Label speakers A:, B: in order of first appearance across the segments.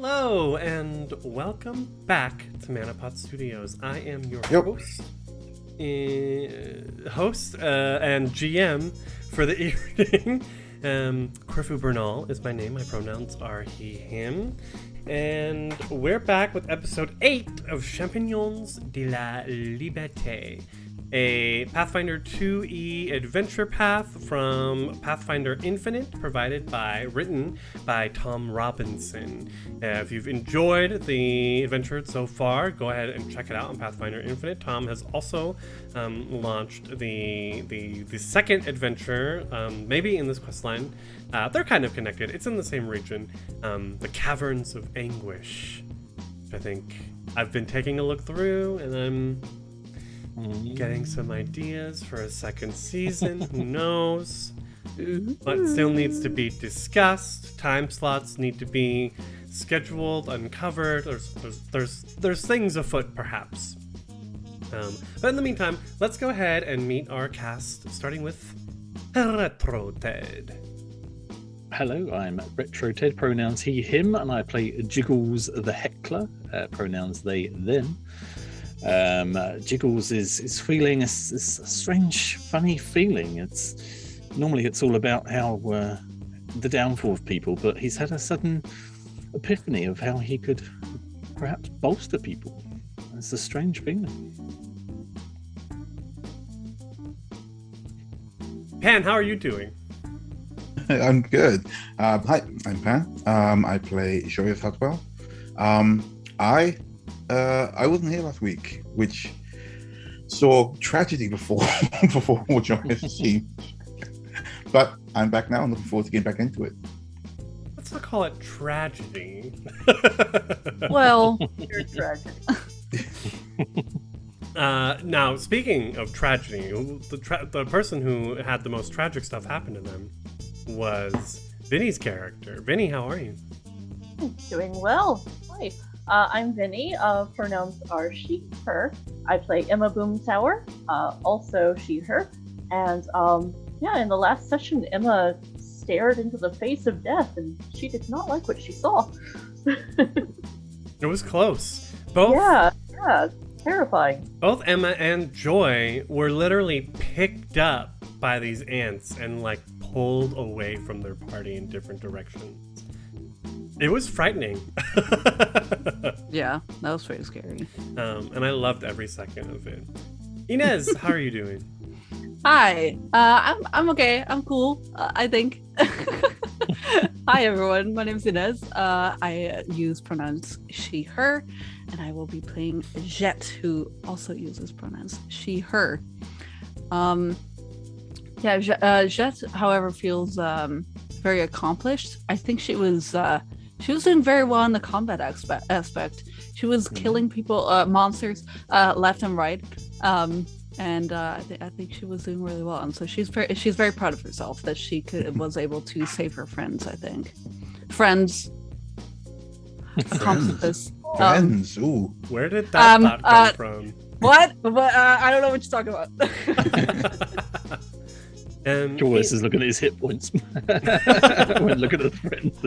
A: Hello and welcome back to Manapot Studios. I am your host and GM for the evening. Corfu Bernal is my name. My pronouns are he, him. And we're back with episode 8 of Champignons de la Liberté, a Pathfinder 2E adventure path from Pathfinder Infinite, written by Tom Robinson. If you've enjoyed the adventure so far, go ahead and check it out on Pathfinder Infinite. Tom has also launched the second adventure, maybe in this questline. They're kind of connected. It's in the same region, the Caverns of Anguish. I think I've been taking a look through, and I'm getting some ideas for a second season. Who knows? What still needs to be discussed. Time slots need to be scheduled, uncovered. There's things afoot, perhaps. But in the meantime, let's go ahead and meet our cast, starting with Retro Ted.
B: Hello, I'm Retro Ted, pronouns he, him, and I play Jiggles the Heckler, pronouns they, them. Jiggles is feeling a strange, funny feeling. Normally it's all about how the downfall of people, but he's had a sudden epiphany of how he could perhaps bolster people. It's a strange feeling.
A: Pan, how are you doing?
C: I'm good. Hi, I'm Pan. I play Joy of Hutwell. I wasn't here last week, which saw tragedy before Joy of Steam. But I'm back now and looking forward to getting back into it.
A: Let's not call it tragedy.
D: Well, you're tragedy.
A: Now, speaking of tragedy, the person who had the most tragic stuff happen to them was Vinny's character. Vinny, how are you?
D: Doing well. Hi. I'm Vinny. Pronouns are she, her. I play Emma Boomtower, also she, her. And in the last session, Emma stared into the face of death, and she did not like what she saw.
A: It was close. Both.
D: Yeah, terrifying.
A: Both Emma and Joy were literally picked up by these ants and pulled away from their party in different directions. It was frightening.
E: Yeah, that was pretty scary.
A: And I loved every second of it. Inez, how are you doing?
E: Hi, I'm okay. I'm cool. I think. Hi everyone. My name is Inez. I use pronouns she, her, and I will be playing Jet, who also uses pronouns she, her. Jet, however, feels very accomplished. I think she was doing very well in the combat aspect. She was killing people, monsters, left and right, and I think she was doing really well. And so she's very proud of herself that she was able to save her friends. I think friends.
C: Friends. Friends. Ooh.
A: Where did that thought come from?
E: What? I don't know what you're talking about.
B: Joyce is looking at his hit points when looking at the friends.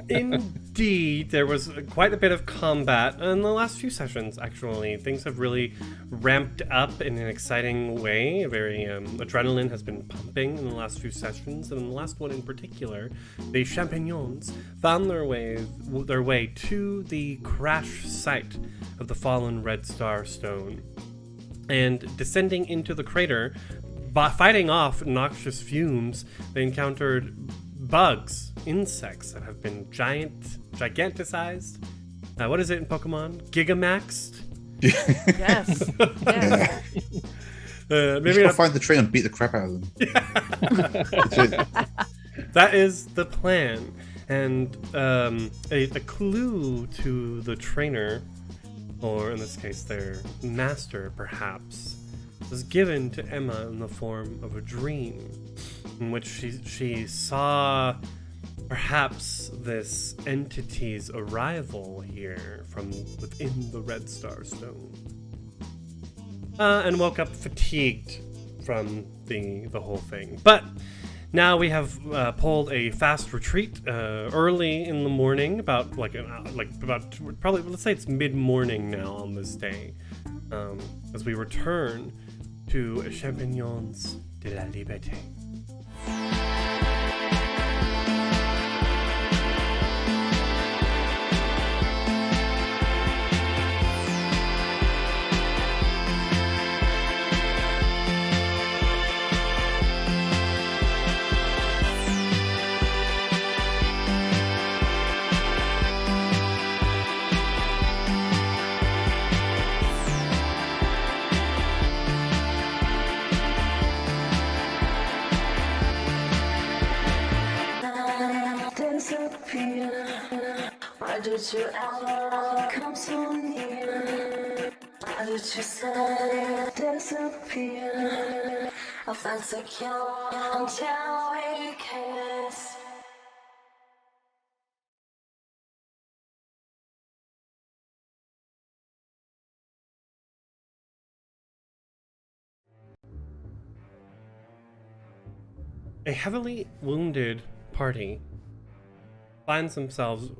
A: Indeed, there was quite a bit of combat in the last few sessions, actually. Things have really ramped up in an exciting way. Adrenaline has been pumping in the last few sessions, and in the last one in particular, the Champignons found their way to the crash site of the fallen Red Star Stone. And descending into the crater, by fighting off noxious fumes, they encountered bugs, insects that have been giganticized. What is it in Pokemon? Gigamaxed?
E: Yes.
C: Yeah. Maybe I'll find the train and beat the crap out of them.
A: Yeah. That is the plan. And a clue to the trainer, or in this case their master perhaps, was given to Emma in the form of a dream in which she saw perhaps this entity's arrival here from within the Red Star Stone, and woke up fatigued from the whole thing. But now we have pulled a fast retreat early in the morning, about probably, let's say it's mid-morning now on this day, as we return to Champignons de la Liberté.
F: Why did you ever come so near? Why did you suddenly disappear? I felt secure until we kissed.
A: A heavily wounded party finds themselves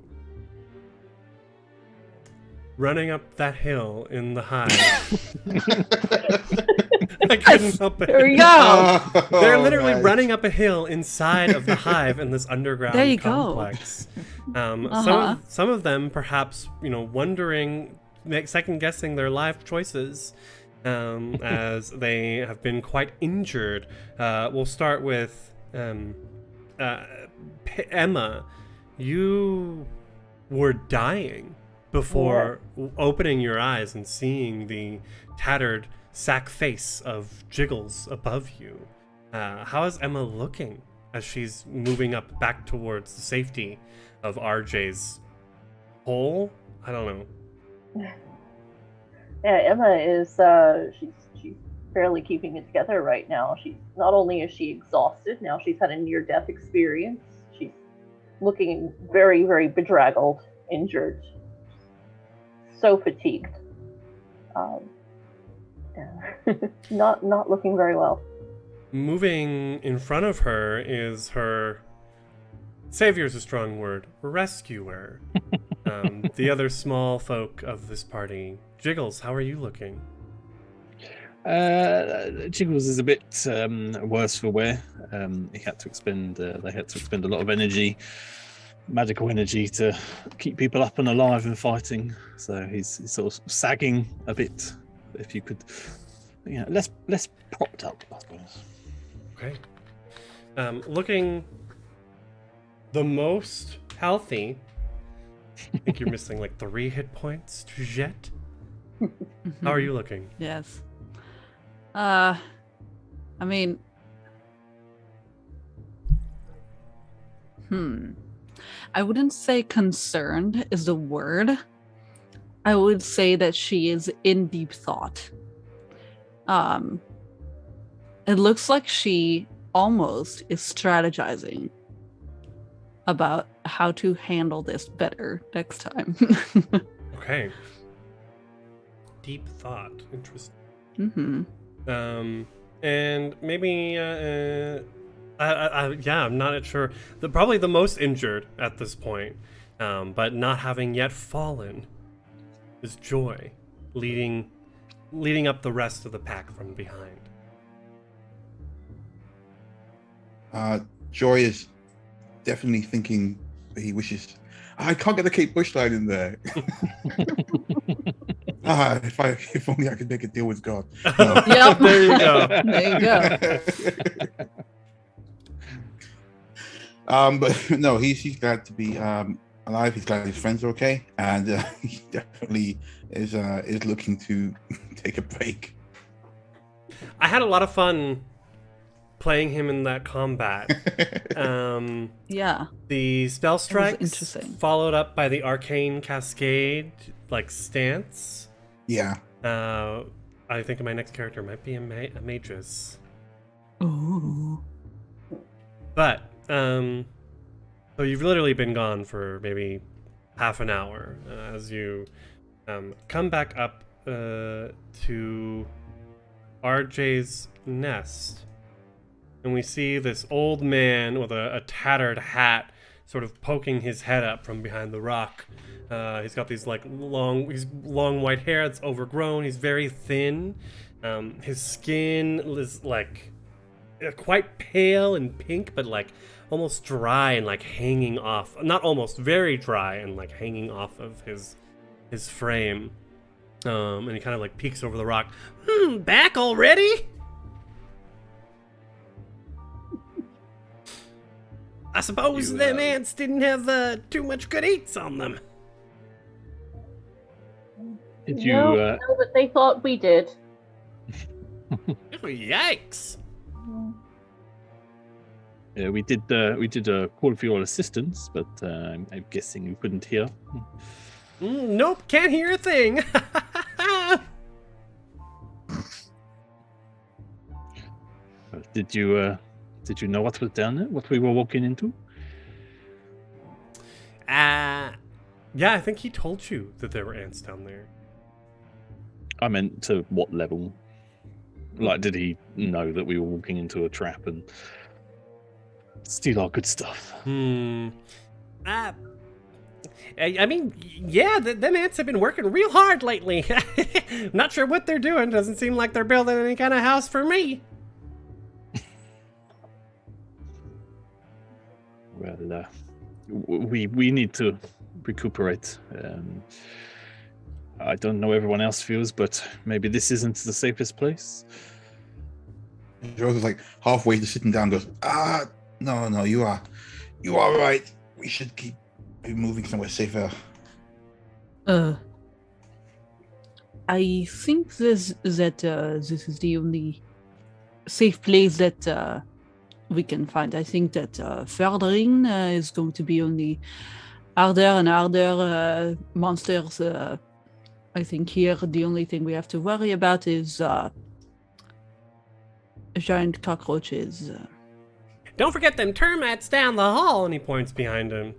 A: running up that hill in the Hive. I couldn't help it.
E: There we go.
A: They're literally
C: nice.
A: running up a hill inside of the Hive in this underground
E: There you go.
A: complex. Some of them perhaps, wondering, second guessing their life choices, as they have been quite injured. We'll start with Emma. You were dying before opening your eyes and seeing the tattered sack face of Jiggles above you. How is Emma looking as she's moving up back towards the safety of RJ's hole? I don't know.
D: Yeah, Emma is she's barely keeping it together right now. She's not only is she exhausted, now she's had a near-death experience. She's looking very, very bedraggled, injured, so fatigued. Not looking very well.
A: Moving in front of her is her savior's a strong word, rescuer. The other small folk of this party. Jiggles, how are you looking?
B: Jiggles is a bit worse for wear. They had to expend a lot of energy, magical energy, to keep people up and alive and fighting. So he's sort of sagging a bit. If you could, less propped up, I suppose.
A: Okay. Looking the most healthy. I think you're missing like 3 hit points to jet. How are you looking?
E: Yes. I mean, I wouldn't say concerned is the word. I would say that she is in deep thought. It looks like she almost is strategizing about how to handle this better next time.
A: Okay. Deep thought. Interesting.
E: Mm-hmm.
A: And maybe, I'm not sure. Probably the most injured at this point, but not having yet fallen, is Joy, leading up the rest of the pack from behind.
C: Joy is definitely thinking he wishes. I can't get the Kate Bush line in there. If only I could make a deal with God. No.
E: Yep.
A: There you go.
E: There you go.
C: But no, he's glad to be alive. He's glad his friends are okay, and he definitely is looking to take a break.
A: I had a lot of fun playing him in that combat.
E: Yeah.
A: The spell strikes
E: interesting.
A: followed up by the arcane cascade stance.
C: Yeah.
A: I think my next character might be a magus.
E: Ooh.
A: But so you've literally been gone for maybe half an hour as you come back up to RJ's nest. and we see this old man with a tattered hat sort of poking his head up from behind the rock. He's got these like long white hair that's overgrown. He's very thin. His skin is like quite pale and pink, but like almost dry and like hanging off. Not almost, very dry and like hanging off of his frame. And he kind of like peeks over the rock. Back already? I suppose them ants didn't have too much good eats on them.
B: Did you?
D: No, but they thought we did.
A: Oh, yikes!
B: Yeah, we did call for your assistance, but I'm guessing you couldn't hear.
A: Nope, can't hear a thing.
B: Did you know what was down there? What we were walking into?
A: Yeah, I think he told you that there were ants down there.
B: I meant to what level? Like, did he know that we were walking into a trap and steal our good stuff?
A: I mean, yeah, them ants have been working real hard lately. Not sure what they're doing. Doesn't seem like they're building any kind of house for me.
B: Well, we need to recuperate. I don't know everyone else feels, but maybe this isn't the safest place.
C: George is like halfway to sitting down. Goes, no, you are right. We should be moving somewhere safer.
E: I think this is the only safe place that we can find. I think that furthering is going to be only harder and harder monsters. I think here the only thing we have to worry about is giant cockroaches.
A: Don't forget them termites down the hall. And he points behind him,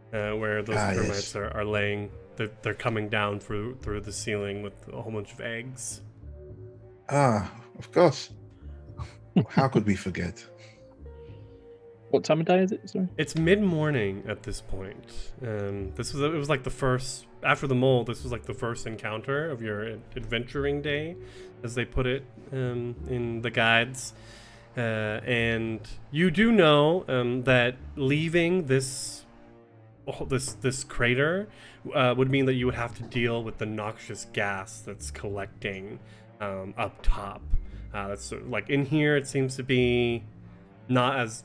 A: where those termites
C: yes.
A: are laying. They're coming down through the ceiling with a whole bunch of eggs.
C: Of course. How could we forget?
B: What time of day is it? Sorry.
A: It's mid-morning at this point. It was like the first, after the mole, this was like the first encounter of your adventuring day, as they put it in the guides. And you do know that leaving this crater would mean that you would have to deal with the noxious gas that's collecting up top. That's like in here. It seems to be not as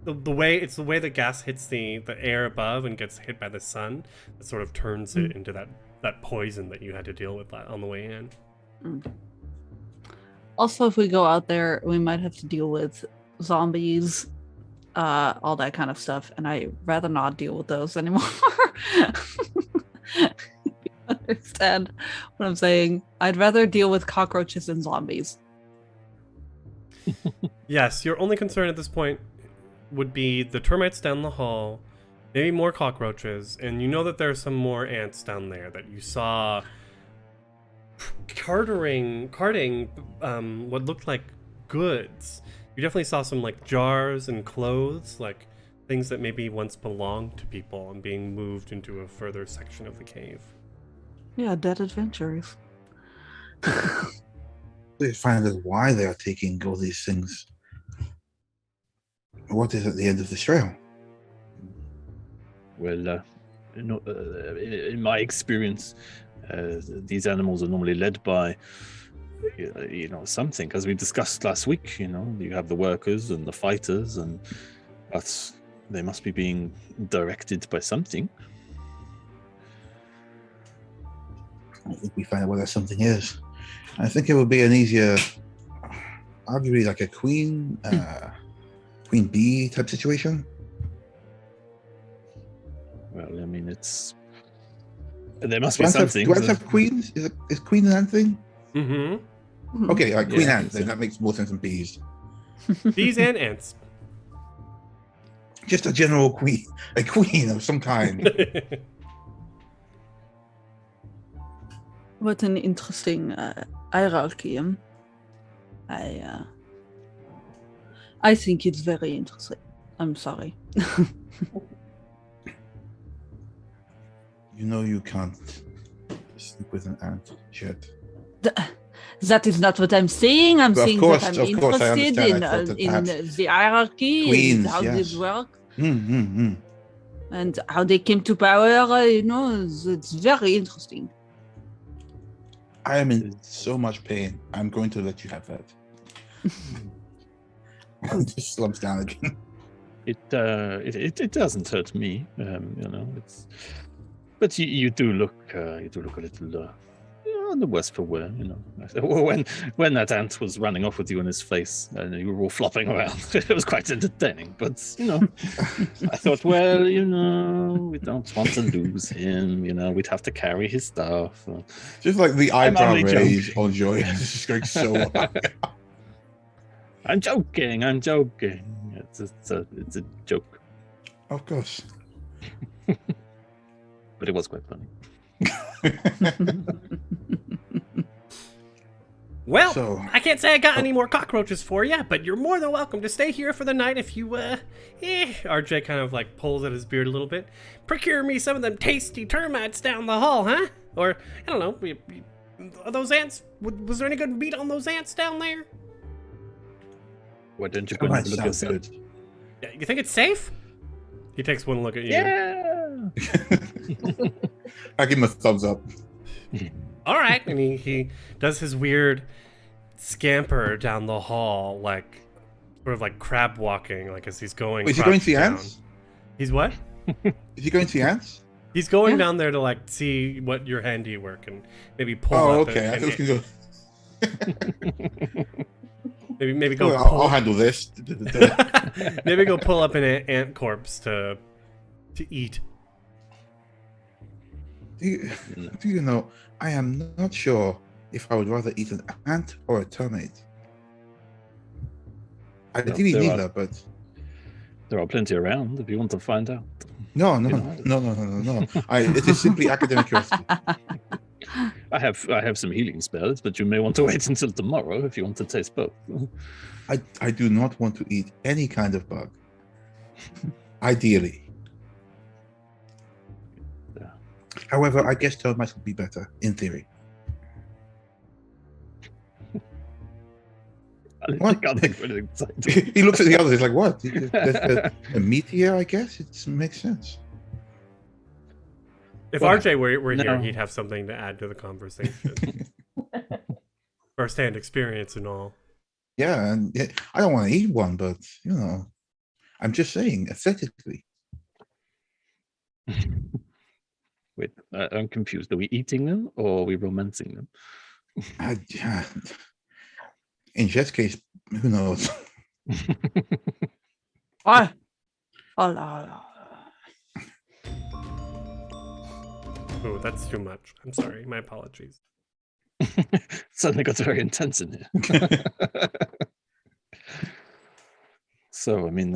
A: the way the gas hits the air above and gets hit by the sun. That sort of turns it into that poison that you had to deal with on the way in.
E: Also, if we go out there, we might have to deal with zombies, all that kind of stuff, and I'd rather not deal with those anymore. You understand what I'm saying? I'd rather deal with cockroaches than zombies.
A: Yes, your only concern at this point would be the termites down the hall, maybe more cockroaches, and you know that there are some more ants down there that you saw carting what looked like goods. You definitely saw some like jars and clothes, like things that maybe once belonged to people and being moved into a further section of the cave.
E: Yeah, dead adventurers.
C: They find out why they are taking all these things. What is at the end of this trail?
B: Well, in my experience, these animals are normally led by, something. As we discussed last week, you have the workers and the fighters, but they must be being directed by something.
C: I think we find out what that something is. I think it would be an easier, arguably like a queen bee type situation.
B: Well, I mean, there must be something.
C: Do ants have queens? Is queen an ant thing?
A: Mm-hmm.
C: Okay, queen
B: Yeah,
C: ant. Then that makes more sense than bees.
A: Bees and ants.
C: Just a general queen, a queen of some kind.
E: What an interesting hierarchy. I think it's very interesting. I'm sorry.
C: You know you can't sleep with an ant, Jet.
E: That is not what I'm saying. I'm
C: Well, of
E: saying
C: course,
E: that I'm
C: of course, I
E: interested
C: understand. I thought that
E: in
C: perhaps
E: the hierarchy
C: queens,
E: and how
C: yes.
E: this works
C: Mm-hmm.
E: and how they came to power. It's very interesting.
C: I am in so much pain. I'm going to let you have that. Just slumps down again.
B: It doesn't hurt me, It's, but you do look a little on the worse for wear, When that ant was running off with you in his face and you were all flopping around, it was quite entertaining. But I thought, well, we don't want to lose him. We'd have to carry his stuff.
C: Just like the eyebrow
B: only
C: raise
B: joking.
C: on Joy. It's just going so high.
B: I'm joking. It's a joke,
C: Of course.
B: but it was quite funny.
A: Well,
C: So-
A: I can't say I got any more cockroaches for you, but you're more than welcome to stay here for the night if you, RJ kind of like pulls at his beard a little bit. Procure me some of them tasty termites down the hall, huh? Or, I don't know, are those ants, was there any good meat on those ants down there?
B: Why don't you
C: That
B: go and
C: might
B: have a look
C: sound
B: yourself?
C: good.
A: Yeah, you think it's safe? He takes one look at you.
B: Yeah.
C: I give him a thumbs up.
A: All right, and he does his weird scamper down the hall, like sort of like crab walking, like as he's going.
C: Is he going to
A: crouched
C: the
A: down.
C: ants?
A: He's what?
C: Is he going to the ants?
A: He's going
E: Yeah.
A: down there to like see what your handiwork and maybe pull
C: Oh,
A: up.
C: okay. I thought he was going
A: maybe
C: to
A: go.
C: go.
A: Pull,
C: I'll handle this.
A: maybe go pull up an ant corpse to eat.
C: Do you know, I am not sure if I would rather eat an ant or a termite. Ideally,
B: there
C: neither,
B: are-
C: but
B: There are plenty around if you want to find out.
C: no.
B: know.
C: It is simply academic curiosity.
B: I have some healing spells, but you may want to wait until tomorrow if you want to taste both.
C: I do not want to eat any kind of bug. Ideally.
B: Yeah.
C: However, I guess termites would be better, in theory.
B: I can't think of anything to say.
C: He looks at the others, he's like, what? A meteor, I guess? It makes sense.
A: If
B: Well,
A: RJ were here,
B: no.
A: he'd have something to add to the conversation. First-hand experience and all.
C: Yeah, and I don't want to eat one, but, I'm just saying, aesthetically.
B: Wait, I'm confused. Are we eating them or are we romancing them?
C: Yeah. In Jet's case, who knows?
E: Oh, la.
A: Oh, that's too much. I'm sorry. My apologies.
B: Suddenly got very intense in here. So, I mean,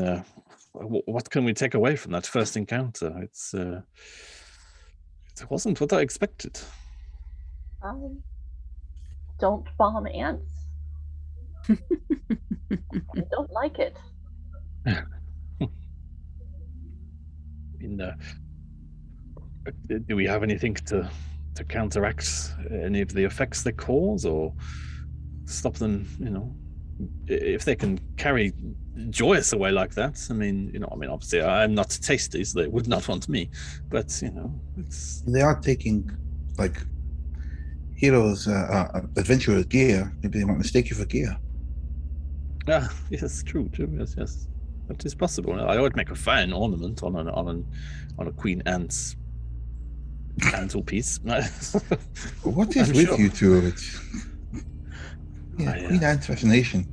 B: what can we take away from that first encounter? It wasn't what I expected.
D: Don't bomb ants. I don't like it.
B: I mean, do we have anything to counteract any of the effects they cause, or stop them? If they can carry Joyous away like that. I mean, obviously, I'm not tasty, so they would not want me. But it's
C: They are taking, like, heroes, adventurers gear. Maybe they might mistake you for gear.
B: yes, true. Yes, that is possible. I would make a fine ornament on a queen ant's mantelpiece.
C: What is
B: I'm
C: with
B: sure.
C: you two? It's Queen Ant fascination.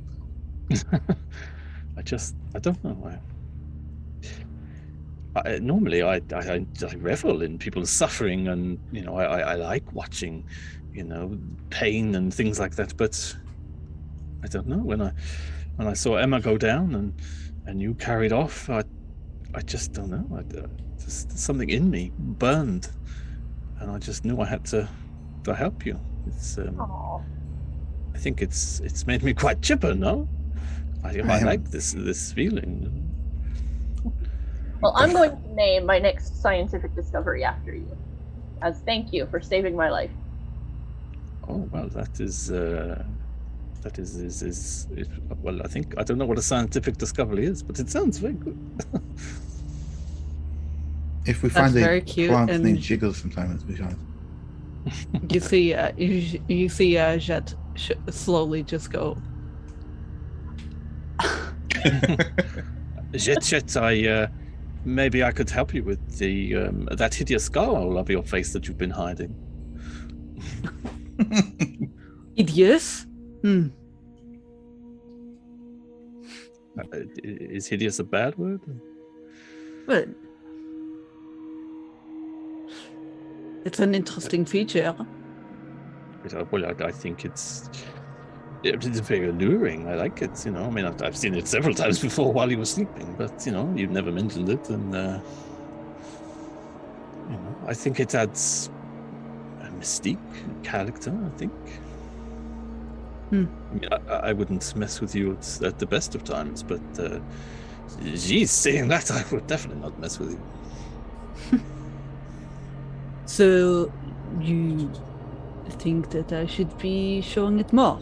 B: I don't know. Normally I revel in people's suffering, and I like watching pain and things like that, but I don't know, when I saw Emma go down and you carried off, I just don't know, just something in me burned, and I just knew I had to help you. It's
D: Aw.
B: I think it's made me quite chipper, no? I like this feeling.
D: Well, I'm going to name my next scientific discovery after you, as thank you for saving my life.
B: Oh well, that is well. I don't know what a scientific discovery is, but it sounds very good.
C: If we
E: That's
C: find
E: very
C: a
E: cute,
C: plant
E: and-
C: named Jiggles sometime, it'll be fine.
E: You see Jet slowly just go.
B: Jet, maybe I could help you with the that hideous scar all over your face that you've been hiding.
E: Hideous?
B: Is hideous a bad word?
E: Well, it's an interesting feature.
B: Well, I think it's very alluring. I like it. I mean, I've seen it several times before while you were sleeping, but you've never mentioned it, and I think it adds a mystique, character. I think. I mean, I wouldn't mess with you at the best of times, but geez, saying that, I would definitely not mess with you.
E: So, you think that I should be showing it more?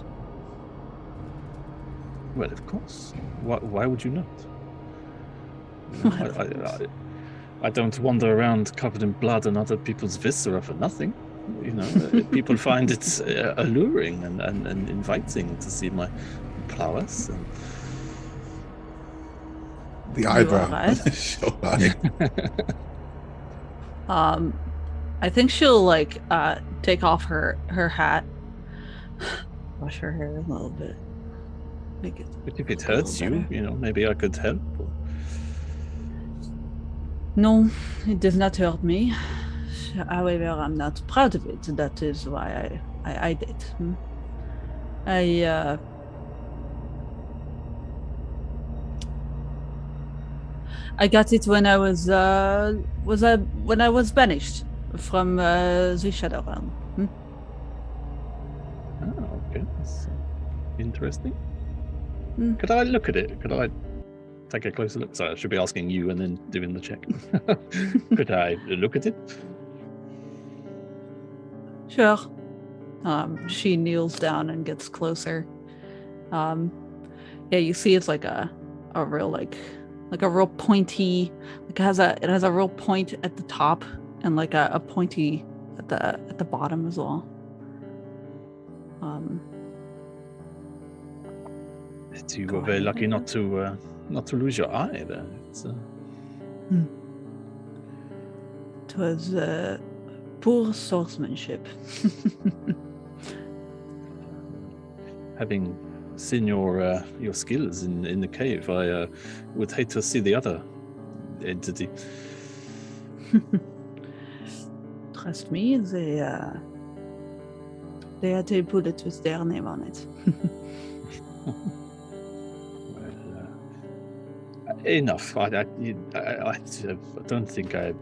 B: Well, of course. Why would you not? I don't wander around covered in blood and other people's viscera for nothing. People find it alluring and inviting to see my prowess. And...
C: The eyebrow.
E: right.
C: So high.
E: I think she'll take off her hat, brush her hair a little bit, make it.
B: But if it
E: look a
B: hurts
E: little
B: you,
E: better.
B: maybe I could help.
E: No, it does not hurt me. However, I'm not proud of it. That is why I hide it. I got it when I was banished from the Shadow Realm.
B: Oh, okay. That's interesting.
E: Mm.
B: Could I look at it? Could I take a closer look? Sorry, I should be asking you and then doing the check. Could I look at it?
E: Sure. She kneels down and gets closer. Yeah, you see it's like a real like a real pointy, it has a real point at the top and like a pointy at the bottom as well.
B: You were very lucky not to lose your eye there.
E: It was poor swordsmanship.
B: Having seen your skills in the cave, I would hate to see the other entity.
E: Trust me, they had to put it with their name on it.
B: Enough. I don't think I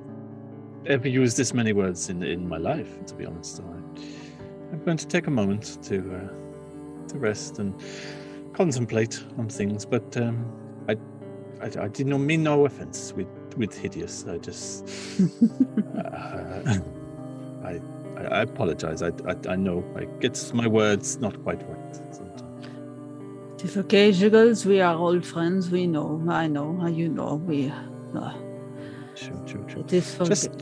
B: ever used this many words in my life, to be honest. I'm going to take a moment to rest and contemplate on things, but I did not mean no offense with hideous. I just I apologize. I know I get my words not quite right sometimes.
E: It's okay, Jiggles. We are old friends. We know. I know. You know. We.
B: Sure.
E: It is for
B: Just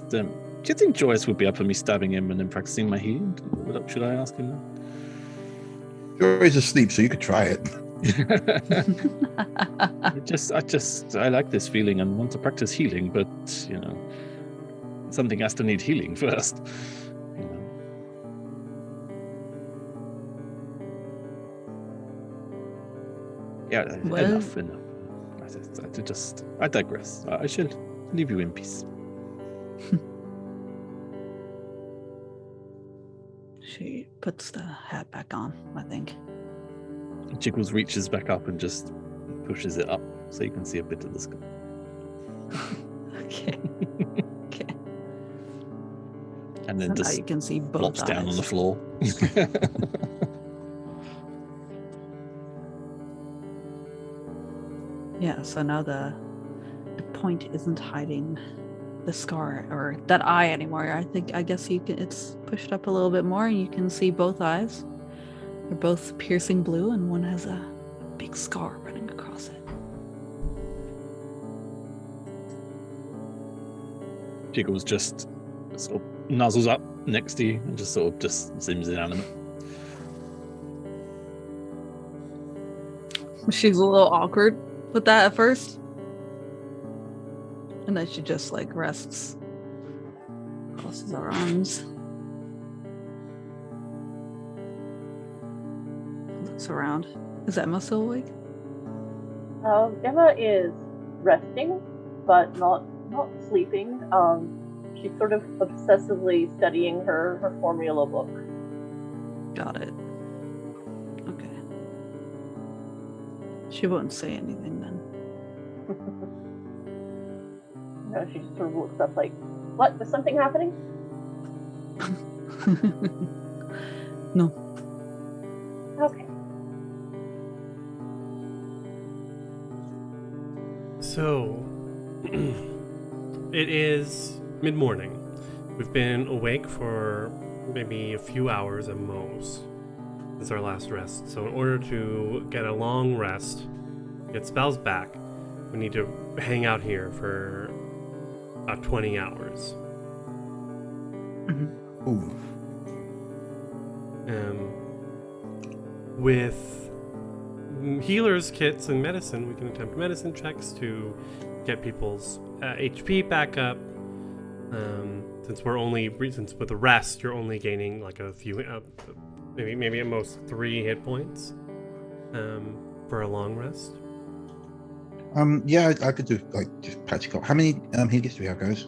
B: do you think Joyce would be up for me stabbing him and then practicing my healing? Should I ask him that?
C: Joy's asleep, so you could try it.
B: I like this feeling and want to practice healing, but something has to need healing first. Yeah,
E: Well-
B: enough. I digress. I shall leave you in peace.
E: She puts the hat back on, I think.
B: Jiggles reaches back up and just pushes it up so you can see a bit of the skull.
E: Okay. Okay.
B: And then
E: So now
B: just
E: you can see both
B: flops down on
E: eyes.
B: the floor.
E: Yeah, so now the point isn't hiding the scar or that eye anymore. I guess you can. It's pushed up a little bit more, and you can see both eyes. They're both piercing blue, and one has a big scar running across it.
B: Jiggles just sort of nuzzles up next to you and just sort of just seems inanimate.
E: She's a little awkward with that at first. And then she just like rests, crosses her arms, looks around. Is Emma still awake?
D: Emma is resting, but not sleeping. She's sort of obsessively studying her formula book.
E: Got it. Okay. She won't say anything then.
D: She just sort of looks up like, what? Was something happening?
E: No.
D: Okay.
A: So, it is mid-morning. We've been awake for maybe a few hours at most since our last rest. So in order to get a long rest, get spells back, we need to hang out here for 20 hours.
C: Ooh.
A: With healers kits and medicine, we can attempt medicine checks to get people's HP back up. Since with the rest, you're only gaining like a few, maybe at most 3 hit points for a long rest.
C: Yeah, I could do like just patch up. How many heal kits do we have, guys?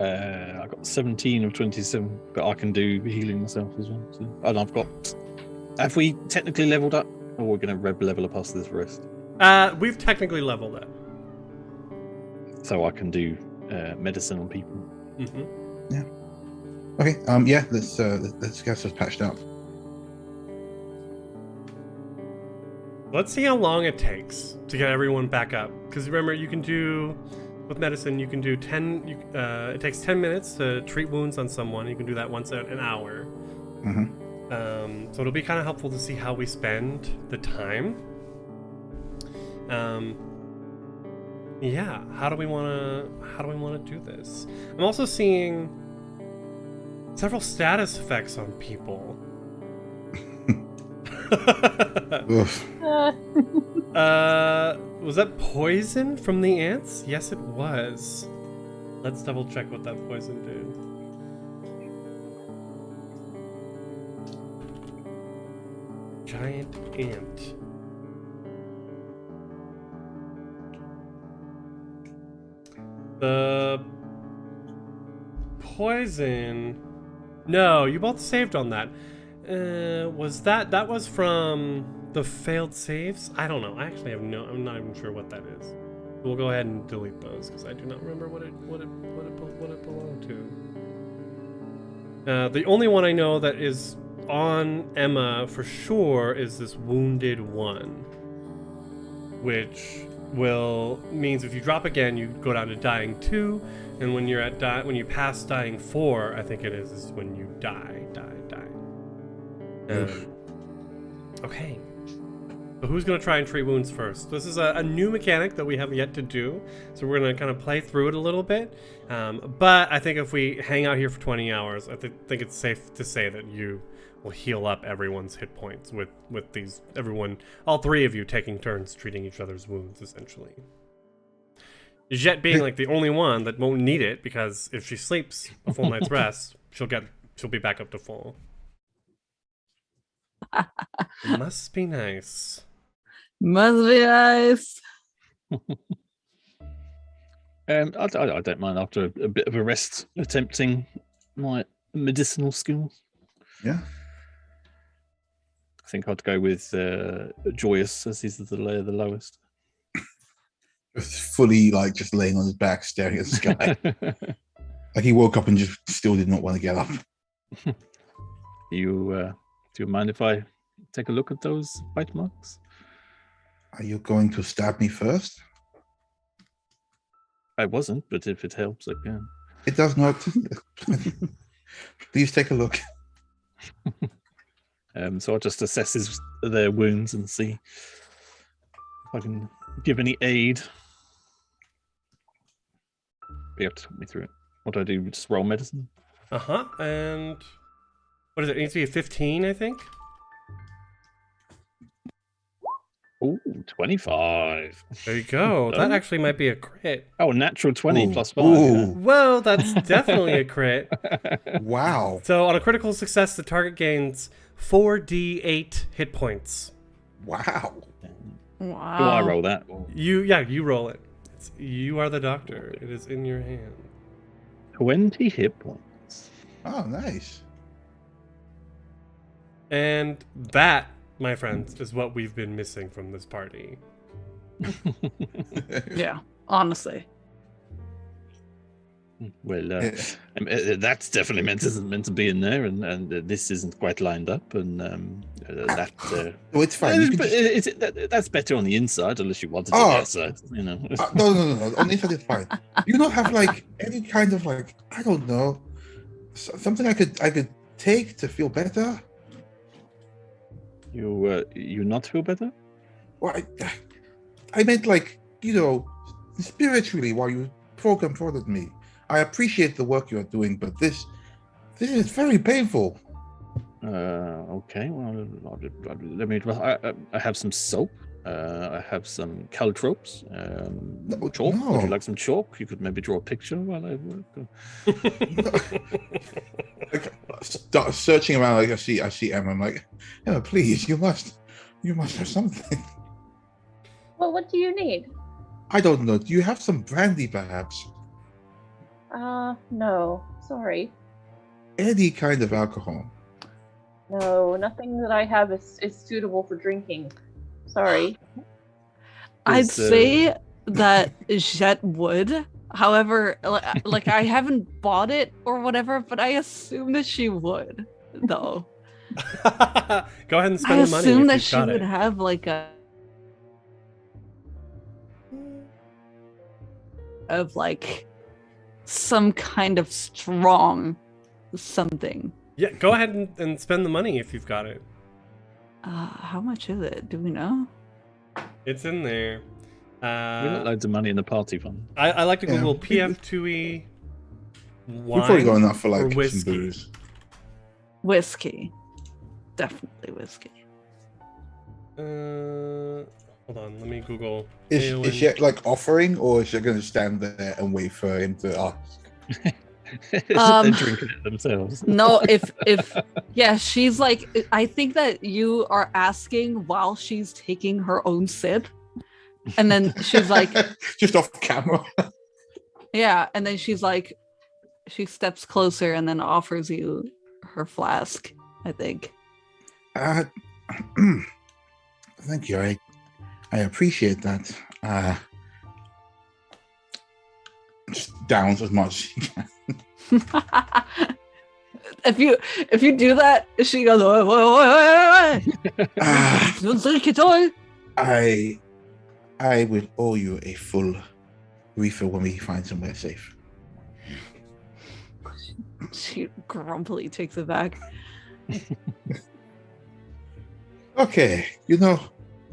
B: I got 17 of 27, but I can do healing myself as well. So, and I've got. Have we technically leveled up, or we're going to level up after this rest?
A: We've technically leveled up.
B: So I can do medicine on people.
A: Mm-hmm.
C: Yeah. Okay. Yeah. Let's get us patched up.
A: Let's see how long it takes to get everyone back up. Because remember, you can do with medicine. You can do 10. It takes 10 minutes to treat wounds on someone. You can do that once an hour.
C: Mm-hmm.
A: So it'll be kind of helpful to see how we spend the time. Yeah, how do we want to do this? I'm also seeing several status effects on people.
C: Oof.
A: Was that poison from the ants? Yes, it was. Let's double check what that poison did. Giant ant. The poison. No, you both saved on that. Was that was from the failed saves? I don't know. I actually have I'm not even sure what that is. We'll go ahead and delete those because I do not remember what it belonged to. The only one I know that is on Emma for sure is this wounded one, which means if you drop again, you go down to dying 2, and when you're at when you pass dying 4, I think it is when you die. Okay. So who's going to try and treat wounds first? This is a new mechanic that we have yet to do, so we're going to kind of play through it a little bit. But I think if we hang out here for 20 hours, I think it's safe to say that you will heal up everyone's hit points with all 3 of you taking turns treating each other's wounds, essentially. Jet being like the only one that won't need it, because if she sleeps a full night's rest, she'll be back up to full. It must be nice.
E: Must be nice.
B: I don't mind after a bit of a rest attempting my medicinal skills.
C: Yeah.
B: I think I'd go with Joyous, as he's the lowest.
C: Just fully just laying on his back, staring at the sky. Like he woke up and just still did not want to get up.
B: Do you mind if I take a look at those bite marks?
C: Are you going to stab me first?
B: I wasn't, but if it helps, I can.
C: It does not. Please take a look.
B: So I'll just assess their wounds and see if I can give any aid. You have to talk me through it. What do I do? Just roll medicine?
A: And what is it? It needs to be a 15, I think.
B: Ooh, 25.
A: There you go. That actually might be a crit.
B: Oh, natural 20
C: Ooh.
B: plus 5.
C: Ooh.
A: Whoa, that's definitely a crit.
C: Wow.
A: So on a critical success, the target gains 4d8 hit points.
C: Wow.
E: Wow.
B: Do I roll that?
A: You roll it. You are the doctor. It is in your hand.
B: 20 hit points.
C: Oh, nice.
A: And that, my friends, is what we've been missing from this party.
E: Yeah, honestly.
B: Well, that's definitely isn't meant to be in there, and this isn't quite lined up, and that.
C: Oh, it's fine. You can just-
B: that's better on the inside, unless you wanted it
C: Oh.
B: outside. You know.
C: No. On the inside, it's fine. You don't have like any kind of like, I don't know, something I could take to feel better.
B: You not feel better?
C: Well, I meant like, spiritually while you prodded me. I appreciate the work you are doing, but this is very painful.
B: Okay. Well, let me. I have some soap. I have some caltropes. Chalk.
C: No.
B: Would you like some chalk? You could maybe draw a picture while I work.
C: Like, start searching around. Like I see Emma. I'm like, Emma, please, you must have something.
D: Well, what do you need?
C: I don't know. Do you have some brandy, perhaps?
D: No. Sorry.
C: Any kind of alcohol?
D: No, nothing that I have is suitable for drinking. Sorry.
E: I'd say that Jet would. However, like I haven't bought it or whatever, but I assume that she would, though.
A: Go ahead and
E: I
A: spend the money.
E: assume
A: if
E: that
A: you've
E: she
A: got
E: would
A: it.
E: have like a of like some kind of strong something.
A: Yeah, go ahead and spend the money if you've got it.
E: How much is it? Do we know?
A: It's in there.
B: We got loads of money in the party fund.
A: I like to
C: Yeah.
A: Google PF2E
C: We've probably got
A: wine
C: enough for
A: or
C: like some
A: whiskey.
C: booze.
E: Whiskey. Definitely whiskey.
A: Hold on, let me Google.
C: Is she like offering, or is she going to stand there and wait for him to ask?
B: They're drinking it themselves.
E: No, if yeah, she's like, I think that you are asking while she's taking her own sip, and then she's like,
C: Just off camera.
E: yeah, and then she's like, she steps closer and then offers you her flask, I think.
C: Thank you. I appreciate that. Just downs as much as you can.
E: if you do that, she goes, "Wait. Don't drink it all."
C: I will owe you a full refill when we find somewhere safe.
E: She grumpily takes it back.
C: Okay,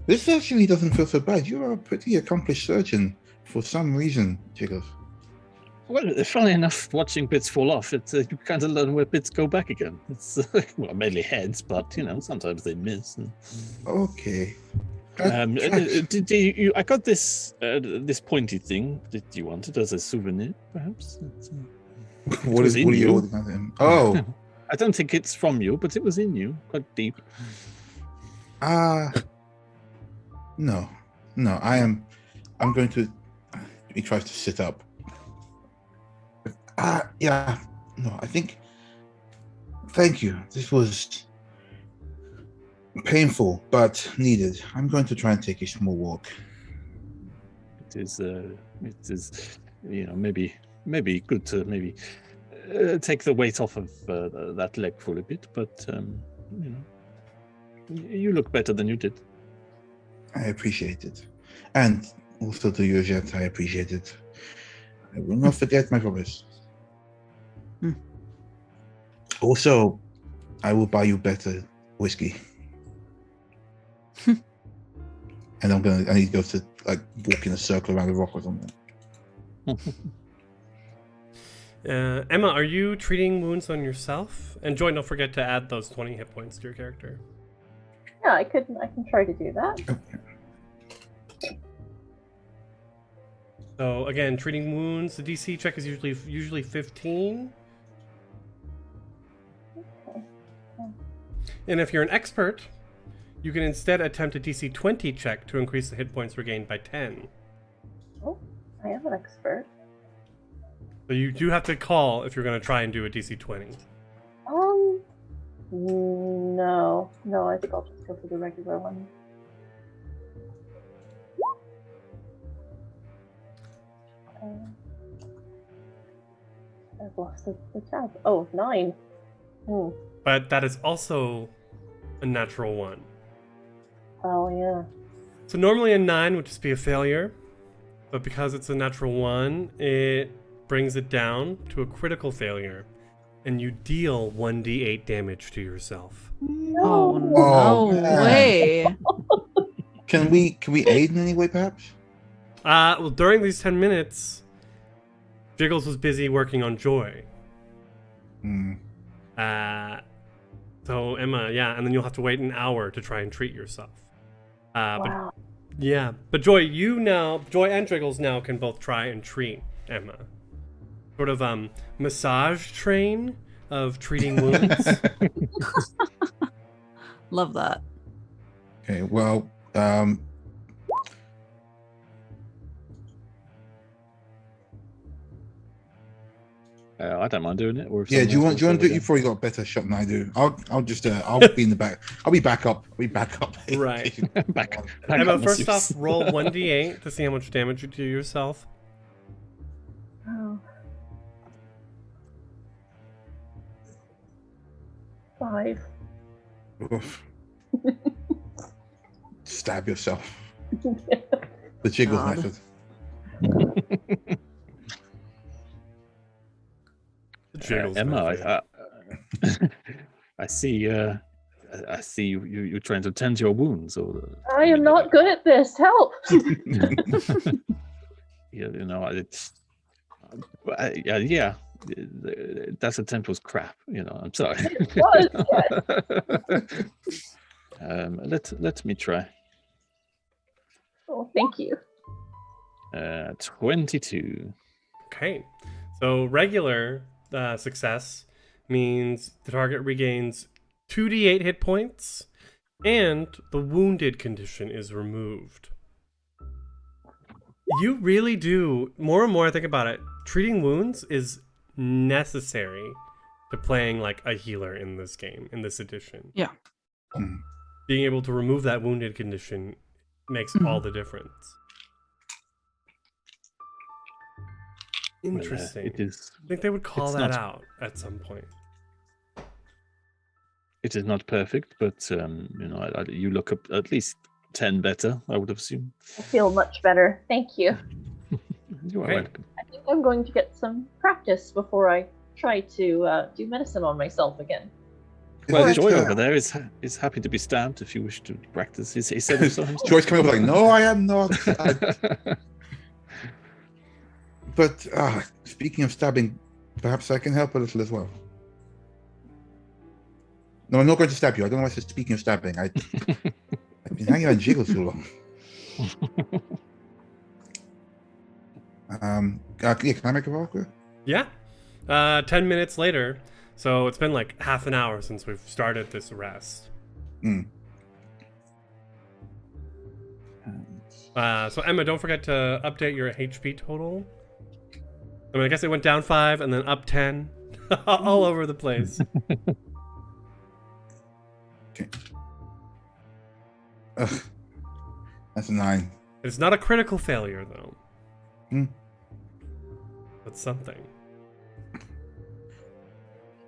C: this actually doesn't feel so bad. You are a pretty accomplished surgeon for some reason, Jiggles.
B: Well, funnily enough, watching bits fall off, you kind of learn where bits go back again. It's well, mainly heads, but sometimes they miss. And...
C: Okay.
B: Did you? I got this pointy thing. Did you want it as a souvenir, perhaps?
C: What
B: was
C: are
B: in
C: you
B: you.
C: holding on him? Oh,
B: I don't think it's from you, but it was in you, quite deep.
C: no. I'm going to. He tries to sit up. Yeah. No, I think. Thank you. This was painful, but needed. I'm going to try and take a small walk.
B: It is, maybe good to take the weight off of that leg for a bit, but you look better than you did.
C: I appreciate it. And also to you, Jet, I appreciate it. I will not forget my promise.
E: Hmm.
C: Also, I will buy you better whiskey. And I need to go to walk in a circle around the rock or something.
A: Emma, are you treating wounds on yourself? And Joy, don't forget to add those 20 hit points to your character.
D: Yeah, I can try to do that.
A: So again, treating wounds, the DC check is usually 15.
D: Okay.
A: And if you're an expert, you can instead attempt a DC 20 check to increase the hit points regained by 10.
D: Oh, I am an expert.
A: So you do have to call if you're going to try and do a DC 20.
D: No, I think I'll just go for the regular one. I've lost the tab. Oh, 9.
A: But that is also a natural 1.
D: Oh, yeah.
A: So normally a 9 would just be a failure. But because it's a natural 1, it brings it down to a critical failure. And you deal 1d8 damage to yourself.
E: Oh,
C: Oh,
E: no
C: man.
E: way.
C: Can we aid in any way, perhaps?
A: Well, during these 10 minutes, Jiggles was busy working on Joy.
C: Hmm.
A: So Emma, yeah, and then you'll have to wait an hour to try and treat yourself.
D: Wow.
A: But Joy and Jiggles now can both try and treat Emma. Sort of massage train of treating wounds.
E: Love that.
C: Okay, well,
B: I don't mind doing it. Or if
C: yeah. Do you
B: someone
C: want to
B: else
C: do it?
B: wants
C: You've probably got a better shot than I do. I'll just I'll be in the back. I'll be back up.
A: Right.
B: to go. back
A: Emma,
B: up,
A: first
B: masseuse.
A: off, roll 1d8 to see how much damage you do yourself.
D: Oh. 5.
C: Oof. Stab yourself. The Jiggles
E: God.
C: method.
A: Jiggles
B: Emma,
A: method.
B: I see. I see you're trying to tend your wounds. Or
D: I am not good at this. Help!
B: Yeah, it's. Yeah. That's a temple's crap. I'm sorry.
D: It was,
B: Let me try.
D: Oh, thank you.
B: 22.
A: Okay. So regular success means the target regains 2d8 hit points and the wounded condition is removed. You really do, more and more I think about it, treating wounds is necessary to playing like a healer in this game, in this edition.
E: Yeah.
C: Hmm.
A: Being able to remove that wounded condition makes all the difference. Interesting.
B: It is.
A: I think they would call
B: it's
A: that
B: not-
A: out at some point.
B: It is not perfect, but you look up at least 10 better. I would assume.
D: I feel much better. Thank you.
B: You are
A: Okay.
B: welcome.
D: I think I'm going to get some practice before I try to do medicine on myself again.
B: Well,
C: Is it,
B: Joy over there is happy to be stabbed if you wish to practice. He said so himself.
C: Joy's coming up like, no, I am not. But speaking of stabbing, perhaps I can help a little as well. No, I'm not going to stab you. I don't know why I said speaking of stabbing. I've been hanging out in Jiggles too long. Yeah, can I make a roll?
A: Yeah. 10 minutes later. So it's been like half an hour since we've started this rest.
C: Hmm.
A: So Emma, don't forget to update your HP total. I mean, I guess it went down 5 and then up 10. All over the place.
C: Okay. Ugh. That's a 9.
A: It's not a critical failure, though.
C: Hmm.
A: But something.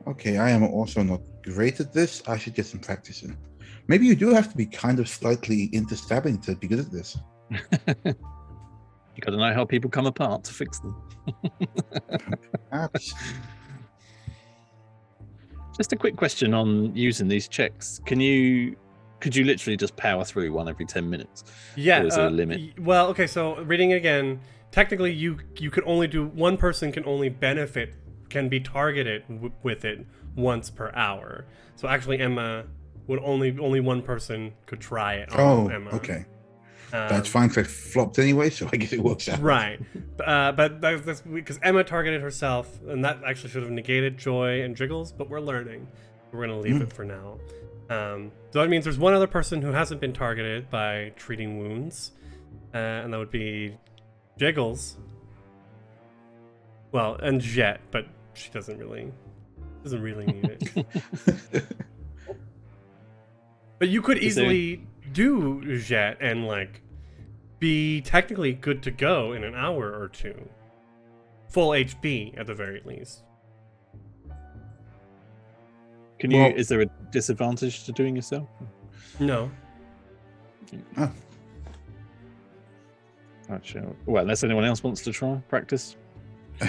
C: Okay, I am also not great at this. I should get some practice in. Maybe you do have to be kind of slightly into stabbing to be good at this.
B: You got to know how people come apart to fix them.
C: Perhaps.
B: Just a quick question on using these checks. Could you literally just power through one every 10 minutes?
A: Yeah.
B: Or is there a limit?
A: Well, okay. So reading it again, technically, you could only do one person can only can be targeted with it once per hour. So actually, Emma would only one person could try it on Emma.
C: Okay. That's fine because I flopped anyway, so I guess it works out.
A: Right. But that's because Emma targeted herself, and that actually should have negated Joy and Jiggles, but we're learning. We're going to leave it for now. So that means there's one other person who hasn't been targeted by treating wounds, and that would be Jiggles. Well, and Jet, but she doesn't really need it. But you could easily do Jet and be technically good to go in an hour or two. Full HP at the very least.
B: Is there a disadvantage to doing yourself?
A: No.
C: Oh.
B: Actually, well, unless anyone else wants to try practice.
C: I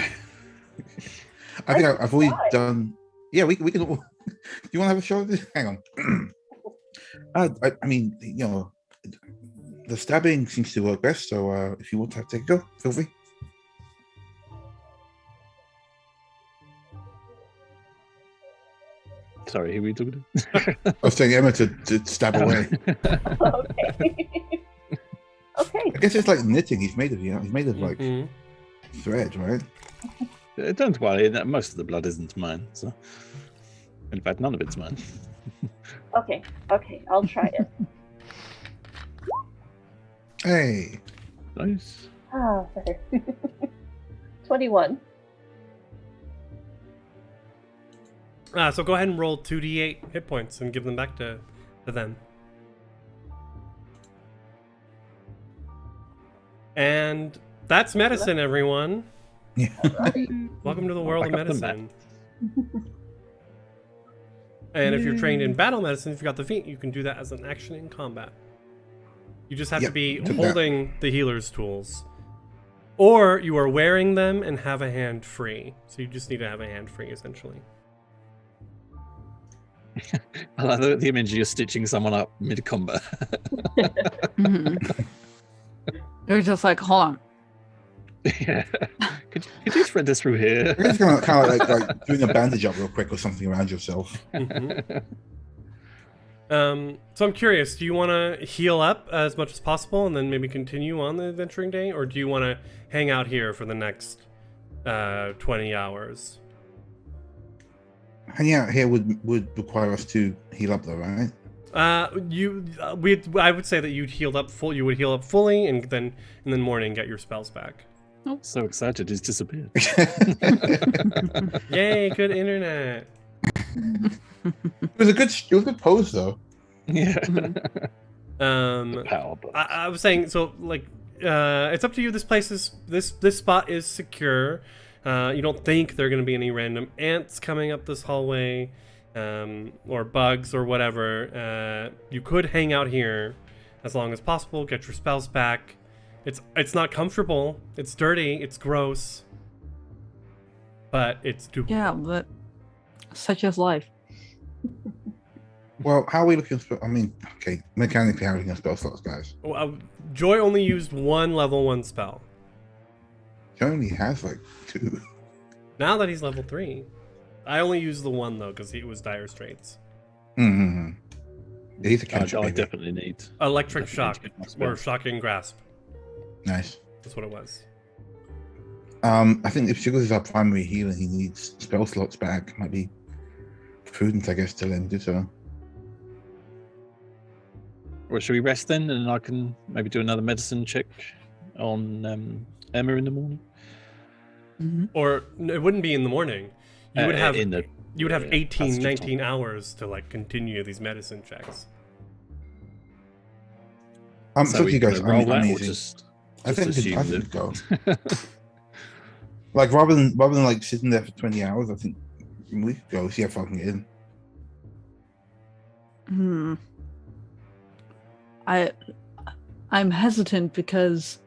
C: think I've always done. Yeah, we can. Do you want to have a shot at this? Hang on. I mean, the stabbing seems to work best. So if you want to take a go, feel free.
B: Sorry, who are we talking to?
C: I was telling Emma to stab away.
D: Okay. Okay.
C: I guess it's like knitting. He's made of thread, right?
B: Don't worry, most of the blood isn't mine. So, in fact, none of it's mine.
D: Okay. I'll try it.
C: Hey.
B: Nice.
D: Oh, better. 21.
A: So go ahead and roll 2d8 hit points and give them back to them. And that's medicine, everyone.
C: Yeah.
A: Welcome to the world of
B: Back up the
A: medicine. And if you're trained in battle medicine, if you got the feat, you can do that as an action in combat. You just have to be holding the healer's tools. Or you are wearing them and have a hand free. So you just need to have a hand free, essentially.
B: I like the image of you stitching someone up mid-combat.
E: They're just like, hold on.
B: Yeah. Could you thread this through here?
C: It's kind of like doing a bandage up real quick or something around yourself.
A: Mm-hmm. So I'm curious, do you want to heal up as much as possible and then maybe continue on the adventuring day? Or do you want to hang out here for the next 20 hours?
C: Hanging out here would require us to heal up, though, right?
A: I would say that you'd healed up full. You would heal up fully, and then in the morning get your spells back.
B: Oh, so excited, he's disappeared.
A: Yay! Good internet.
C: It was a good pose, though.
B: Yeah.
A: Power. I was saying, so it's up to you. This spot is secure. You don't think there are going to be any random ants coming up this hallway, or bugs or whatever. You could hang out here as long as possible, get your spells back. It's not comfortable, it's dirty, it's gross, but it's doable.
E: Yeah, but such is life.
C: Well, how are we looking? Mechanically, how are we looking at spell slots, guys?
A: Joy only used one level 1 spell.
C: He only has 2.
A: Now that he's level 3, I only used the 1 though because it was Dire Straits.
C: Mm-hmm. Yeah, he's a catcher.
B: I definitely need
A: Electric Shock or Shocking Grasp.
C: Nice.
A: That's what it was.
C: I think if Jiggles is our primary healer, he needs spell slots back. Might be prudent, I guess, to let him do so.
B: Well, should we rest then, and I can maybe do another medicine check on Emma in the morning?
E: Mm-hmm.
A: Or it wouldn't be in the morning. You would have 18, 19
B: time.
A: hours to continue these medicine checks.
C: So you guys,
B: roll that, or
C: amazing. I think
B: assume
C: I could go. Rather than sitting there for 20 hours, I think we could go see how far we can get in.
E: I'm hesitant because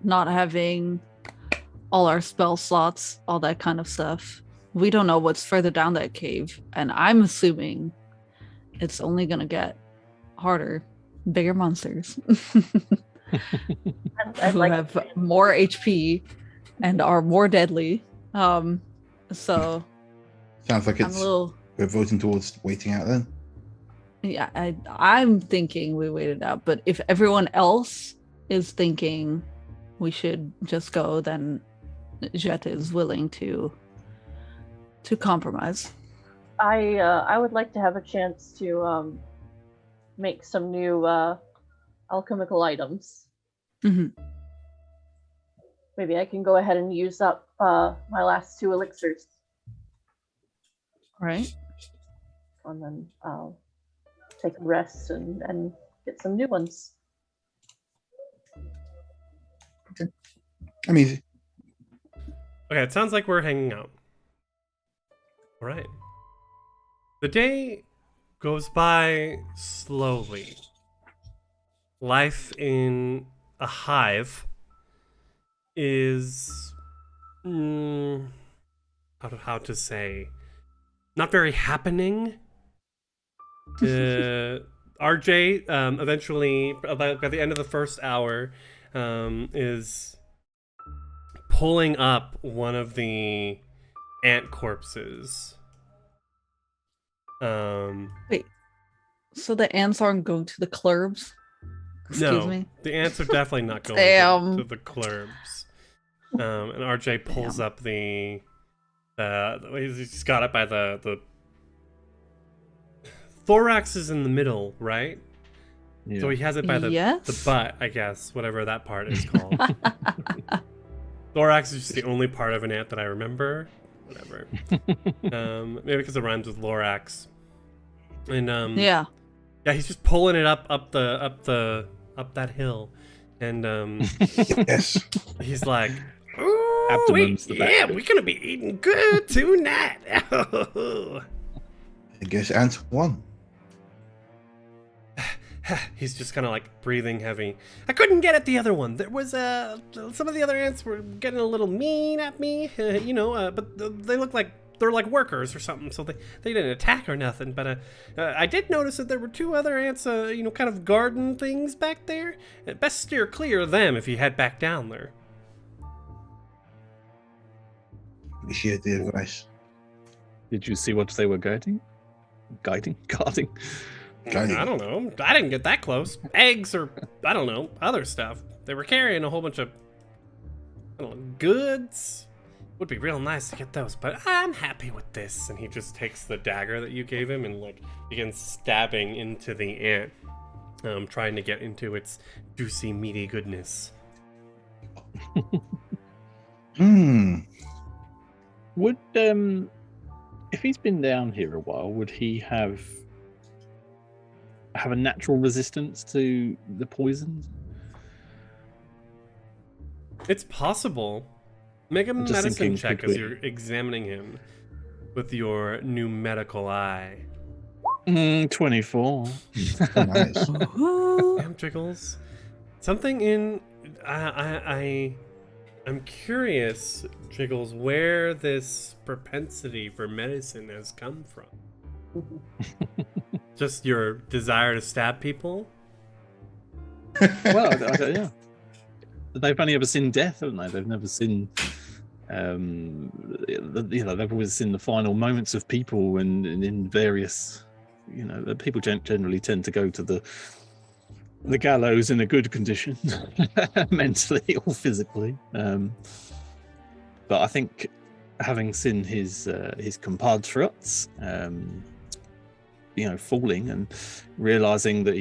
E: not having all our spell slots, all that kind of stuff, we don't know what's further down that cave, and I'm assuming it's only gonna get harder, bigger monsters
D: I'd
E: who
D: like
E: have more HP and are more deadly. So
C: Sounds like
E: I'm
C: it's
E: a little.
C: we're voting towards waiting out then.
E: Yeah, I'm thinking we wait it out, but if everyone else is thinking we should just go, then Jet is willing to compromise.
D: I would like to have a chance to make some new alchemical items.
E: Mhm.
D: Maybe I can go ahead and use up my last 2 elixirs,
E: Right?
D: and then I'll take a rest and get some new ones.
C: I'm easy.
A: Okay, it sounds like we're hanging out. All right. The day goes by slowly. Life in a hive is how to say, not very happening. RJ eventually, by the end of the first hour, is pulling up one of the ant corpses.
E: Wait. So the ants aren't going to the clurbs? Excuse
A: No,
E: me.
A: the ants are definitely not going
E: Damn.
A: to the clurbs. And RJ pulls up the he's got it by the thorax is in the middle, right?
B: Yeah.
A: So he has it by the
E: Yes.
A: butt, I guess, whatever that part is called. Thorax is just the only part of an ant that I remember. Whatever. Maybe because it rhymes with Lorax. And
E: Yeah.
A: yeah, he's just pulling it up that hill, and
C: Yes.
A: he's like, "Ooh,
B: Abdomen's the
A: yeah,
B: best.
A: we're gonna be eating good tonight."
C: I guess ant won.
A: He's just kind of like breathing heavy. I couldn't get at the other one. There was some of the other ants were getting a little mean at me, but they look like they're like workers or something, so they didn't attack or nothing. But I did notice that there were 2 other ants, kind of garden things back there. Best steer clear of them if you head back down there.
C: Appreciate the advice.
B: Did you see what they were guarding? Guarding?
C: Guiding.
A: I don't know. I didn't get that close. Eggs or, I don't know, other stuff. They were carrying a whole bunch of, I don't know, goods. Would be real nice to get those, but I'm happy with this. And he just takes the dagger that you gave him and like begins stabbing into the ant, trying to get into its juicy, meaty goodness.
B: Would if he's been down here a while, would he have a natural resistance to the poisons?
A: It's possible. Make a
B: I'm just
A: medicine
B: thinking,
A: check
B: could
A: as
B: we-
A: you're examining him with your new medical eye.
B: 24.
C: Oh, nice.
A: Damn, Jiggles. Something in I'm curious, Jiggles, where this propensity for medicine has come from. Just your desire to stab people?
B: Well, I don't know. They've only ever seen death, haven't they? They've never seen, they've always seen the final moments of people, and in various, people generally tend to go to the gallows in a good condition, mentally or physically. But I think having seen his compatriots, falling and realizing that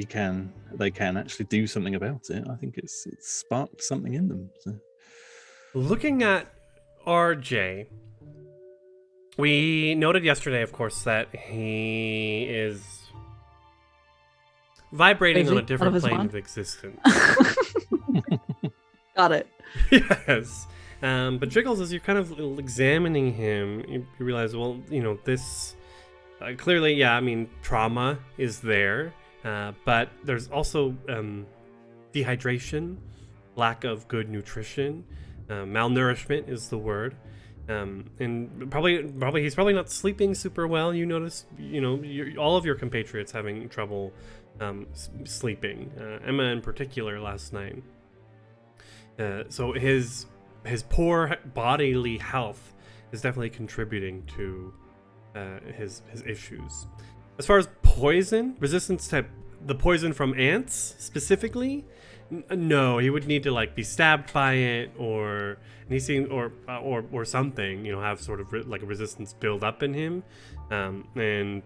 B: they can actually do something about it, I think it's sparked something in them. So.
A: Looking at RJ, we noted yesterday, of course, that he is vibrating on a
E: Crazy? Out of
A: different
E: his
A: plane
E: mind?
A: of existence.
E: Got it.
A: Yes. But Jiggles, as you're kind of examining him, you realize, well, this clearly, trauma is there. But there's also dehydration, lack of good nutrition, malnourishment is the word. And probably he's probably not sleeping super well. You notice, all of your compatriots having trouble sleeping. Emma in particular last night. So his poor bodily health is definitely contributing to his issues. As far as poison resistance type, the poison from ants specifically, no, he would need to like be stabbed by it, or something, have sort of like a resistance build up in him, and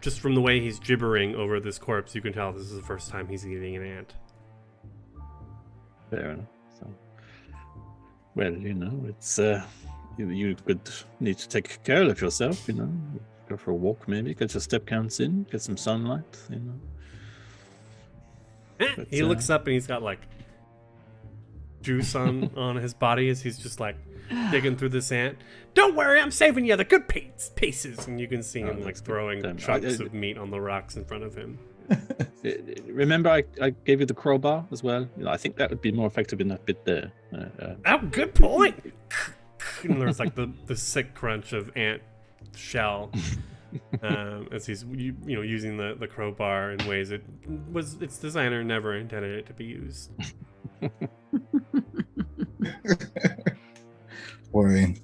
A: just from the way he's gibbering over this corpse, you can tell this is the first time he's eating an ant.
B: Fair enough. So, well, it's you could need to take care of yourself. Go for a walk, maybe get your step counts in, get some sunlight. But,
A: he looks up and he's got like juice on his body as he's just like digging through this ant. Don't worry, I'm saving you the good pieces. And you can see him like throwing chunks of meat on the rocks in front of him.
B: Remember, I gave you the crowbar as well. I think that would be more effective in that bit there.
A: Oh, good point. And there's like the sick crunch of ant shell as he's using the crowbar in ways its designer never intended it to be used.
C: Worrying.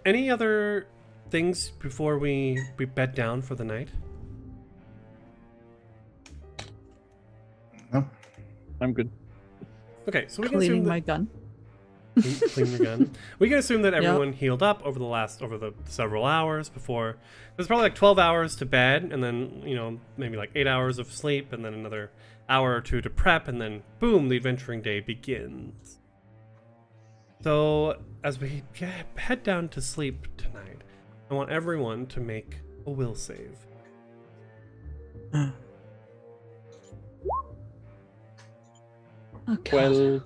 A: Any other things before we bed down for the night?
C: No.
B: I'm good.
A: Okay, so we can assume
E: Cleaning
A: that
E: my gun.
A: clean the gun. We can assume that everyone healed up over the several hours before. There's probably like 12 hours to bed, and then maybe like 8 hours of sleep, and then another hour or two to prep, and then boom, the adventuring day begins. So as we head down to sleep tonight, I want everyone to make a will save.
E: Okay.
B: Well,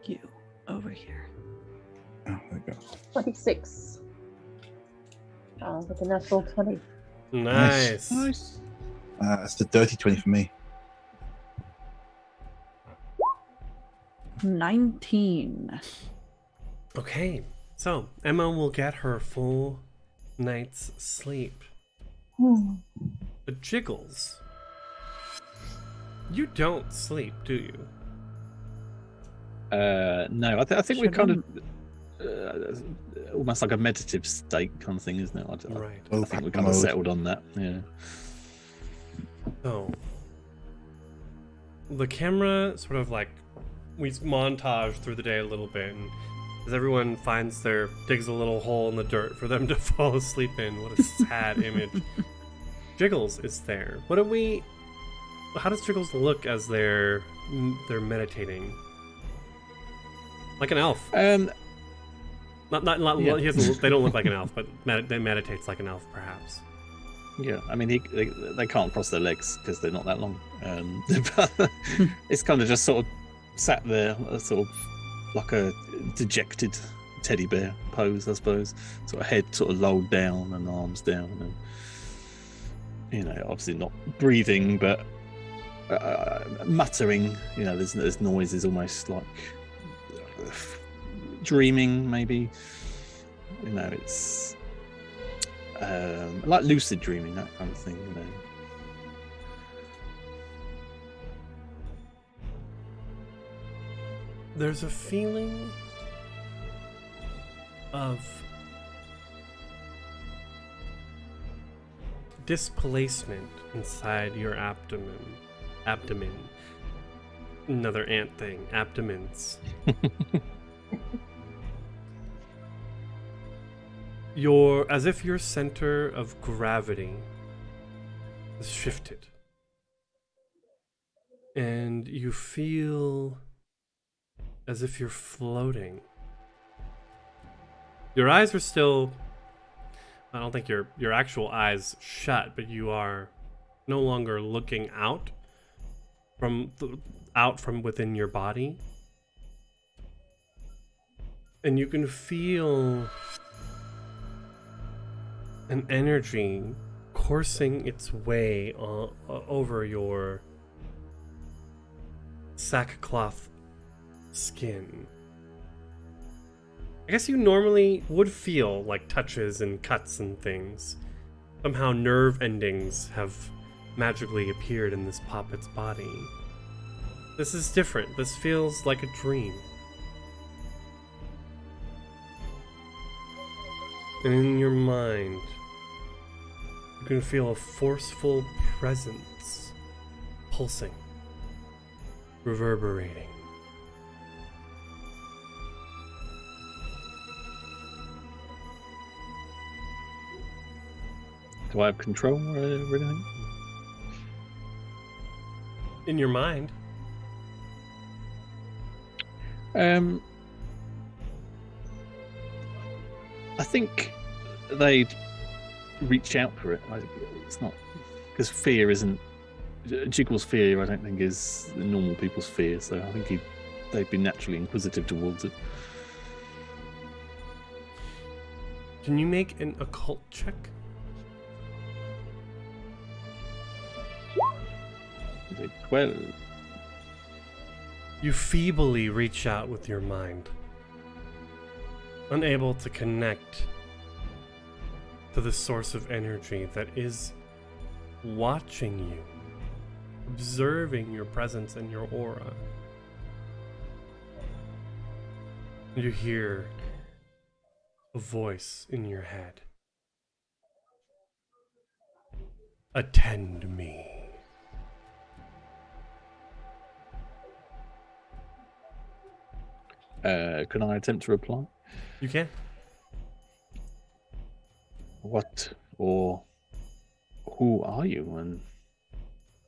E: You over here.
C: Oh, there we go.
D: 26. With a natural 20.
A: Nice.
B: nice.
C: It's the dirty 20 for me.
E: 19.
A: Okay, so Emma will get her full night's sleep. But Jiggles, you don't sleep, do you?
B: No, I think we're kind of almost like a meditative state kind of thing, isn't it?
A: Right.
B: I think we're kind of settled on that. Yeah.
A: So the camera sort of like we montage through the day a little bit, and as everyone digs a little hole in the dirt for them to fall asleep in. What a sad image. Jiggles is there. How does Jiggles look as they're meditating? Like an elf. Not
B: Yeah.
A: they don't look like an elf, but they meditates like an elf, perhaps.
B: Yeah, I mean, they can't cross their legs because they're not that long. But it's kind of just sort of sat there, sort of like a dejected teddy bear pose, I suppose. Sort of head sort of lolled down and arms down, and obviously not breathing, but muttering. There's noises, almost like dreaming, maybe. It's like lucid dreaming, that kind of thing.
A: There's a feeling of displacement inside your abdomen. Another ant thing. Abdomens. As if your center of gravity has shifted. And you feel as if you're floating. Your eyes are still, I don't think your actual eyes shut, but you are no longer looking out from within your body. And you can feel an energy coursing its way over your sackcloth skin. I guess you normally would feel like touches and cuts and things. Somehow nerve endings have magically appeared in this puppet's body. This is different. This feels like a dream. And in your mind, you can feel a forceful presence pulsing, reverberating.
B: Do I have control or anything?
A: In your mind.
B: I think they'd reach out for it. It's not because fear isn't Jiggle's fear. I don't think is the normal people's fear. So I think they'd be naturally inquisitive towards it.
A: Can you make an occult check?
B: Is it 12?
A: You feebly reach out with your mind, unable to connect to the source of energy that is watching you, observing your presence and your aura. You hear a voice in your head. Attend me.
B: Can I attempt to reply?
A: You can.
B: What or who are you, and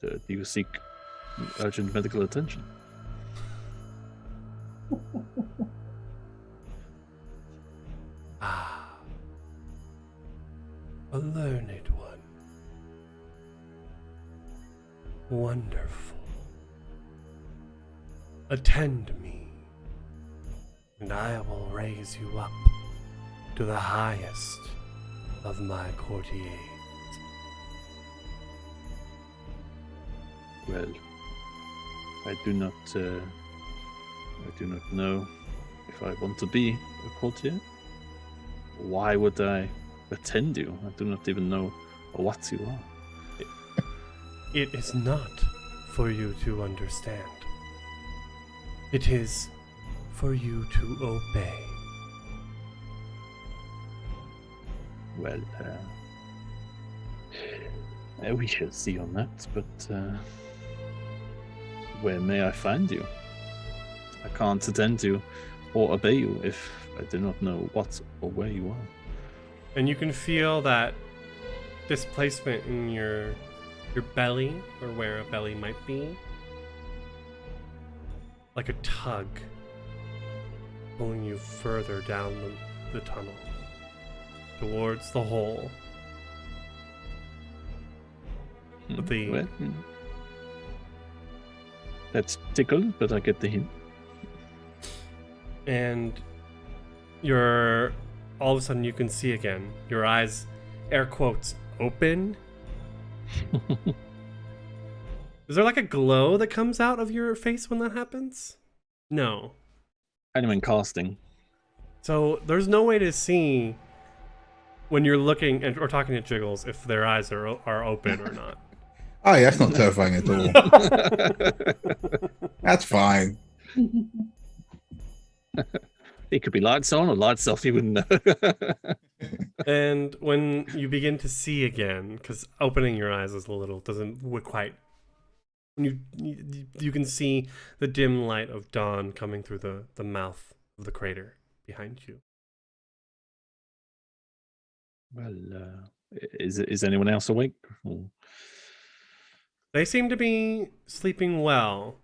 B: do you seek urgent medical attention?
A: Ah, a learned one. Wonderful. Attend me, and I will raise you up to the highest of my courtiers.
B: Well, I do not know if I want to be a courtier. Why would I attend you? I do not even know what you are.
A: It is not for you to understand. It is for you to obey.
B: Well, we shall see on that, but where may I find you? I can't attend you or obey you if I do not know what or where you are.
A: And you can feel that displacement in your belly, or where a belly might be. Like a tug pulling you further down the tunnel towards the hole.
B: Well, that's tickled, but I get the hint.
A: And you're all of a sudden you can see again. Your eyes, air quotes, open. Is there like a glow that comes out of your face when that happens? No.
B: I'm in casting.
A: So there's no way to see when you're looking or talking to Jiggles if their eyes are open or not.
C: Oh, yeah, that's not terrifying at all. That's fine.
B: It could be lights on or lights off, you wouldn't know.
A: And when you begin to see again, because opening your eyes is a little, doesn't quite, when you can see the dim light of dawn coming through the mouth of the crater behind you.
B: Well, is anyone else awake? Or...
A: They seem to be sleeping well,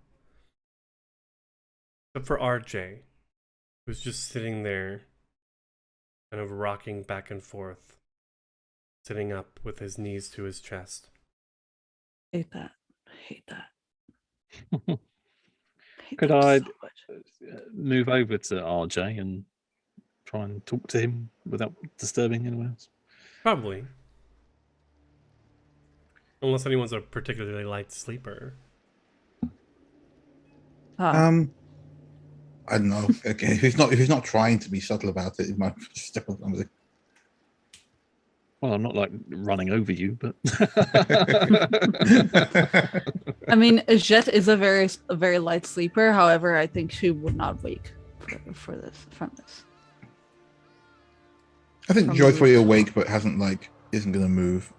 A: except for RJ, who's just sitting there, kind of rocking back and forth, sitting up with his knees to his chest.
E: Hate that. Hate
B: Could
E: that
B: I
E: so much.
B: move over to RJ and try and talk to him without disturbing anyone else?
A: Probably. Unless anyone's a particularly light sleeper.
E: Ah,
C: I don't know. Okay, if he's not trying to be subtle about it, it might just step on something.
B: Well, I'm not like running over you, but
E: I mean, Jet is a very light sleeper. However, I think she would not wake for this from this.
C: I think
E: From
C: joyfully
E: the-
C: awake, but isn't going to move.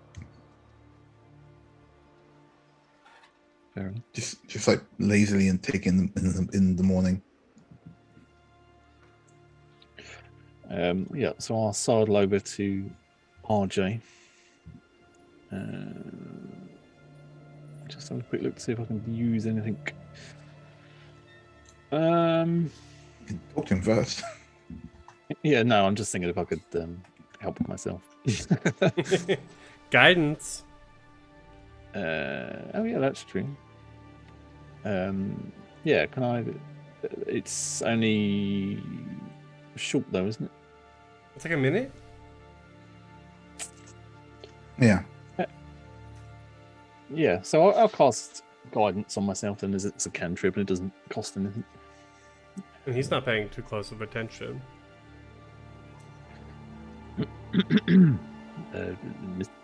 B: fair enough.
C: Just like lazily and taking in the morning.
B: Yeah, so I'll sidle over to RJ. Just have a quick look to see if I can use anything.
C: You can talk to him first.
B: Yeah, no, I'm just thinking if I could help myself.
A: Guidance.
B: Oh yeah, that's true. Yeah, can I? It's only short though, isn't it?
A: It's like a minute?
C: Yeah.
B: Yeah, so I'll cast guidance on myself, and as it's a cantrip, and it doesn't cost anything.
A: And he's not paying too close of attention.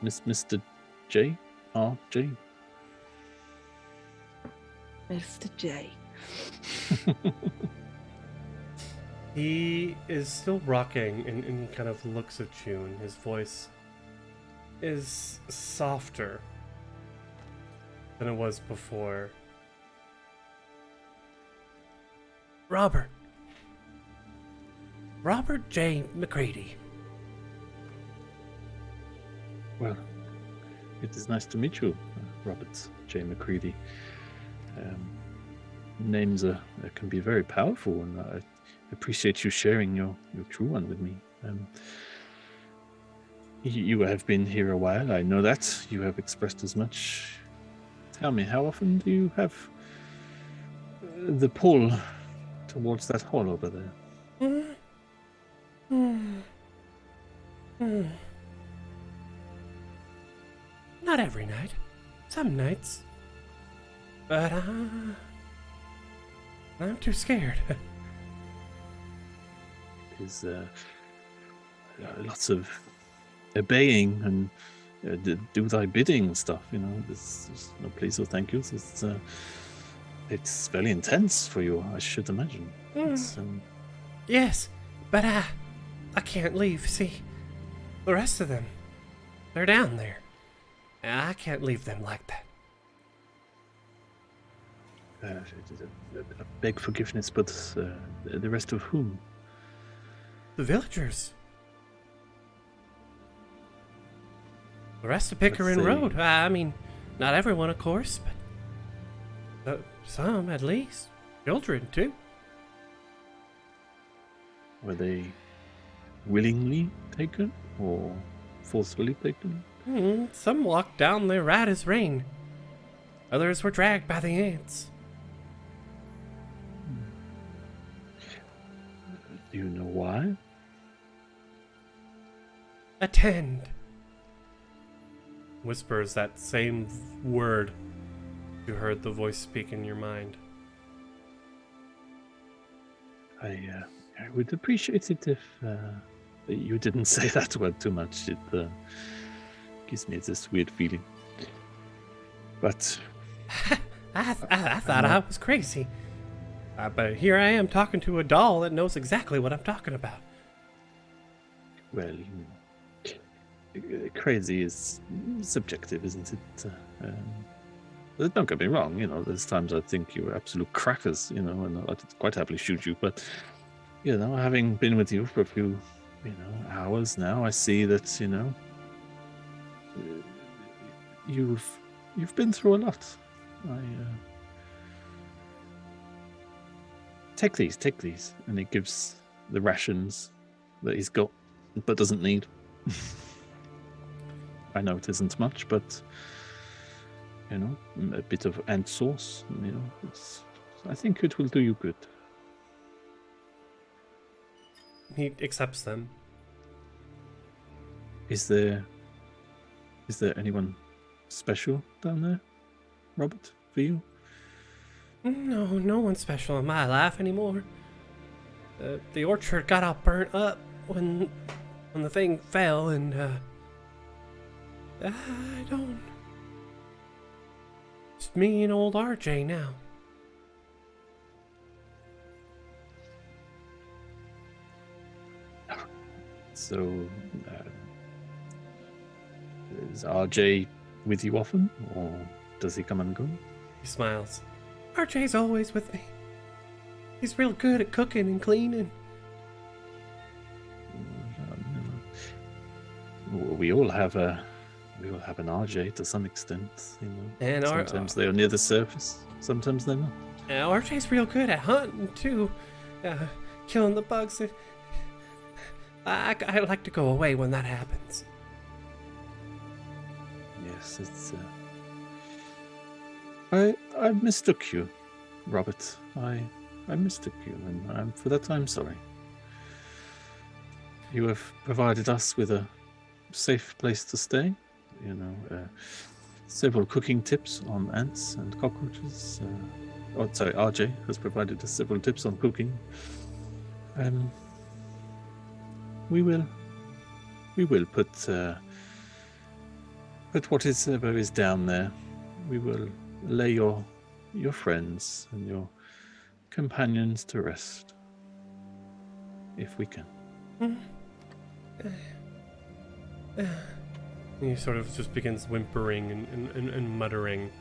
B: Mr. J. R. J.
E: Mr. J.
A: He is still rocking and he kind of looks at you, and his voice is softer than it was before. Robert J. McCready.
B: Well, it is nice to meet you, Robert J. McCready. Names can be very powerful, and I appreciate you sharing your true one with me. You have been here a while, I know that. You have expressed as much. Tell me, how often do you have the pull towards that hole over there?
A: Not every night. Some nights. But I'm too scared.
B: Is lots of obeying and do thy bidding stuff, you know. There's no please or thank yous. It's very intense for you, I should imagine. It's,
A: Yes, but I can't leave. See, the rest of them, they're down there. I can't leave them like that.
B: I beg forgiveness, but the rest of whom?
A: The villagers. The rest of Pickering
B: Let's see.
A: Road. I mean, not everyone, of course, but some at least. Children, too.
B: Were they willingly taken or forcefully taken?
A: Some walked down there right as rain. Others were dragged by the ants.
B: Do you know why?
A: Attend. Whispers that same word you heard the voice speak in your mind.
B: I would appreciate it if you didn't say that word too much. It gives me this weird feeling. But
A: I thought I was crazy. But here I am talking to a doll that knows exactly what I'm talking about.
B: well, crazy is subjective, isn't it? Don't get me wrong, you know, there's times I think you're absolute crackers, you know, and I'd quite happily shoot you, but, you know, having been with you for a few, you know, hours now, I see that, you know, you've been through a lot. Take these, and he gives the rations that he's got but doesn't need. I know it isn't much, but you know, a bit of ant sauce, you know, I think it will do you good.
A: He accepts them.
B: Is there anyone special down there, Robert, for you?
A: No one's special in my life anymore. The orchard got all burnt up when the thing fell, and I don't. It's me and old RJ now.
B: So, is RJ with you often, or does he come and go?
A: He smiles. RJ's always with me. He's real good at cooking and cleaning.
B: We all have an RJ to some extent, you know.
A: And
B: sometimes they are near the surface, sometimes they're not.
A: RJ's real good at hunting too, killing the bugs. I like to go away when that happens.
B: Yes, it's. I mistook you, Robert. I mistook you, and for that I'm sorry. You have provided us with a safe place to stay. You know, several cooking tips on ants and cockroaches. RJ has provided us several tips on cooking. We will put whatever is down there. We will lay your friends and your companions to rest, if we can.
A: He sort of just begins whimpering and muttering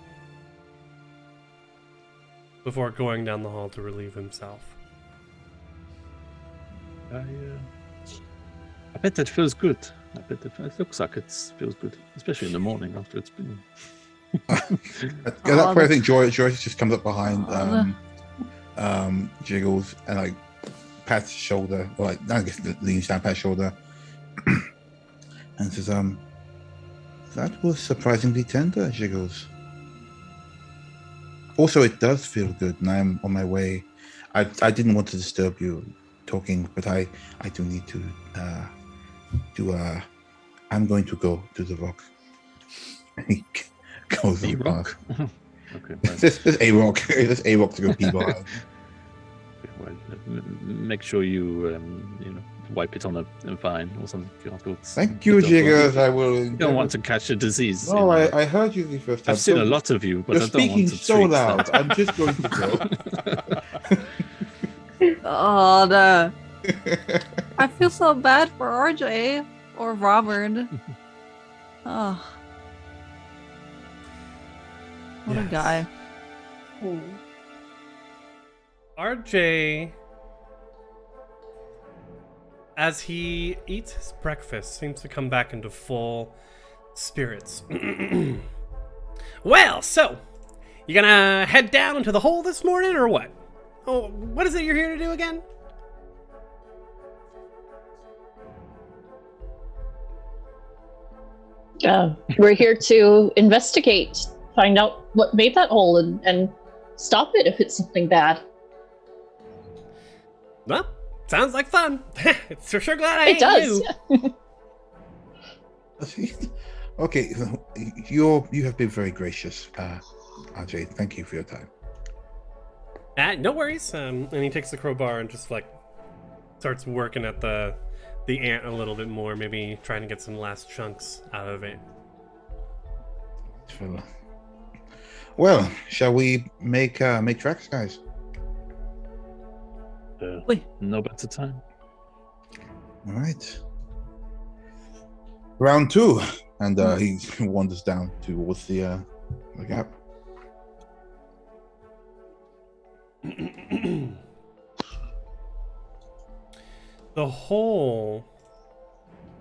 A: before going down the hall to relieve himself.
B: I bet that feels good. I bet it looks like it feels good, especially in the morning after it's been.
C: At that point, I think Joyce just comes up behind Jiggles and like pats his shoulder, or like I guess leans down, pats his shoulder, and says, "That was surprisingly tender, Jiggles. Also, it does feel good, and I'm on my way. I didn't want to disturb you talking, but I do need to I'm going to go to the rock." And he goes to the rock.
B: Okay.
C: There's a rock. There's a rock to go pee behind.
B: Well, make sure you wipe it on a vine or something afterwards.
C: Thank you, Jiggers. I will.
B: You don't want to catch a disease.
C: No, I heard you the first time.
B: I've seen a lot of you, but
C: You're
B: I don't
C: speaking
B: want to
C: so
B: treat
C: loud.
B: that.
C: I'm just going to go.
E: Oh, no. I feel so bad for RJ or Robert. Oh. What a
A: Yes.
E: guy.
A: RJ, as he eats his breakfast, seems to come back into full spirits. Well, so, you gonna head down into the hole this morning, or what? Oh, what is it you're here to do again?
D: We're here to investigate, find out what made that hole, and stop it if it's something bad.
A: Well, sounds like fun. It's for sure glad I
D: It
A: ain't
D: does.
A: you.
C: Okay, you have been very gracious, RJ. Thank you for your time.
A: No worries. And he takes the crowbar and just like starts working at the ant a little bit more, maybe trying to get some last chunks out of it.
C: Well, shall we make tracks, guys?
E: Wait.
B: No better time.
C: All right. Round 2, and he wanders down towards the gap.
A: The hole.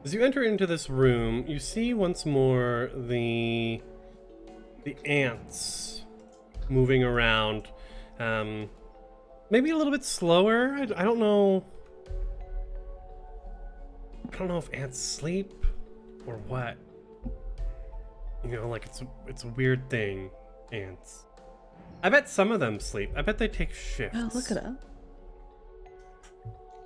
A: As you enter into this room, you see once more the ants moving around. Maybe a little bit slower. I don't know. I don't know if ants sleep or what. You know, like it's a weird thing. Ants. I bet some of them sleep. I bet they take shifts.
E: Oh, look it up.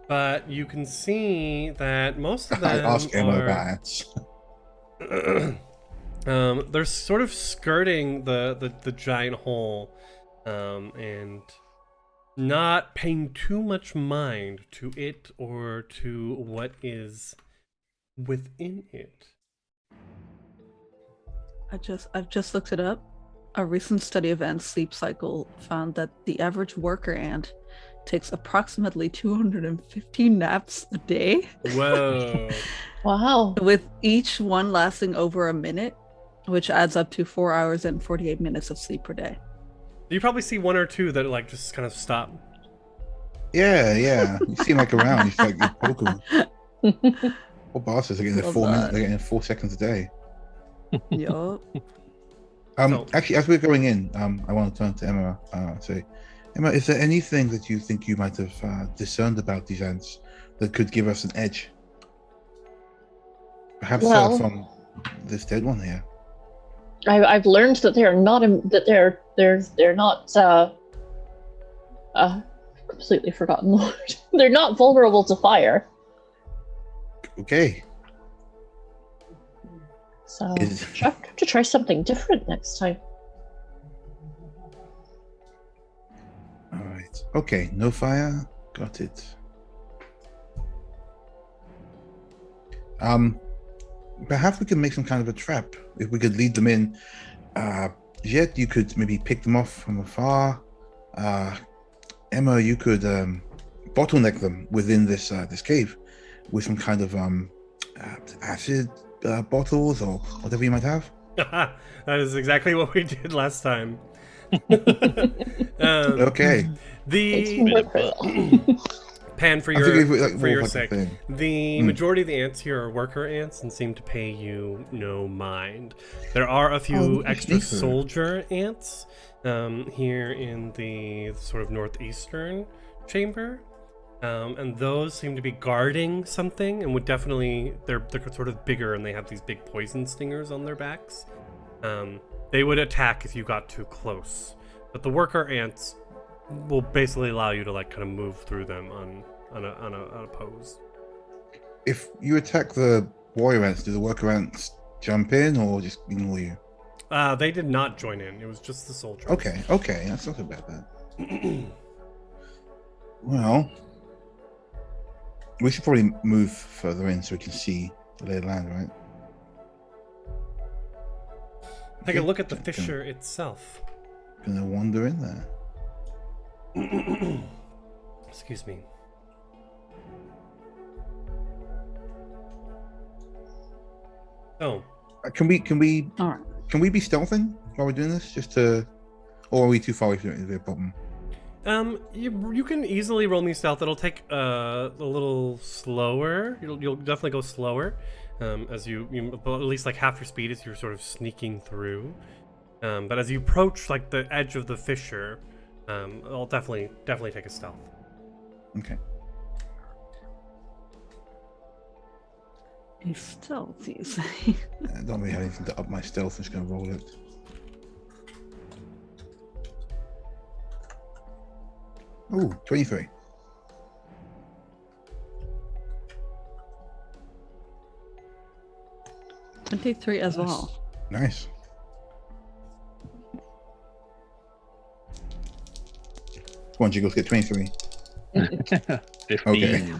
A: But you can see that most of them
C: I ask Emma
A: are...
C: about ants.
A: They're sort of skirting the giant hole, and not paying too much mind to it or to what is within it.
E: I've just looked it up. A recent study of ant sleep cycle found that the average worker ant takes approximately 215 naps a day,
A: Whoa.
D: Wow.
E: with each one lasting over a minute, which adds up to 4 hours and 48 minutes of sleep per day.
A: You probably see one or two that like just kind of stop.
C: Yeah. You see him like around. He's like Pokemon. Poor bastards are getting
E: Well
C: 4 minutes.
E: done.
C: They're getting 4 seconds a day.
E: Yup.
A: So-
C: Actually, as we're going in, I want to turn to Emma. Say, Emma, is there anything that you think you might have discerned about these ants that could give us an edge? Perhaps
D: Well-
C: from this dead one here.
D: I've learned that they're not they're not completely forgotten the word. They're not vulnerable to fire.
C: Okay.
D: So
C: Is-
D: have to try something different next time.
C: All right. Okay. No fire. Got it. Perhaps we could make some kind of a trap. If we could lead them in, Jet, you could maybe pick them off from afar. Emma, you could bottleneck them within this cave with some kind of acid bottles or whatever you might have.
A: That is exactly what we did last time.
C: Okay.
A: The Pan, for
C: I think
A: your
C: like,
A: for
C: more
A: your
C: like a
A: sake,
C: thing.
A: the majority of the ants here are worker ants and seem to pay you no mind. There are a few extra
C: sneaker.
A: soldier ants here in the sort of northeastern chamber, and those seem to be guarding something and would definitely they're sort of bigger and they have these big poison stingers on their backs. They would attack if you got too close, but the worker ants will basically allow you to like kind of move through them unopposed.
C: If you attack the warrior ants, do the worker ants jump in or just ignore you?
A: They did not join in. It was just the soldiers.
C: Okay, that's not so bad then. Well, we should probably move further in so we can see the lay of the land, right?
A: Take a look at the
C: Gonna-
A: fissure itself.
C: Gonna wander in there.
A: Excuse me. Oh,
C: Can we
E: All right.
C: be stealthing while we're doing this? Just to, or are we too far away from it? Is there a problem?
A: you can easily roll me stealth. It'll take a little slower. You'll definitely go slower, as you at least like half your speed as you're sort of sneaking through. But as you approach like the edge of the fissure, I'll definitely take a stealth.
C: Okay.
E: He's stealthy.
C: I don't really have anything to up my stealth. I'm just gonna roll it. Ooh, 23.
E: "23 as well."
C: Nice. Come on, Jiggles, get 23.
B: 15.
C: Okay.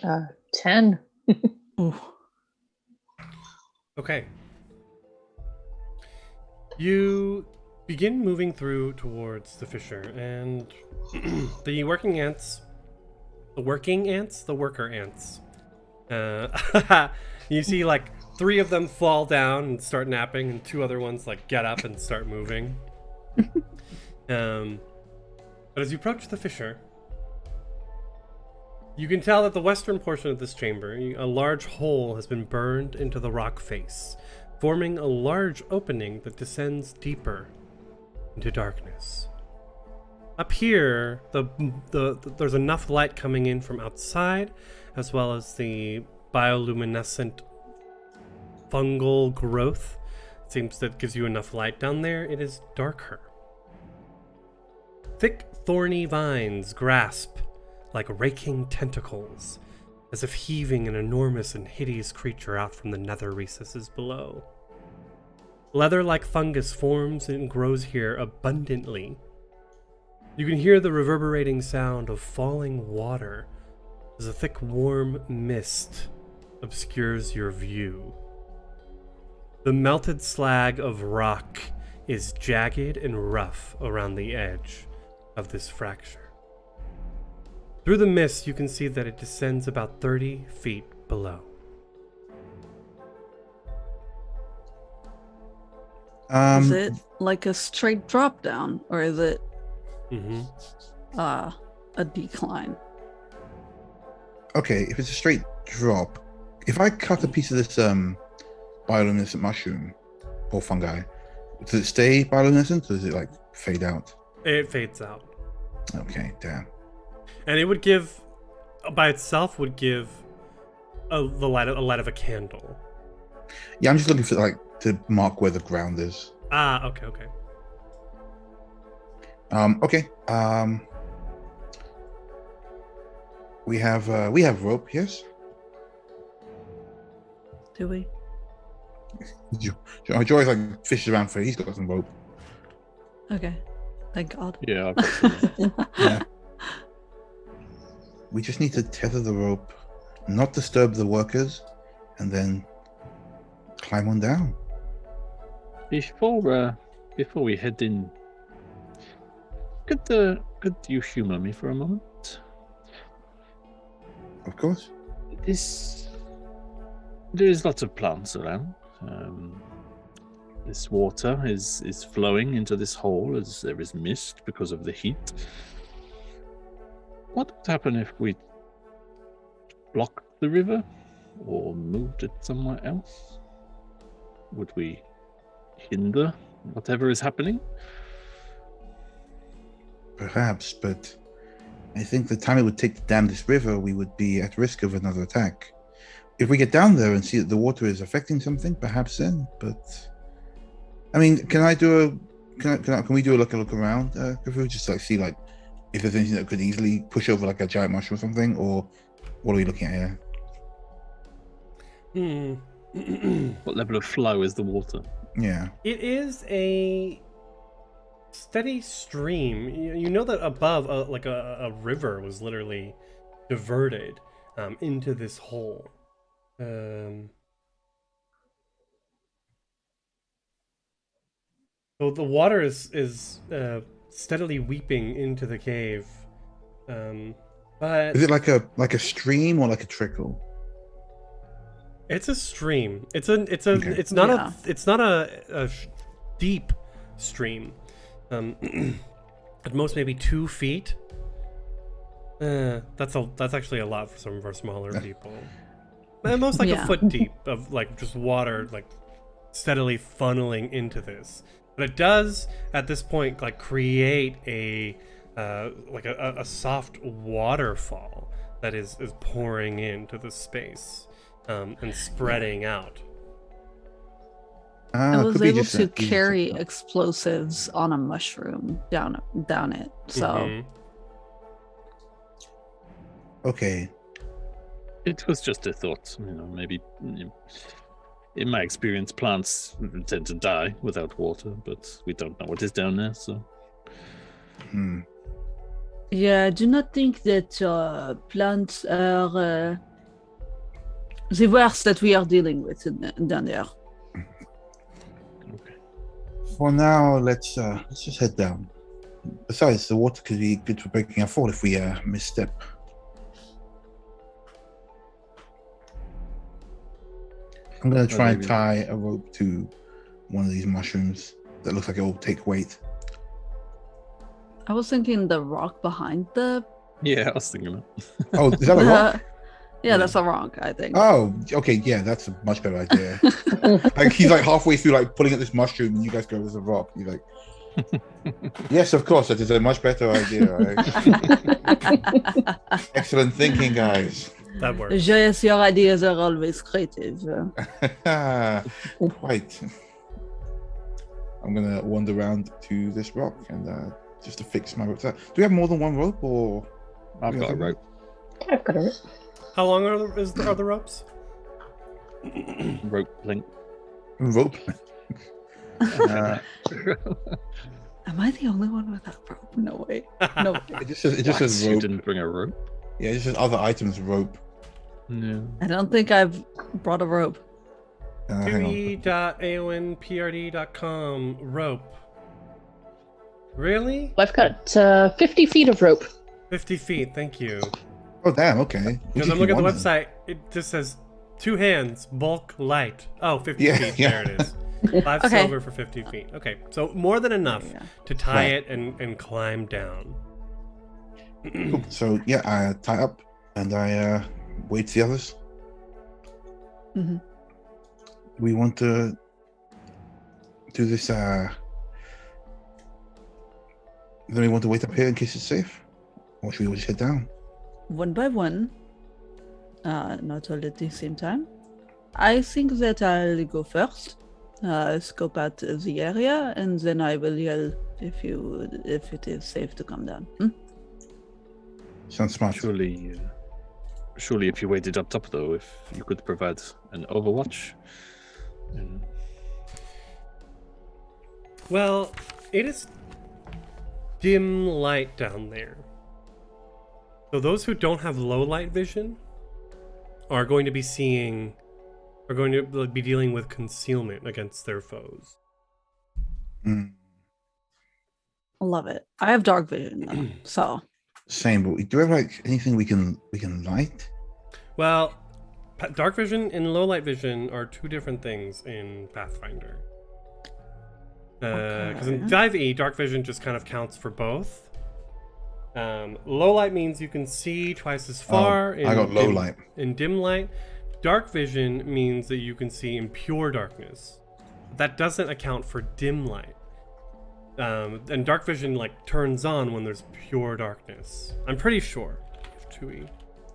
D: Uh, 10.
E: Ooh.
A: Okay. You begin moving through towards the fissure, and the worker ants. You see like 3 of them fall down and start napping, and 2 other ones like get up and start moving. But as you approach the fissure, you can tell that the western portion of this chamber, a large hole has been burned into the rock face, forming a large opening that descends deeper into darkness. Up here, there's enough light coming in from outside, as well as the bioluminescent fungal growth. It seems that gives you enough light down there. It is darker. Thick, thorny vines grasp like raking tentacles as if heaving an enormous and hideous creature out from the nether recesses below. Leather-like fungus forms and grows here abundantly. You can hear the reverberating sound of falling water as a thick, warm mist obscures your view. The melted slag of rock is jagged and rough around the edge of this fracture. Through the mist, you can see that it descends about 30 feet below.
E: Is it like a straight drop down, or is it a decline?
C: Okay, if it's a straight drop, if I cut a piece of this bioluminescent mushroom or fungi, does it stay bioluminescent or does it like fade out?
A: It fades out.
C: Okay, damn.
A: And it would give, by itself, would give the light of a candle.
C: Yeah, I'm just looking for like to mark where the ground is.
A: Ah, okay.
C: Okay. We have rope, yes?
E: Do we?
C: Joy's like fishes around for it. He's got some rope.
E: Okay. Thank God.
B: Yeah, I've got some.
C: Yeah. We just need to tether the rope, not disturb the workers, and then climb on down.
B: Before we head in, could you humor me for a moment?
C: Of course.
B: There's lots of plants around. This water is flowing into this hole as there is mist because of the heat. What would happen if we blocked the river or moved it somewhere else? Would we hinder whatever is happening?
C: Perhaps, but I think the time it would take to dam this river, we would be at risk of another attack. If we get down there and see that the water is affecting something, perhaps then. But I mean, can we do a look around? If we just like see like if there's anything that could easily push over like a giant mushroom or something, or what are we looking at here?
B: What level of flow is the water?
C: Yeah.
A: It is a steady stream. You know that above, like a river was literally diverted into this hole. So the water is steadily weeping into the cave. But
C: Is it like a stream or like a trickle?
A: it's a stream. It's
C: Okay.
A: it's not a deep stream. At most maybe 2 feet. That's actually a lot for some of our smaller people. At most like a foot deep of like just water like steadily funneling into this. But it does at this point like create a like a soft waterfall that is pouring into the space and spreading out.
E: I was
C: could be
E: able
C: just
E: to
C: that easy
E: carry
C: to-
E: explosives on a mushroom down it. So
A: Mhm.
C: Okay.
B: It was just a thought. Maybe in my experience, plants tend to die without water, but we don't know what is down there. So
E: yeah, I do not think that plants are the worst that we are dealing with down there.
B: okay.
C: For now, let's just head down. Besides, the water could be good for breaking our fall if we misstep. I'm gonna try and tie a rope to one of these mushrooms that looks like it will take weight.
E: I was thinking the rock behind the.
B: Yeah, I was thinking that.
C: Oh, is that a rock?
E: Yeah, that's a rock, I think.
C: Oh, okay, yeah, that's a much better idea. Like he's like halfway through like pulling at this mushroom, and you guys go, "There's a rock." You're like, "Yes, of course, that is a much better idea." Right? Excellent thinking, guys.
A: That works.
E: Yes, your ideas are always creative.
C: Quite. I'm gonna wander around to this rock and just to fix my rope. Do we have more than one rope, or
B: I've got a rope.
D: I've got it.
A: How long are the ropes?
B: Rope link.
C: Rope.
E: Am I the only one with that rope? No way. No way.
C: It just says
B: You
C: rope.
B: didn't bring a rope?
C: Yeah, it just says other items rope.
B: No.
E: I don't think I've brought a rope.
C: Hang on.
A: QE.aonprd.com rope. Really?
G: I've got 50 feet of rope.
A: 50 feet, thank you.
C: Oh damn. Okay.
A: Because I'm looking at the website, it just says 2 hands, bulk, light. Oh, 50
C: Yeah,
A: feet.
C: yeah.
A: There it is. 5
E: Okay.
A: silver for 50 feet. Okay, so more than enough
E: Yeah.
A: to tie
C: Right.
A: it and climb down.
C: Cool. So yeah, I tie up and I wait the others.
E: Mhm.
C: We want to do this. Then we want to wait up here in case it's safe, or should we all just head down?
E: One by one, not all at the same time. I think that I'll go first, scope out the area, and then I will yell if it is safe to come down.
C: Sounds smart.
B: Surely, if you waited up top, though, if you could provide an overwatch.
A: Well, it is dim light down there. So those who don't have low light vision are going to be dealing with concealment against their foes.
C: Mm,
E: Love it. I have dark vision, though, so
C: same, but do we have like anything we can light?
A: Well, dark vision and low light vision are 2 different things in Pathfinder. Because in
E: Okay.
A: 5e, dark vision just kind of counts for both. Low light means you can see twice as far.
C: I got low light.
A: In dim light, dark vision means that you can see in pure darkness. That doesn't account for dim light. And dark vision like turns on when there's pure darkness. I'm pretty sure. 2e.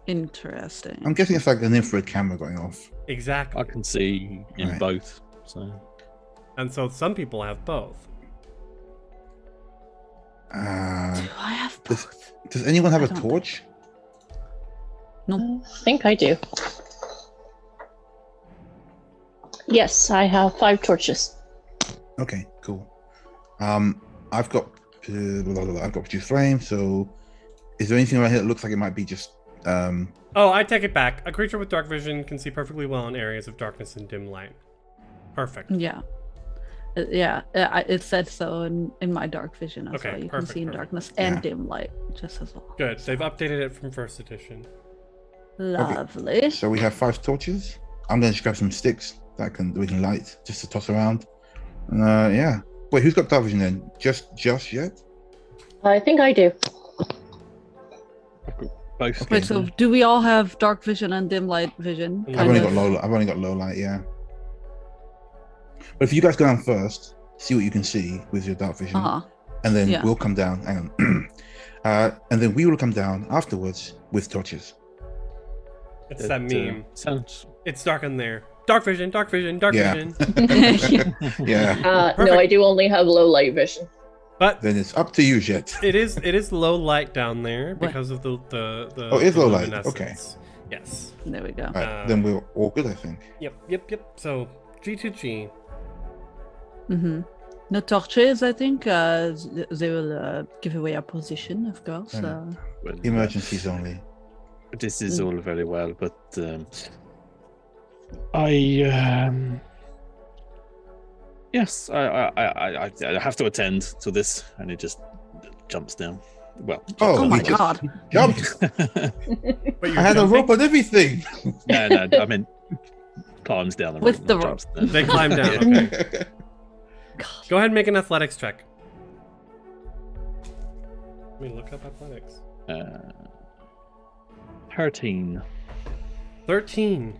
E: interesting.
C: I'm guessing it's like an infrared camera going off.
A: Exactly.
B: I can see in
C: Right.
B: both. So
A: And so some people have both.
E: Do I have
C: Does,
E: both?
C: does anyone have
E: I
C: a
E: don't
C: torch?
G: I think I do. Yes, I have 5 torches.
C: Okay, cool. I've got produce flame. So, is there anything around here that looks like it might be just
A: Oh, I take it back. A creature with dark vision can see perfectly well in areas of darkness and dim light. Perfect.
E: Yeah. It said so in my dark vision as
A: Okay,
E: well. You
A: perfect,
E: can see in
A: perfect.
E: darkness and
C: Yeah.
E: dim light just as well.
A: Good. They've updated it from first edition.
E: Lovely.
C: So we have 5 torches. I'm going to grab some sticks that we can light just to toss around. Yeah. Wait, who's got dark vision then? Just yet?
G: I think I do.
B: both.
C: Okay.
E: Wait, so do we all have dark vision and dim light vision?
A: I've
C: I've
E: Kind
C: only
E: of.
C: got low. I've only got low light. Yeah. But if you guys go down first, see what you can see with your dark vision,
E: Uh-huh.
C: and then
E: yeah.
C: we'll come down. Hang on. And then we will come down afterwards with torches.
A: It's that meme.
B: Sounds.
A: It's dark in there. Dark vision, dark vision, dark
C: Yeah.
A: vision.
C: Yeah.
G: No,
A: Perfect.
G: I do only have low light vision.
A: But
C: Then it's up to you, Jet.
A: it is low light down there
E: What?
A: because of the
C: Oh, it is
A: the
C: low light,
A: luminescence. Yes.
E: There we go.
C: Right, then we're all good, I think.
A: Yep. So G2G.
E: Mm-hmm. No torches, I think. They will give away our position, of course.
C: Mm.
B: Well,
C: Emergencies only.
B: this is all very well, but yes, I have to attend to this, and it just jumps down. Well,
E: Oh
C: he
E: my
C: just
E: god.
C: Jumped!
A: Wait,
C: I had a rope and everything!
B: no, I mean climbs down the
E: With
B: rope,
E: the
B: not
E: rope.
B: jumps down.
A: They climb down. Okay. Go ahead and make an athletics check. Let me look up athletics.
B: 13.
A: 13.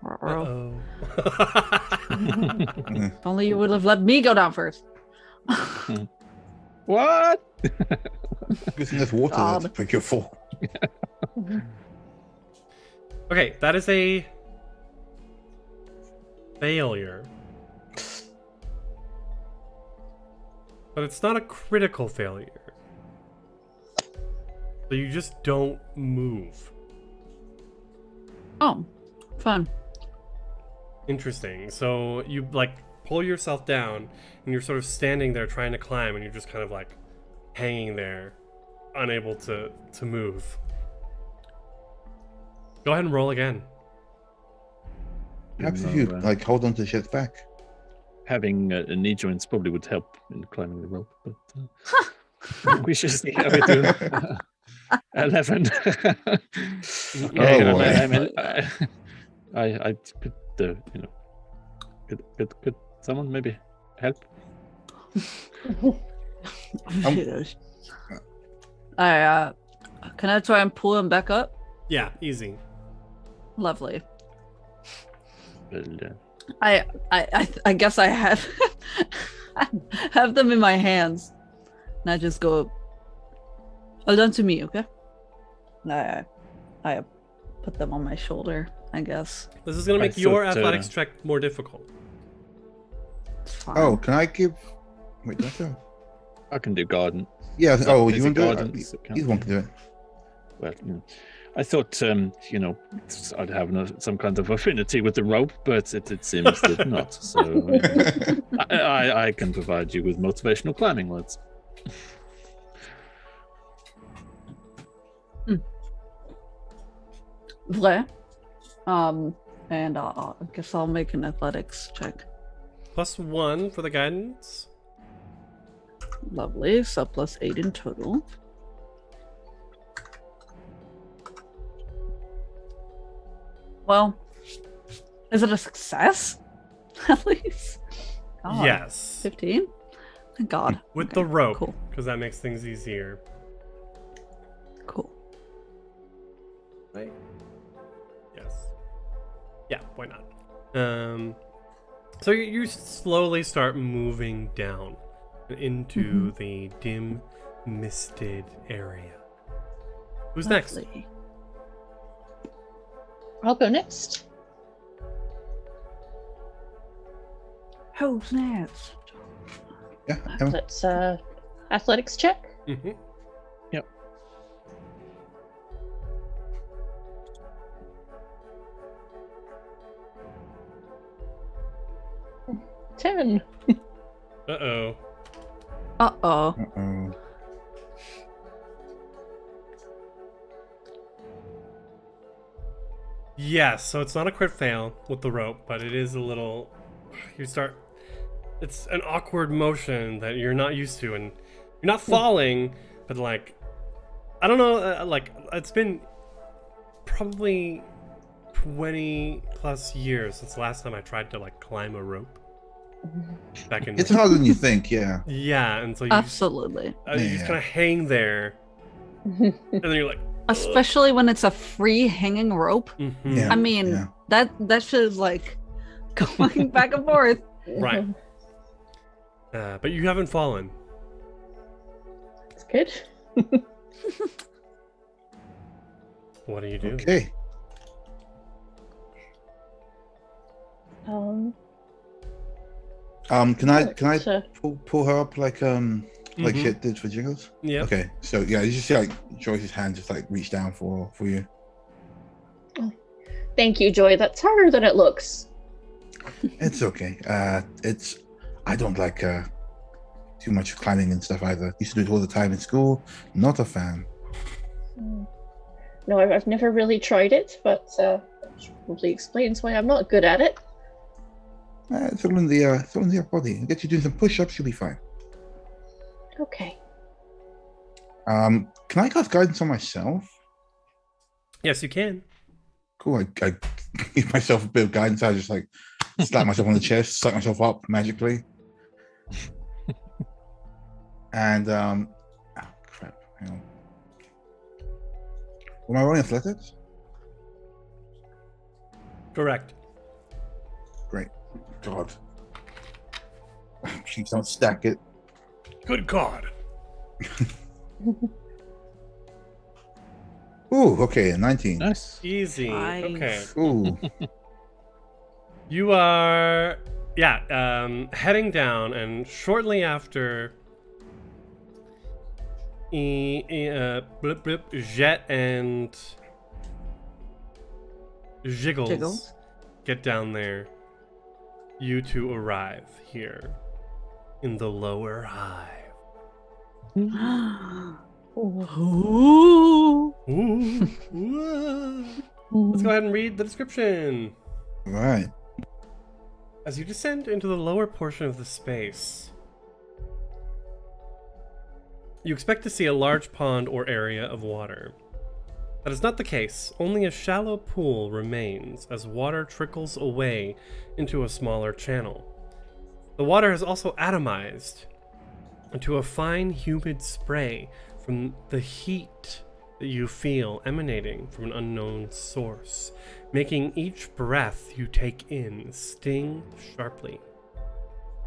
E: Uh-oh.
A: Uh-oh.
E: If only you would have let me go down first.
B: What?
C: Good thing there's water there to
E: God.
C: break your fall.
A: Okay, that is a failure. But it's not a critical failure. So you just don't move.
E: Oh, fun.
A: Interesting. So you like pull yourself down, and you're sort of standing there trying to climb, and you're just kind of like hanging there, unable to move. Go ahead and roll again.
C: Perhaps if
B: No,
C: you like hold on to the shit's back.
B: Having knee joints probably would help in climbing the rope, but we should see how we do. 11. I could, could someone maybe help?
E: Can I try and pull him back up?
A: Yeah, easy.
E: Lovely.
B: Well,
E: I guess I have have them in my hands, and I just go, hold on to me, okay? I put them on my shoulder, I guess.
A: This is gonna make
B: I
A: your
B: thought,
A: athletics check more difficult.
E: It's fine.
C: Oh, can I give? Wait, that's a...
B: I can do garden.
C: Yeah. Oh, you
B: Is
C: want
B: it
C: to do
B: guidance?
C: it? He's one can do it.
B: Well, I thought, I'd have some kind of affinity with the rope, but it seems that not. So I can provide you with motivational climbing words.
E: Vrai. And I guess I'll make an athletics check.
A: +1 for the guidance.
E: Lovely. So +8 in total. Well, is it a success? At least? God.
A: Yes.
E: 15? Thank God.
A: With
E: Okay,
A: the rope,
E: Cool.
A: because that makes things easier.
E: Cool.
A: Right? Yes. Yeah, why not? So you slowly start moving down into the dim, misted area. Who's next?
E: Lovely.
G: I'll go next.
E: Who's next?
C: Yeah. Emma?
G: Let's athletics check.
A: Mm-hmm.
B: Yep.
G: 10.
A: Uh-oh.
E: Uh-oh.
C: Uh-oh.
A: Yes, so it's not a crit fail with the rope, but it is a little... It's an awkward motion that you're not used to, and you're not falling, but like... I don't know, it's been probably 20 plus years since the last time I tried to like climb a rope. Back in
C: It's harder than you think. Yeah.
A: Yeah, and so you
E: Absolutely.
A: just kind of hang there, and then you're like,
E: Especially when it's a free hanging rope.
A: mhm.
C: Yeah.
E: I mean,
C: yeah.
E: that shit is like going back and forth.
A: Right. But you haven't fallen.
G: That's good.
A: What do you do?
C: Okay. Can I
G: So,
C: pull her up like
A: Mhm.
C: shit did for Jiggles?
A: Yeah.
C: Okay. So yeah, you just see like Joyce's hand just like reach down for you.
G: thank you, Joy. That's harder than it looks.
C: It's okay. I don't like too much climbing and stuff either. Used to do it all the time in school. Not a fan.
G: No, I've never really tried it, but which probably explains why I'm not good at it.
C: It's all in the body. Get you doing some push-ups, you'll be fine.
G: Okay.
C: Can I cast guidance on myself?
A: Yes, you can.
C: Cool. I give myself a bit of guidance. I just like slap myself on the chest, suck myself up magically. And oh crap. Hang on. Am I rolling athletics?
A: Correct.
C: Great. God. Please don't stack it.
A: Good God.
C: Ooh, okay, 19.
B: Nice.
A: Easy.
E: Nice.
A: Okay.
C: Ooh.
A: You are, heading down, and shortly after, Jet and Jiggles, get down there. You two arrive here in the lower hive.
E: Ooh.
A: Ooh. Let's go ahead and read the description.
C: Right.
A: As you descend into the lower portion of the space, you expect to see a large pond or area of water. That is not the case. Only a shallow pool remains as water trickles away into a smaller channel. The water has also atomized into a fine, humid spray from the heat that you feel emanating from an unknown source, making each breath you take in sting sharply.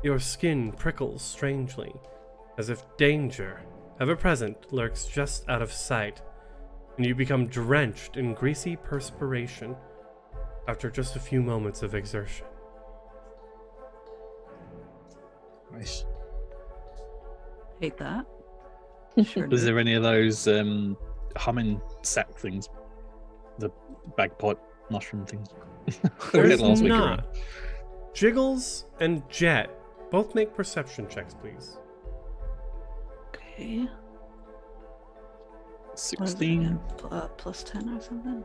A: Your skin prickles strangely, as if danger, ever present, lurks just out of sight, and you become drenched in greasy perspiration after just a few moments of exertion.
C: Nice.
E: Hate that. Sure
B: Was
E: do.
B: there any of those humming sack things? The bagpipe mushroom things? We
A: There's
B: had last week
A: not.
B: around.
A: Jiggles and Jet, both make perception checks, please.
E: Okay. What is it
B: 16.
E: again? Plus 10 or something?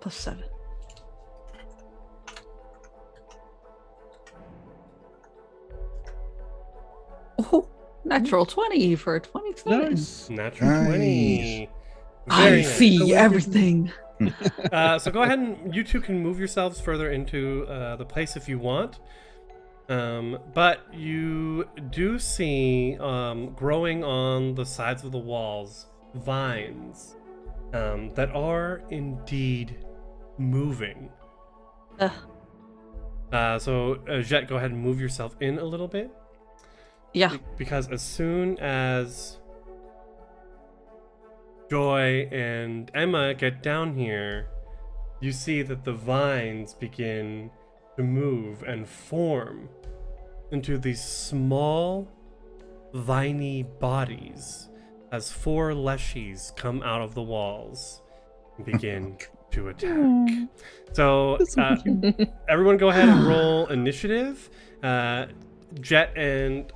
E: Plus 7. Oh, natural 20 for a 27.
B: Nice.
A: Natural
C: Nice.
A: 20.
E: I
A: Very nice.
E: see everything.
A: So go ahead and you two can move yourselves further into the place if you want. But you do see growing on the sides of the walls vines that are indeed moving. So Jet, go ahead and move yourself in a little bit.
E: Yeah.
A: Because as soon as Joy and Emma get down here, you see that the vines begin to move and form into these small, viney bodies as 4 leshies come out of the walls and begin to attack. So, everyone go ahead and roll initiative. Jet and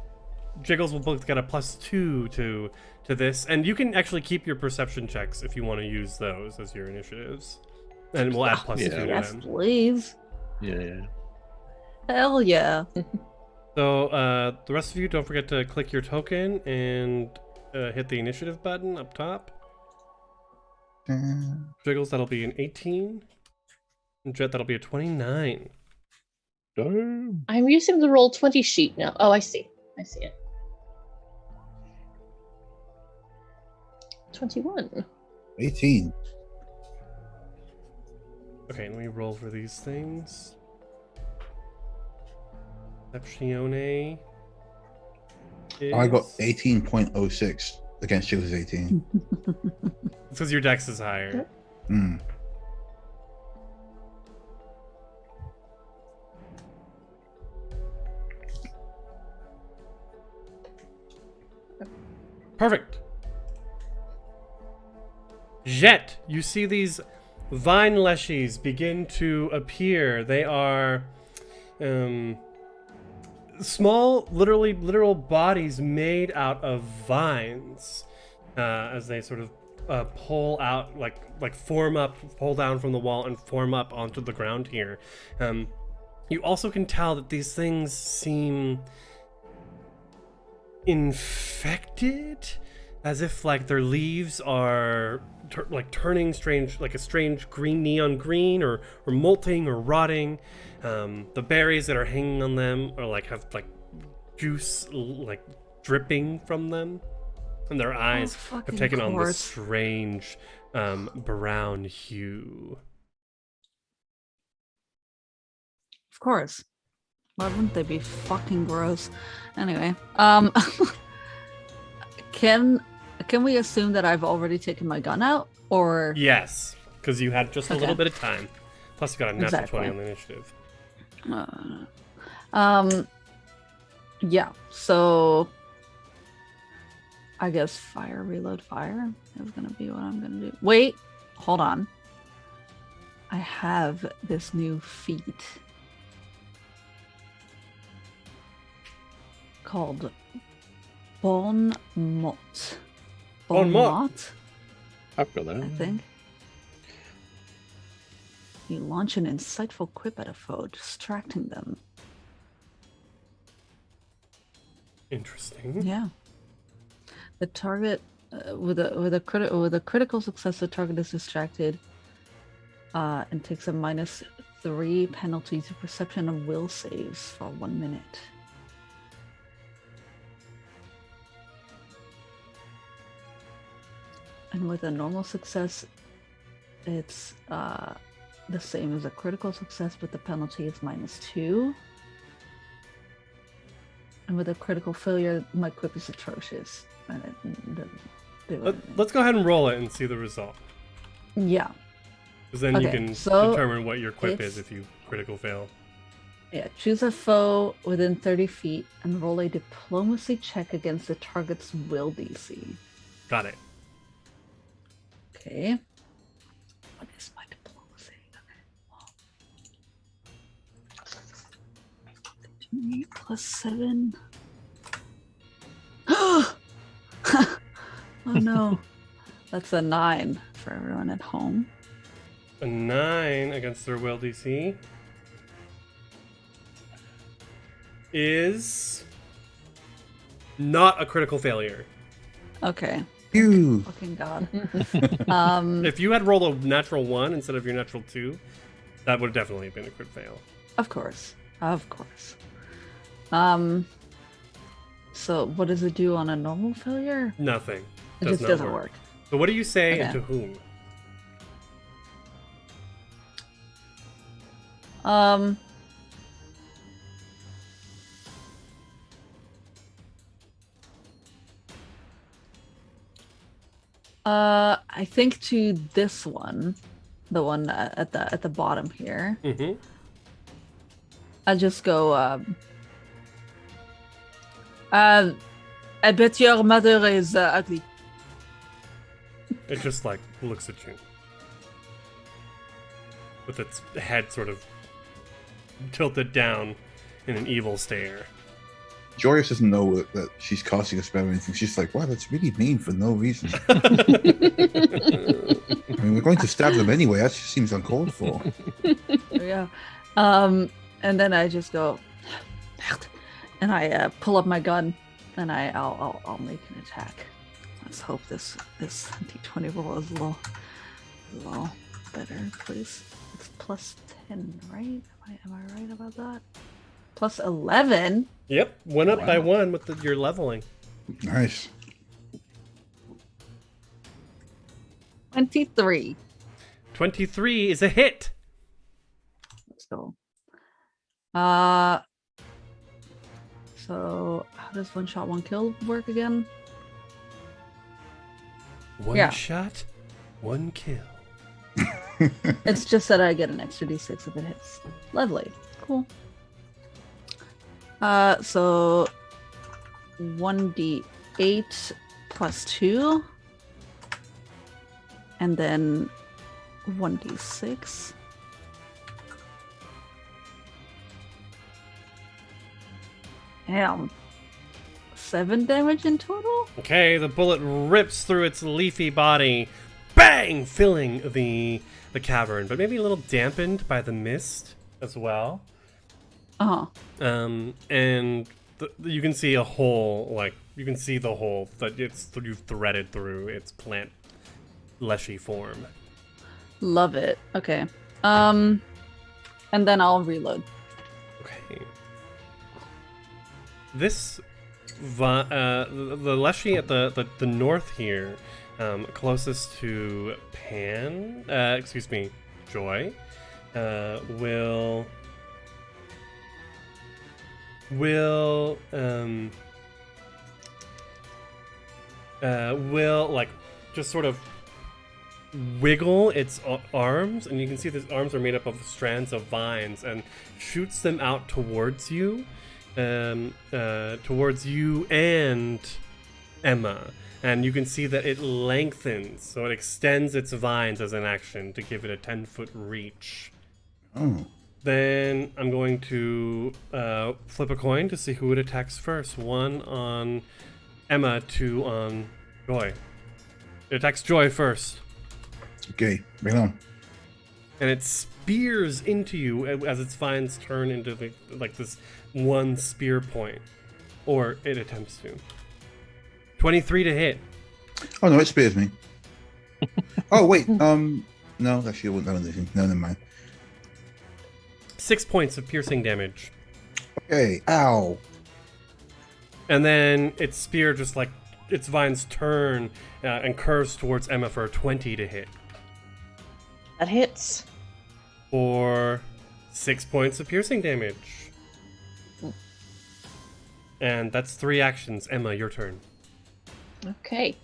A: Jiggles will both get a +2 to this, and you can actually keep your perception checks if you want to use those as your initiatives, and we'll add +2 to
E: Yes,
A: them.
E: please.
B: Yeah.
E: Hell yeah.
A: So the rest of you, don't forget to click your token and hit the initiative button up top. Jiggles, that'll be an 18. And Jet, that'll be a 29.
B: Damn.
G: I'm using the roll 20 sheet now. Oh, I see. I see it. 21.
C: 18.
A: Okay, let me roll for these things. Perceptione.
C: I got
A: is-
C: 18.06 against Jiggles 18.
A: It's because your dex is higher.
C: Mm.
A: Perfect. Jet, you see these vine leshies begin to appear. They are small, literal bodies made out of vines as they sort of pull out, like form up, pull down from the wall and form up onto the ground here. You also can tell that these things seem infected, as if like their leaves are turning strange, like a strange green, neon green, or molting or rotting. The berries that are hanging on them are like have like juice like dripping from them, and their eyes have
E: fucking
A: taken on this
E: course.
A: strange brown hue.
E: Of course. Why wouldn't they be fucking gross? Anyway, can we assume that I've already taken my gun out, or
A: Yes, because you had just a
E: Okay.
A: little bit of time. Plus, you got a natural
E: Exactly.
A: 20 on the initiative.
E: yeah? So I guess fire, reload, fire is gonna be what I'm gonna do. Wait, hold on. I have this new feat called Bon Mot.
A: Bon mot.
B: I've got that.
E: I think. You launch an insightful quip at a foe, distracting them.
A: Interesting.
E: Yeah. The target with a critical success, the target is distracted and takes a -3 penalty to perception and will saves for 1 minute. And with a normal success, it's the same as a critical success, but the penalty is -2. And with a critical failure, my quip is atrocious. And it doesn't do anything.
A: Let's go ahead and roll it and see the result.
E: Yeah.
A: Because then you
E: Okay,
A: can
E: so
A: determine what your quip
E: it's-
A: is if you critical fail.
E: Yeah. Choose a foe within 30 feet and roll a diplomacy check against the target's will DC.
A: Got it.
E: Okay. What is my diplomacy? Okay. 8 + 7. Oh no. That's a 9 for everyone at home.
A: A 9 against their will DC is not a critical failure.
E: Okay.
C: You.
E: Fucking god.
A: If you had rolled a natural 1 instead of your natural 2, that would have definitely been a crit fail.
E: Of course. Of course. So what does it do on a normal failure?
A: Nothing.
E: It
A: Does
E: just
A: not
E: doesn't work.
A: So what do you say
E: Okay.
A: and to whom?
E: I think to this one, the one at the bottom here.
A: Mm-hmm.
E: I just go. I bet your mother is ugly.
A: It just like looks at you with its head sort of tilted down in an evil stare.
C: Joyous doesn't know that she's casting a spell or anything. She's like, wow, that's really mean for no reason. I mean, we're going to stab them anyway. That just seems uncalled for.
E: Yeah. And then I just go, and I pull up my gun, and I'll make an attack. Let's hope this d20 roll is a little better, please. It's +10, right? Am I right about that? +11.
A: Yep, went up by
B: Wow.
A: 1 with your leveling.
C: Nice.
E: 23.
A: 23 is a hit.
E: Let's go. So how does one shot, one kill work again?
A: One
E: Yeah.
A: shot, one kill.
E: It's just that I get an extra d6 if it hits. Lovely. Cool. So 1d8 +2. And then 1d6. Damn. 7 damage in total?
A: Okay, the bullet rips through its leafy body, bang, filling the cavern, but maybe a little dampened by the mist as well.
E: Uh-huh.
A: And you can see a hole, like you can see the hole that you've threaded through its plant leshy form.
E: Love it. Okay. And then I'll reload.
A: Okay. This the leshy at the north here, closest to Joy, will like just sort of wiggle its arms, and you can see the arms are made up of strands of vines, and shoots them out towards you and Emma. and you can see that it lengthens, so it extends its vines as an action to give it a 10-foot reach.
C: Oh.
A: Then I'm going to flip a coin to see who it attacks first. 1 on Emma, 2 on Joy. It attacks Joy first.
C: Okay, bring it on.
A: And it spears into you as its vines turn into this one spear point. Or it attempts to. 23 to hit.
C: Oh no, it spears me. Oh wait, no, actually it wouldn't do anything. No, never mind.
A: 6 points of piercing damage.
C: Okay, ow.
A: And then its spear just like its vines turn and curves towards Emma for a 20 to hit.
G: That hits.
A: For 6 points of piercing damage. And that's 3 actions. Emma, your turn.
G: Okay.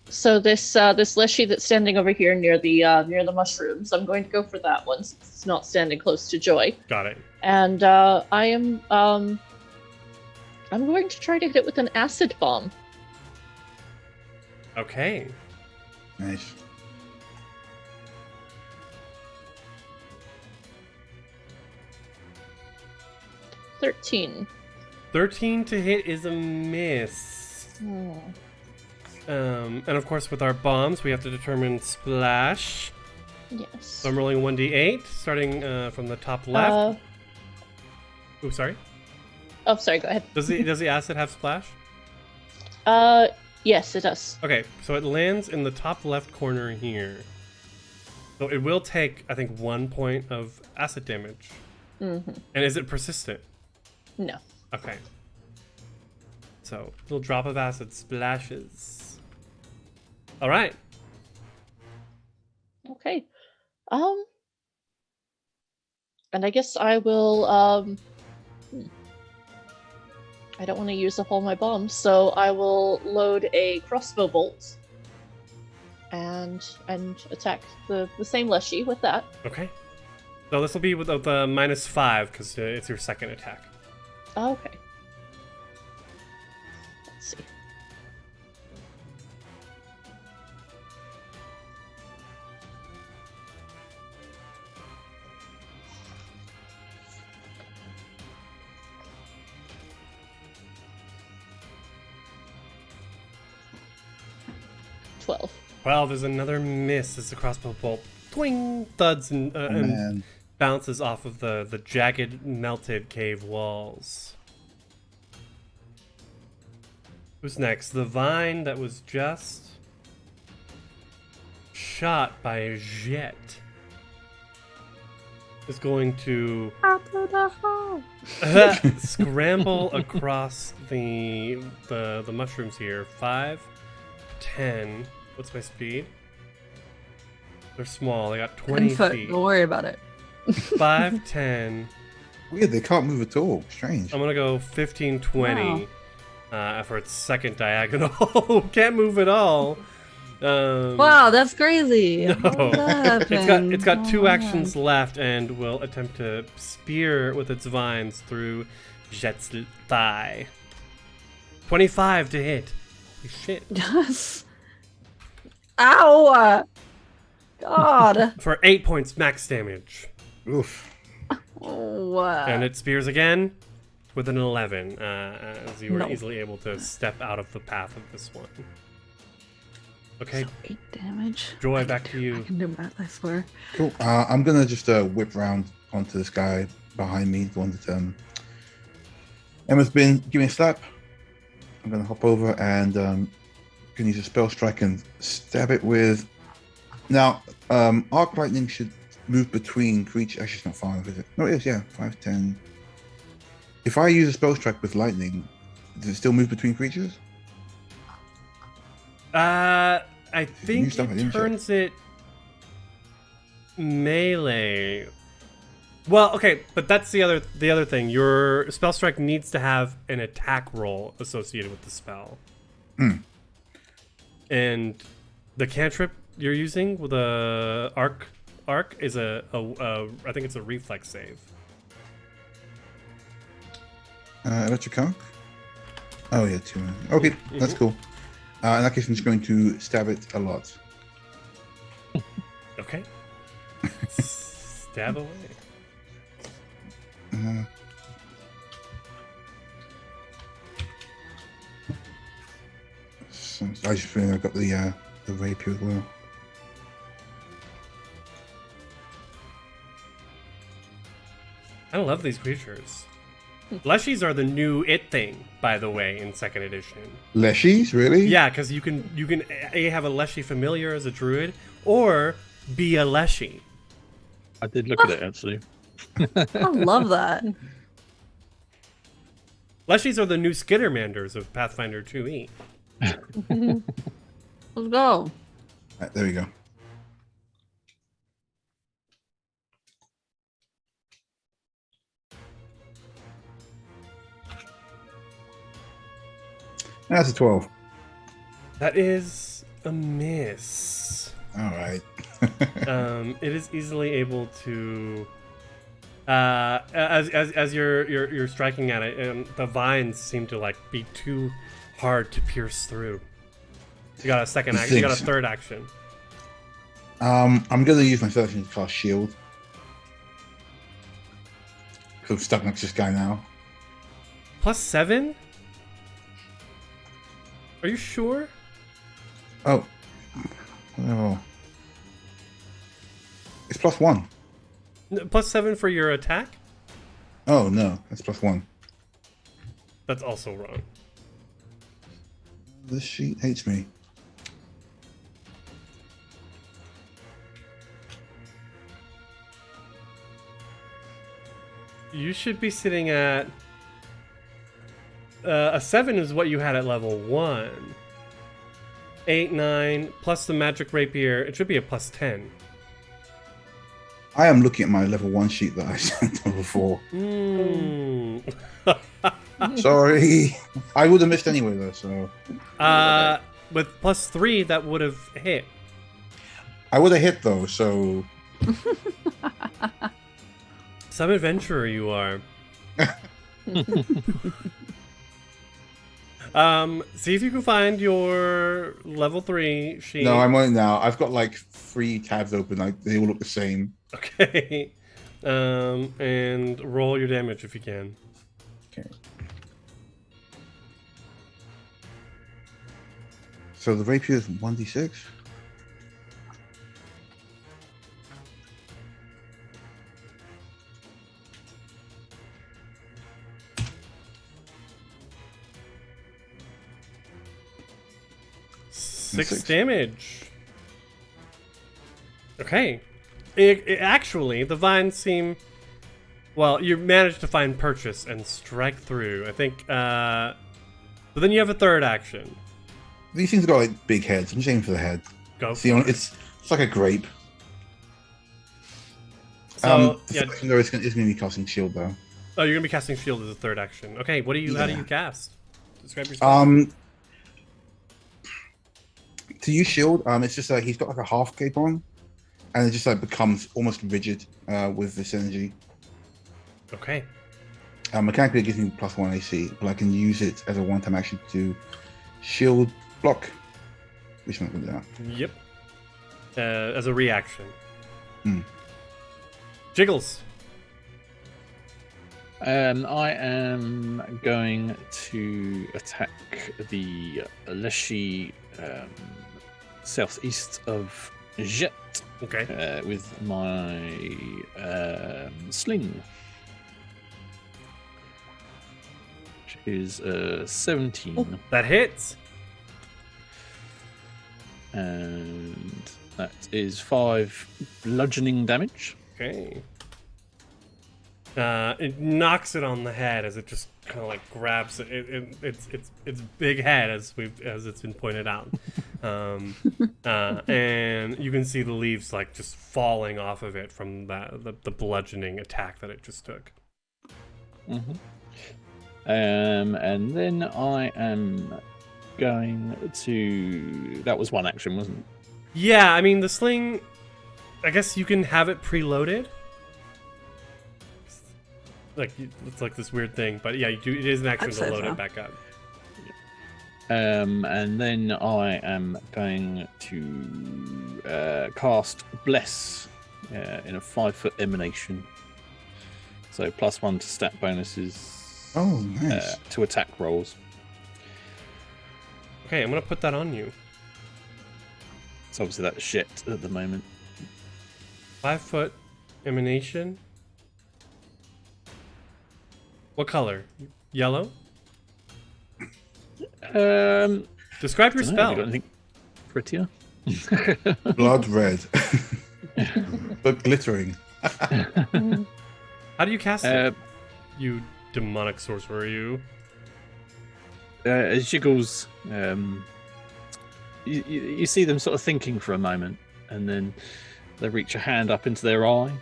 G: So this Leshy that's standing over here near the mushrooms, I'm going to go for that one since it's not standing close to Joy.
A: Got it.
G: And I'm going to try to hit it with an acid bomb.
A: Okay.
C: Nice.
G: $13.
A: 13 to hit is a miss. And of course, with our bombs, we have to determine splash.
G: Yes.
A: So I'm rolling 1d8, starting from the top left. Oh, sorry.
G: Oh, sorry. Go ahead.
A: Does the acid have splash?
G: Yes, it does.
A: Okay, so it lands in the top left corner here. So it will take, I think, 1 point of acid damage.
G: Mm-hmm.
A: And is it persistent?
G: No.
A: Okay. So, little drop of acid splashes. All right.
G: Okay. And I guess I will, I don't want to use up all my bombs, so I will load a crossbow bolt and attack the same Leshy with that.
A: Okay. So this will be with the -5 because it's your second attack.
G: Okay. Let's see.
A: Well, there's another miss as the crossbow bolt twing thuds and bounces off of the jagged, melted cave walls. Who's next? The vine that was just shot by a jet is going to scramble across the mushrooms here. 5, 10. What's my speed? They're small. They got 20
E: 10 foot.
A: feet.
E: Don't worry about it.
A: 5, 10.
C: Weird, they can't move at all. Strange.
A: I'm gonna go 15, 20 for its second diagonal. Can't move at all.
E: Wow, that's crazy.
A: No.
E: What
A: It's got 2
E: happened?
A: actions left and will attempt to spear with its vines through Jet's thigh. 25 to hit. Holy shit.
E: Yes. Ow! God.
A: For 8 points max damage.
C: Oof.
E: What?
A: And it spears again with an 11, as you were
E: No.
A: easily able to step out of the path of this one. Okay,
E: So 8 damage.
A: Joy, back to
E: I
A: you.
E: can do math, I swear.
C: Cool. I'm gonna just whip round onto this guy behind me, the one that Emma's been giving a slap. I'm gonna hop over and can use a spell strike and stab it with. Now, arc lightning should move between creatures. Actually, it's not 5, is it? No, it is. Yeah, 5, 10. If I use a spell strike with lightning, does it still move between creatures?
A: I
C: New
A: think
C: stuff I
A: it
C: didn't check.
A: turns it melee. Well, okay, but that's the other thing. Your spell strike needs to have an attack roll associated with the spell. And the cantrip you're using with a arc is I think it's a reflex save.
C: Electric arc. Oh yeah, 2. Okay, that's cool. In that case, I'm just going to stab it a lot.
A: Okay. Stab away.
C: So I just feel I've got the rapier as well.
A: I love these creatures. Leshies are the new it thing, by the way, in 2nd edition.
C: Leshies, really?
A: Yeah, because you can A, have a Leshy familiar as a druid, or be a Leshy.
B: I did look at it actually.
E: I love that.
A: Leshies are the new Skittermanders of Pathfinder 2e.
E: Let's go.
C: Right, there we go. That's a 12.
A: That is a miss.
C: All right.
A: It is easily able to, as you're striking at it, the vines seem to like be too hard to pierce through. So you got a second action. You got a third action.
C: I'm going to use my third action to cast shield. Because I'm stuck next to this guy now.
A: +7? Are you sure?
C: Oh. It's +1.
A: +7 for your attack?
C: Oh no, that's +1.
A: That's also wrong.
C: This sheet hates me.
A: You should be sitting at a 7 is what you had at level 1. 8, 9 plus the magic rapier. It should be a +10.
C: I am looking at my level 1 sheet that I sent over 4. Sorry. I would have missed anyway though, so.
A: With +3, that would have hit.
C: I would have hit though, so.
A: Some adventurer you are. See if you can find your level 3 sheet.
C: No, I'm on it now. I've got like 3 tabs open. Like they all look the same.
A: Okay. And roll your damage if you can.
C: Okay. So the rapier is 1d6.
A: Six damage. Okay. Actually, the vines seem... Well, you managed to find purchase and strike through. I think, but then you have a third action.
C: These things got like big heads. I'm just aiming for the head.
A: Go.
C: See, it's like a grape.
A: So,
C: The
A: yeah.
C: second though, it's going to be casting shield though.
A: Oh, you're gonna be casting shield as a third action. Okay, what do you? How do you cast? Describe yourself.
C: To use shield, it's just like he's got like a half cape on, and it just like becomes almost rigid with this energy.
A: Okay.
C: Mechanically, it gives me +1 AC, but I can use it as a one-time action to shield block, which I'm not gonna do.
A: Yep. As a reaction.
C: Hmm.
A: Jiggles.
B: I am going to attack the Leshy southeast of Jet
A: Okay.
B: with my sling, which is 17,
A: That hits.
B: and that is 5 bludgeoning damage.
A: Okay. It knocks it on the head as it just kind of like grabs it. Its big head as it's been pointed out, and you can see the leaves like just falling off of it from the bludgeoning attack that it just took.
B: Mm-hmm. And then I am going to. That was one action, wasn't it?
A: Yeah, I mean the sling. I guess you can have it preloaded. Like it's like this weird thing, but yeah, you do. It is an action
E: I'd
A: to
E: say
A: load
E: so.
A: it back up.
B: And then I am going to cast Bless in a 5-foot emanation. So +1 to stat bonuses.
C: Oh, nice.
B: To attack rolls.
A: Okay, I'm gonna put that on you.
B: So obviously that's shit at the moment.
A: 5-foot emanation. What color? Yellow? Describe your
B: Dunno,
A: spell.
B: have you got anything prettier?
C: Blood red. But glittering.
A: How do you cast it? You demonic sorcerer, you.
B: As Jiggles, you see them sort of thinking for a moment, and then they reach a hand up into their eye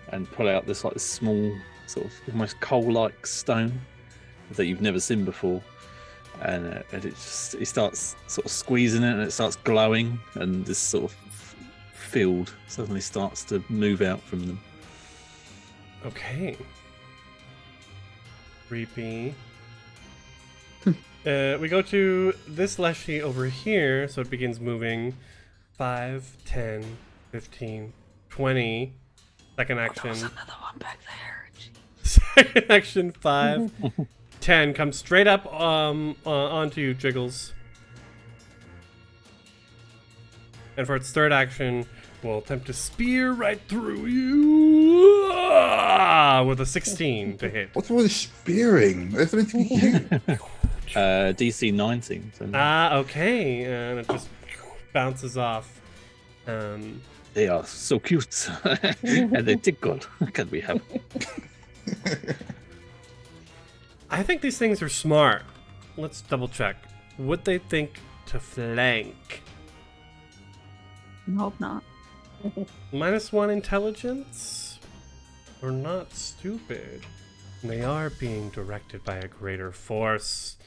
B: and pull out this small, sort of almost coal-like stone that you've never seen before. And he starts sort of squeezing it, and it starts glowing, and this sort of field suddenly starts to move out from them.
A: Okay. Creepy. We go to this Leshy over here, so it begins moving. 5, 10, 15, 20. Second action.
E: There's another one back there. Jeez.
A: Second action, 5, 10. Comes straight up onto you, Jiggles. And for its third action, will attempt to spear right through you with a 16 to hit.
C: What's all this spearing? There's something to you.
B: DC 19. So
A: Okay. And it just bounces off.
B: they are so cute. And they tickle. Can we have?
A: I think these things are smart. Let's double check. Would they think to flank?
E: I hope not.
A: -1 intelligence? We're not stupid. They are being directed by a greater force.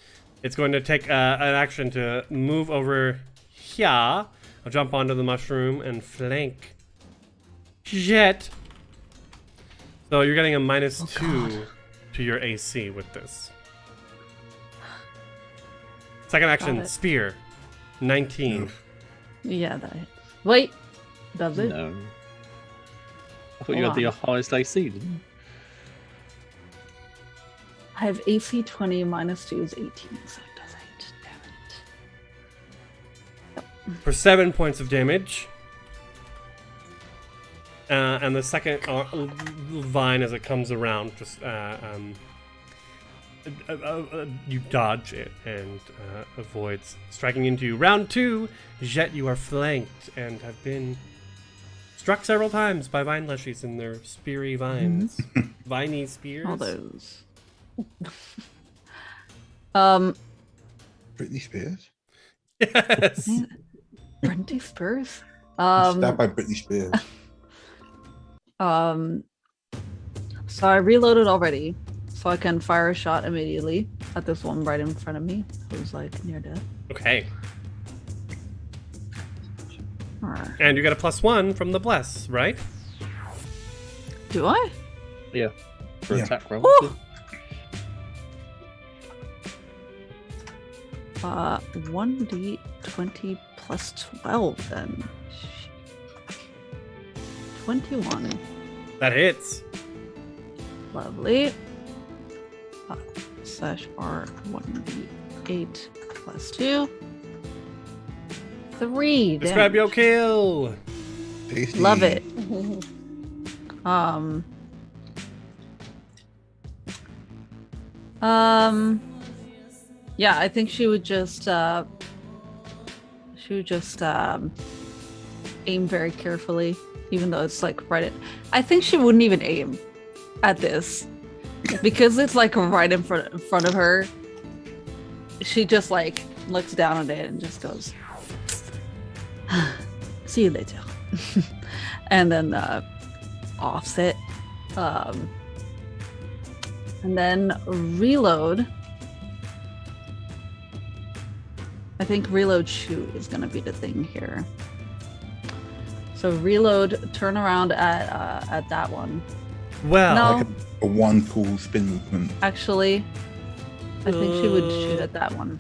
A: It's going to take an action to move over here. I'll jump onto the mushroom and flank. Shit! So you're getting a -2 to your AC with this. Second action,
E: it.
A: spear. 19.
E: Yeah, that hits. Wait, does it?
B: No. I thought you had the highest AC, didn't you?
E: I have AC 20 -2 is 18, so it doesn't. Damn it.
A: For 7 points of damage. And the second vine, as it comes around, just you dodge it and avoids striking into you. Round 2, Jet, you are flanked and have been struck several times by vine leshies in their speary vines. Viney spears.
E: All those.
C: Britney Spears?
A: Yes.
E: Britney Spears.
C: Stabbed by Britney Spears.
E: So I reloaded already, so I can fire a shot immediately at this one right in front of me, who's like near death.
A: Okay.
E: Alright.
A: And you get a +1 from the bless, right?
E: Do I?
B: Yeah. For
C: Yeah.
B: attack roll.
E: Woo! 1d20 plus 12 then. 21.
A: That hits.
E: Lovely. /R 1d8 plus 2. 3.
A: Describe
E: damage.
A: your kill.
C: Tasty.
E: Love it. Yeah, I think she would just aim very carefully, even though it's like right at. I think she wouldn't even aim at this because it's like right in front of her. She just like looks down at it and just goes, "See you later," and then offset, and then reload. I think reload shoot is gonna be the thing here. So reload, turn around at that one.
A: Well,
E: No.
C: Like a one cool spin movement.
E: Actually, I think she would shoot at that one.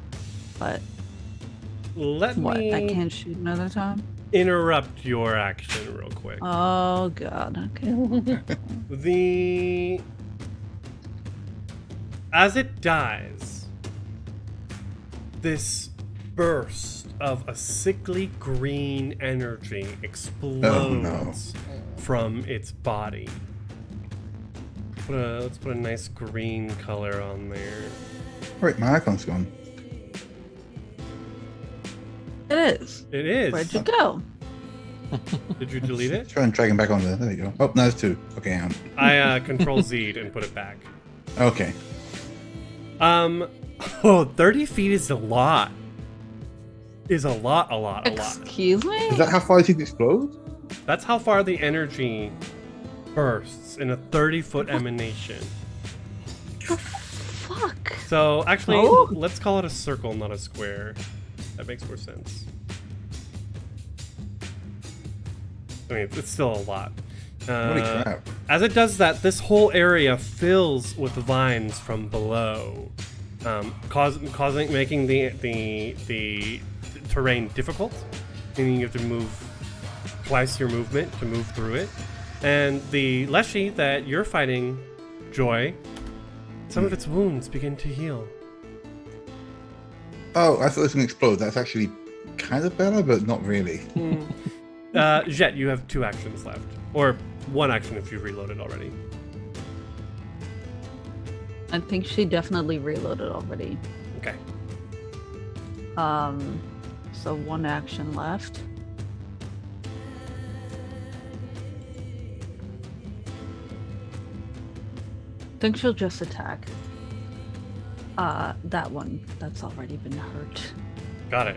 E: But
A: Let
E: what?
A: me
E: I can't shoot another time?
A: interrupt your action real quick.
E: Oh god. Okay.
A: As it dies, this burst of a sickly green energy explodes from its body. Let's put a nice green color on there.
C: Wait, my icon's gone.
E: It is.
A: It is.
E: Where'd you go?
A: Did you delete it?
C: Try and drag him back on there. There we go. Oh, no, it's 2. Okay, hang on.
A: I Control Z'd and put it back.
C: Okay.
A: 30 feet is a lot. Is a lot.
E: Excuse me?
C: Is that how far it explodes?
A: That's how far the energy bursts in a 30-foot emanation.
E: Fuck.
A: So actually,
E: Oh.
A: let's call it a circle, not a square. That makes more sense. I mean, it's still a lot.
C: Holy crap.
A: As it does that, this whole area fills with vines from below, making the terrain difficult, meaning you have to move twice your movement to move through it. And the Leshy that you're fighting, Joy, some of its wounds begin to heal.
C: Oh, I thought it was going to explode. That's actually kind of better, but not really.
A: Jet, you have 2 actions left. Or 1 action if you've reloaded already.
E: I think she definitely reloaded already.
A: Okay.
E: So 1 action left. I think she'll just attack. That one that's already been hurt.
A: Got it.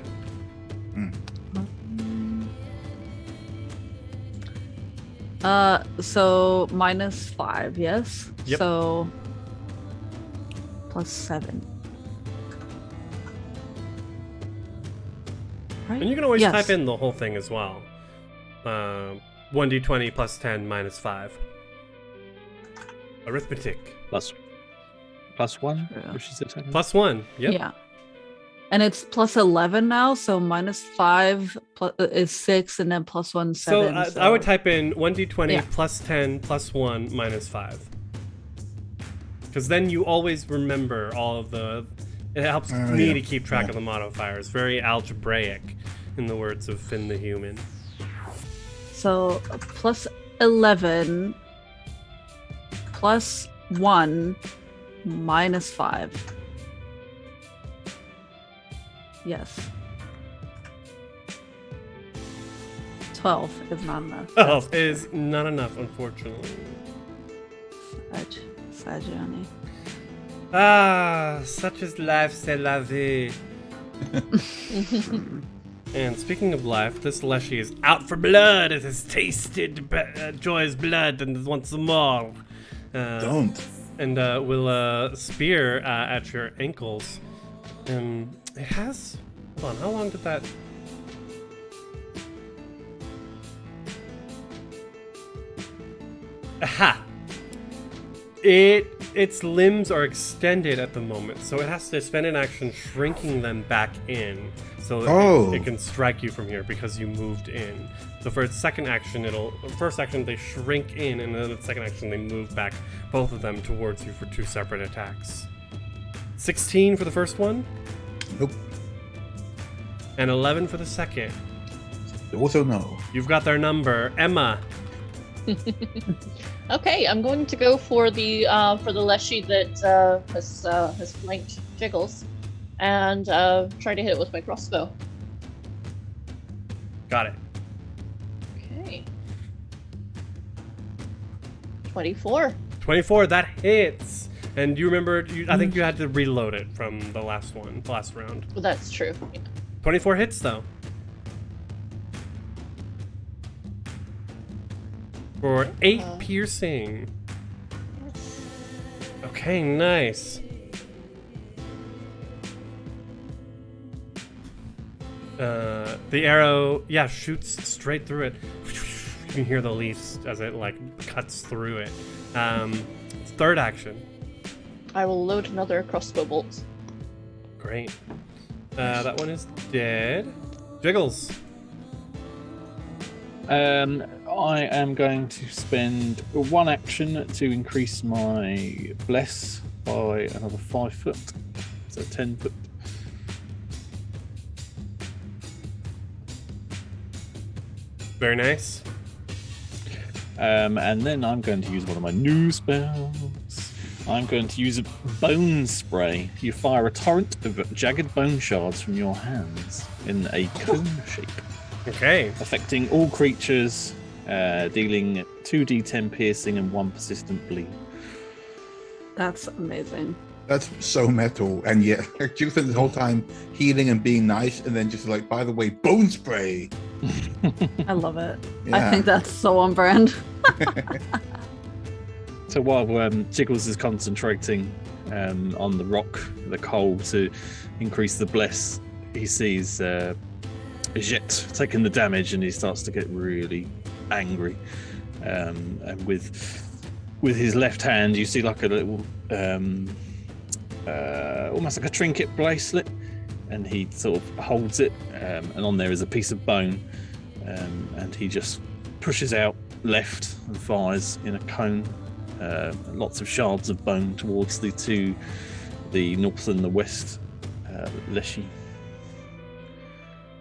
E: So -5, yes?
A: Yep.
E: So +7. Right?
A: And you can always
E: Yes.
A: type in the whole thing as well. 1d20 plus 10 minus 5. Arithmetic.
B: +1,
E: True.
B: which is attacking.
A: Plus 1. Yep.
E: Yeah. And it's +11 now, so -5 is 6, and then +1
A: So,
E: 7.
A: I would type in 1d20
E: Yeah.
A: plus 10 plus 1 minus 5. Because then you always remember all of the... It helps me
C: yeah.
A: to keep track
C: Yeah.
A: of the modifiers. Very algebraic, in the words of Finn the Human.
E: So +11 +1 -5. Yes. 12 is not enough.
A: 12 is not enough, unfortunately.
E: Sad journey.
A: Ah, such is life, c'est la vie. And speaking of life, this Leshy is out for blood. It has tasted Joy's blood and wants some more.
C: Don't.
A: And will spear at your ankles. It has... Hold on, how long did that... Aha! Its limbs are extended at the moment, so it has to spend an action shrinking them back in, so that it can strike you from here because you moved in. So for its second action, first action they shrink in, and then its second action they move back, both of them towards you for 2 separate attacks. 16 for the first one,
C: Nope.
A: and 11 for the second.
C: Also no.
A: You've got their number, Emma.
G: Okay, I'm going to go for the Leshy that has flanked Jiggles, and try to hit it with my crossbow.
A: Got it.
G: Okay. 24.
A: 24, that hits. And you remember, I think you had to reload it from the last round.
G: Well, that's true. Yeah.
A: 24 hits, though. For 8 piercing. Okay, nice. The arrow, shoots straight through it. You can hear the leaves as it, cuts through it. Third action.
G: I will load another crossbow bolt.
A: Great. That one is dead. Jiggles.
B: I am going to spend one action to increase my bless by another 5 foot, so 10 foot.
A: Very nice.
B: And then I'm going to use one of my new spells. I'm going to use a bone spray. You fire a torrent of jagged bone shards from your hands in a cone shape,
A: Okay.
B: affecting all creatures, dealing 2d10 piercing and 1 persistent bleed.
E: That's amazing.
C: That's so metal, and yet you spent this whole time healing and being nice, and then just like, by the way, bone spray.
E: I love it.
C: Yeah.
E: I think that's so on brand.
B: So while Jiggles is concentrating on the rock, the coal, to increase the bless, he sees Jet taking the damage, and he starts to get really angry. And with his left hand, you see like a little, almost like a trinket bracelet, and he sort of holds it, and on there is a piece of bone, and he just pushes out left and fires in a cone. Lots of shards of bone towards the north and the west Leshy.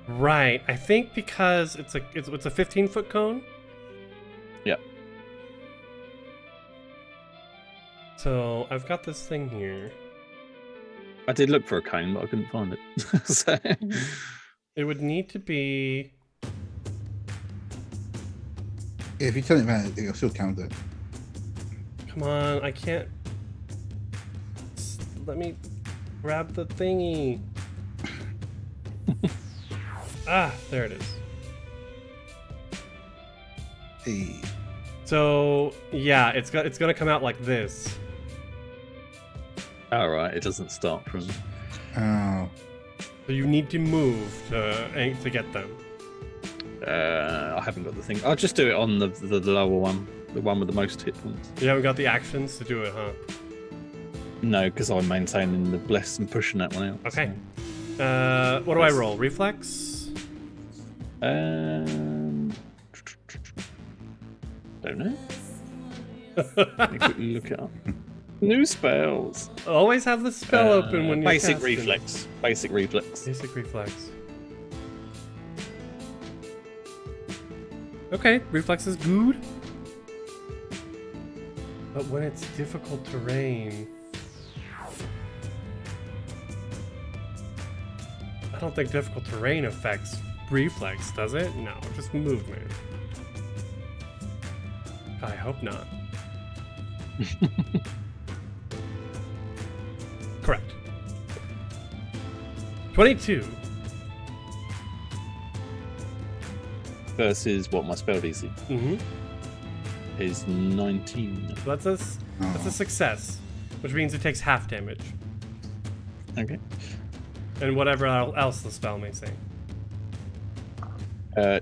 A: Right. I think because it's a 15-foot cone.
B: Yep.
A: So I've got this thing here.
B: I did look for a cone, but I couldn't find it. So,
A: It would need to be.
C: If you turn it around, it'll still count it.
A: Come on, I can't. Let me grab the thingy. There it is.
C: Hey.
A: So yeah, it's gonna come out like this.
B: all right, it doesn't start from.
C: Oh.
A: So you need to move to get them.
B: I haven't got the thing. I'll just do it on the lower one, the one with the most hit points.
A: You haven't got the actions to do it, huh?
B: No, because I'm maintaining the bless and pushing that one out.
A: Okay. What do I roll? Reflex?
B: So. Don't know. Let me quickly look it up. New spells.
A: Always have the spell open when you
B: basic
A: cast it.
B: reflex. Basic reflex.
A: Basic reflex. Okay, reflex is good. But when it's difficult terrain, I don't think difficult terrain affects reflex, does it? No, just movement. I hope not. Correct. 22.
B: Versus what my spell DC
A: Mm-hmm.
B: is 19.
A: So that's a success, which means it takes half damage,
B: Okay.
A: and whatever else the spell may say.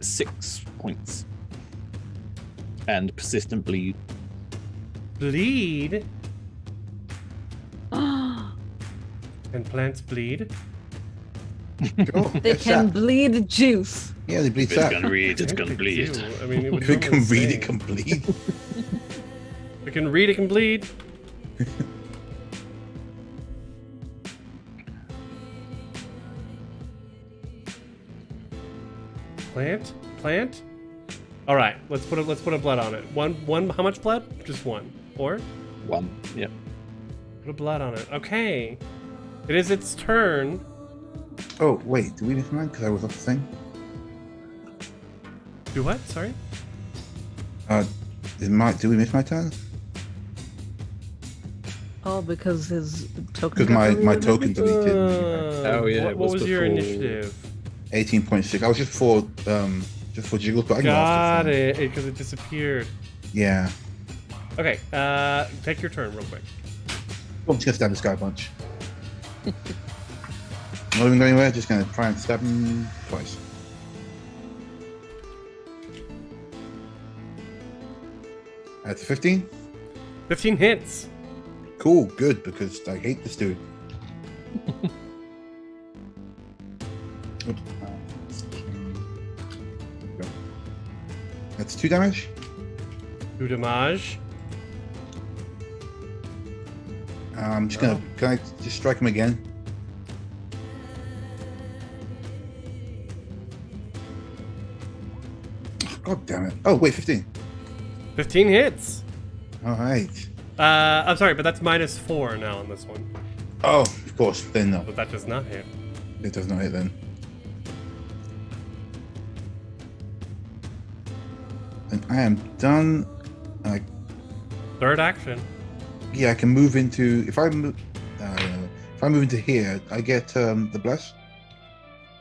B: 6 points. And persistent bleed.
A: Bleed. And plants bleed.
C: Sure.
E: They
C: It's
E: can
C: sap.
E: bleed juice.
C: Yeah, they bleed
B: If it's
C: sap.
B: gonna read, it's
A: I think
B: gonna
A: they
B: bleed.
A: do. I mean, it would
C: If it can
A: normally
C: read,
A: say.
C: it can bleed.
A: If it can read, it can bleed. Plant. All right, let's put a blood on it. One. How much blood? Just one. Or
B: 1. Yep.
A: put a blood on it. Okay. It is its turn.
C: Oh, wait, did we miss mine? Because I was off the thing.
A: Do what? Sorry.
C: Do we miss my turn?
E: Oh, because his token.
C: Because
E: got
C: my
E: deleted?
C: token deleted.
B: Oh, yeah,
A: What
B: it
A: was
B: was
A: your
B: before-
A: initiative?
C: 18.6. I was just for Jiggles, but I can go
A: Got
C: after
A: it, because it disappeared.
C: Yeah.
A: Okay, take your turn real quick.
C: I'm just gonna stab this guy a bunch. Not even going anywhere, just gonna try and stab him twice. That's 15.
A: 15 hits.
C: Cool, good, because I hate this dude. It's 2 damage.
A: 2 damage.
C: I'm just gonna. Can I just strike him again? Oh, God damn it! Oh wait, 15.
A: 15 hits.
C: All right.
A: I'm sorry, but that's -4 now on this one.
C: Oh, of course. Then no,
A: But that does not hit.
C: it does not hit then. And I am done. I
A: Third action.
C: Yeah, I can move into if I move into here, I get the bless.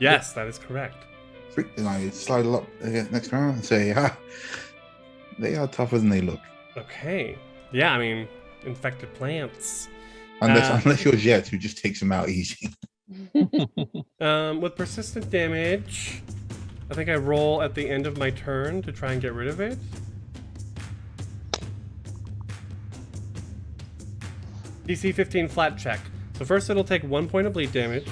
A: Yes, that is correct.
C: Sweet. Then I slide up next round and say, "Ha, they are tougher than they look."
A: Okay. Yeah, I mean, infected plants.
C: Unless you're Jet, who just takes them out easy.
A: With persistent damage, I think I roll at the end of my turn to try and get rid of it. DC 15 flat check. So first it'll take 1 point of bleed damage.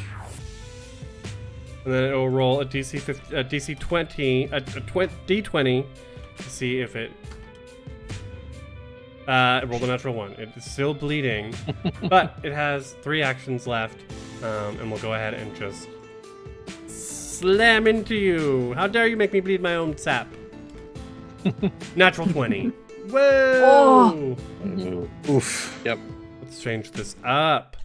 A: And then it'll roll a DC 20, a D20 to see if it rolled a natural 1. It's still bleeding, but it has 3 actions left. And we'll go ahead and just slam into you. How dare you make me bleed my own sap? Natural 20. Whoa!
C: Oof.
B: Yep.
A: Let's change this up.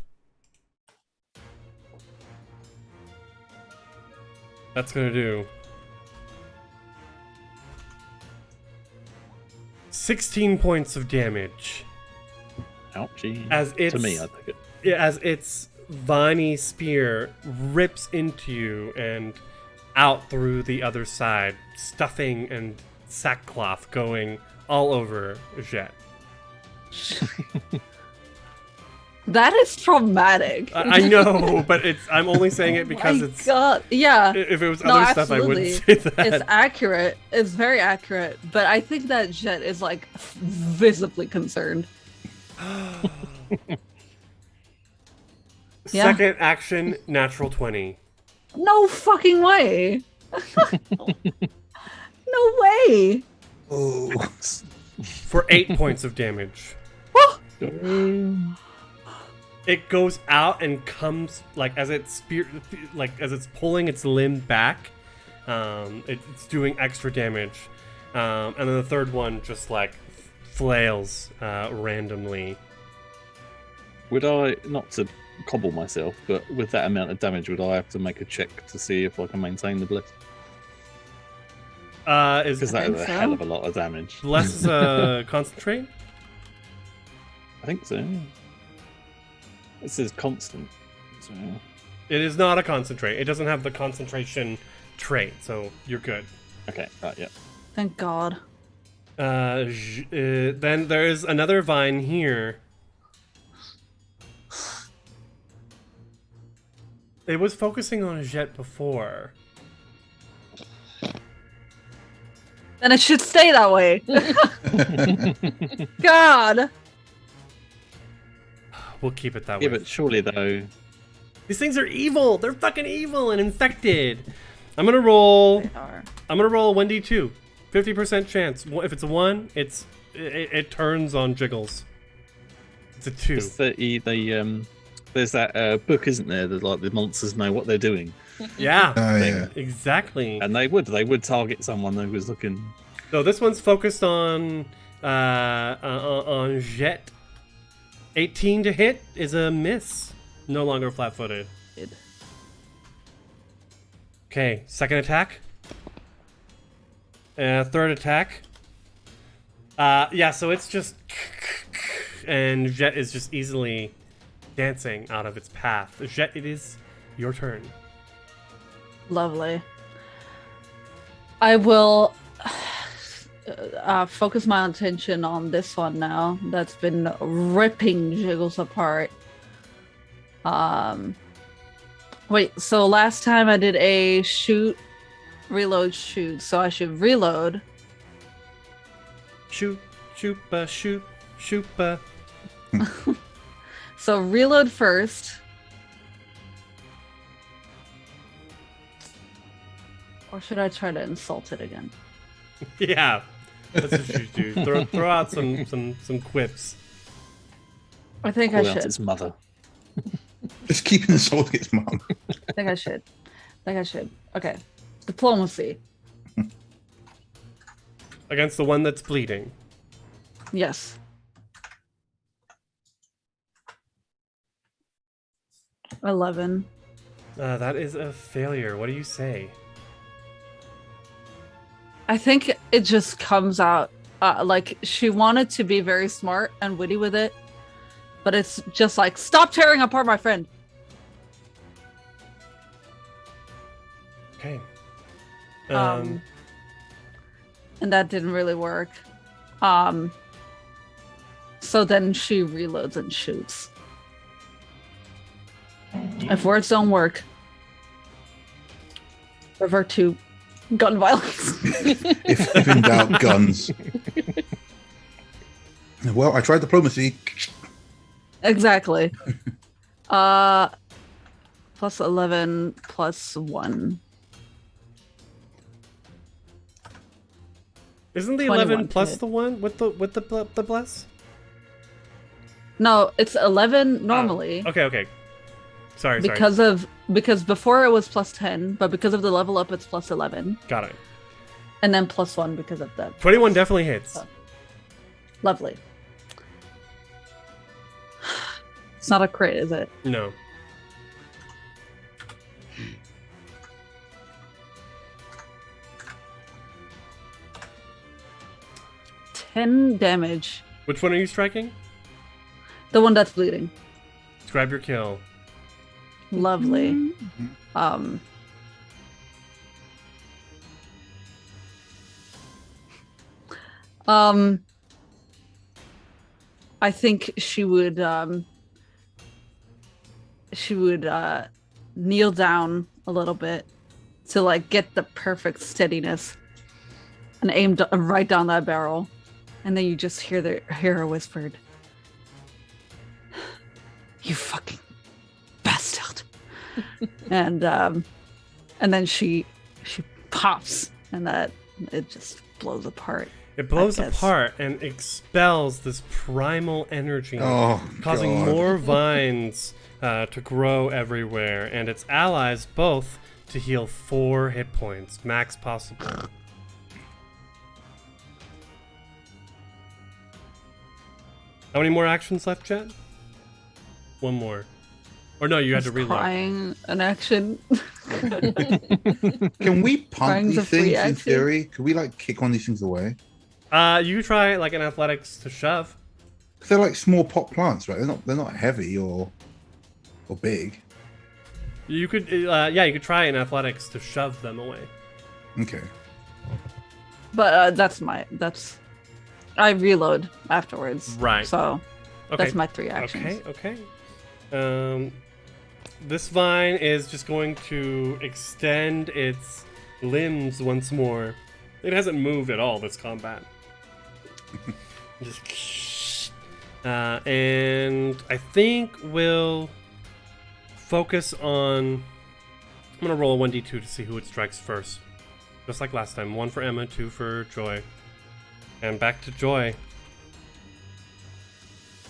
A: That's gonna do 16 points of damage.
B: Ouchie.
A: As it's
B: to me, I think it.
A: Yeah, as its viney spear rips into you and out through the other side, stuffing and sackcloth going all over Jet.
E: That is traumatic.
A: I know, but I'm only saying it because
E: My
A: it's.
E: God. Yeah.
A: If it was
E: No,
A: other stuff, I wouldn't say that.
E: It's accurate. It's very accurate. But I think that Jet is like visibly concerned. Yeah.
A: Second action, natural 20.
E: No fucking way. No way.
C: Oh.
A: For 8 points of damage. It goes out and comes like as it's pulling its limb back. It's doing extra damage, and then the third one just like flails randomly.
B: Would I, not to cobble myself, but with that amount of damage, would I have to make a check to see if I can maintain the bliss? Because that is a hell of a lot of damage.
A: Bless is a concentrate?
B: I think so. It says constant. So.
A: It is not a concentrate. It doesn't have the concentration trait, so you're good.
B: Okay, right, yeah.
E: Thank God.
A: Then there's another vine here. It was focusing on Jet before.
E: Then it should stay that way. God.
A: We'll keep it that way.
B: Yeah, but surely though.
A: These things are evil. They're fucking evil and infected. I'm gonna roll.
E: They are.
A: I'm gonna roll 1d2. 50% chance. If it's a 1, it turns on Jiggles. It's a 2.
B: It's there's that book, isn't there? That like the monsters know what they're doing.
A: Yeah.
C: Yeah.
A: Exactly.
B: And they would target someone who was looking.
A: So this one's focused on Jet. 18 to hit is a miss. No longer flat-footed. Okay, second attack. Third attack. Yeah, so it's just... And Jet is just easily dancing out of its path. Jet, it is your turn.
E: Lovely. I will focus my attention on this one now. That's been ripping Jiggles apart. Wait, so last time I did a shoot, reload, shoot. So I should reload.
A: Shoot, shoot.
E: So reload first. Or should I try to insult it again?
A: Yeah. That's what you do. Throw out some quips.
E: I think
B: Call
E: I
B: out
E: should.
B: his mother.
C: Just keeping the soul to its mum.
E: I think I should. Okay. Diplomacy.
A: Against the one that's bleeding.
E: Yes. $11.
A: That is a failure. What do you say?
E: I think it just comes out like she wanted to be very smart and witty with it, but it's just like, stop tearing apart my friend.
A: Okay.
E: And that didn't really work. So then she reloads and shoots. If words don't work, revert to gun violence.
C: if in doubt, guns. Well, I tried diplomacy.
E: Exactly. Plus 11 plus 1.
A: Isn't the
E: 21
A: 11
E: to
A: plus
E: hit.
A: the one with the bless?
E: No, it's 11 normally.
A: Okay. Sorry.
E: Because before it was plus 10, but because of the level up it's plus 11,
A: Got it.
E: and then plus 1 because of that.
A: 21 definitely hits.
E: Oh. Lovely. It's not a crit, is it?
A: No.
E: $10 damage.
A: Which one are you striking?
E: The one that's bleeding.
A: Grab your kill.
E: Lovely. I think she would kneel down a little bit to like get the perfect steadiness and aim right down that barrel, and then you just hear her whispered, "You fucking bastard!" and then she pops, and that it just blows apart.
A: It blows
E: I guess.
A: apart and expels this primal energy,
C: Oh,
A: causing
C: God.
A: more vines to grow everywhere, and its allies both to heal 4 hit points, max possible. How many more actions left, Jet? One more. Or no, you had to reload.
E: Trying an action.
C: Can we pump
E: Trying's a
C: these
E: free
C: things in
E: action.
C: theory? Could we like kick one of these things away?
A: You try like an athletics to shove.
C: 'Cause they're like small pot plants, right? They're not heavy or big.
A: You could, you could try an athletics to shove them away.
C: Okay.
E: But I reload afterwards.
A: Right.
E: So
A: Okay.
E: that's my 3 actions.
A: Okay. This vine is just going to extend its limbs once more. It hasn't moved at all this combat. Just and I think we'll focus on. I'm gonna roll a 1d2 to see who it strikes first, just like last time. 1 for Emma, 2 for Joy, and back to Joy.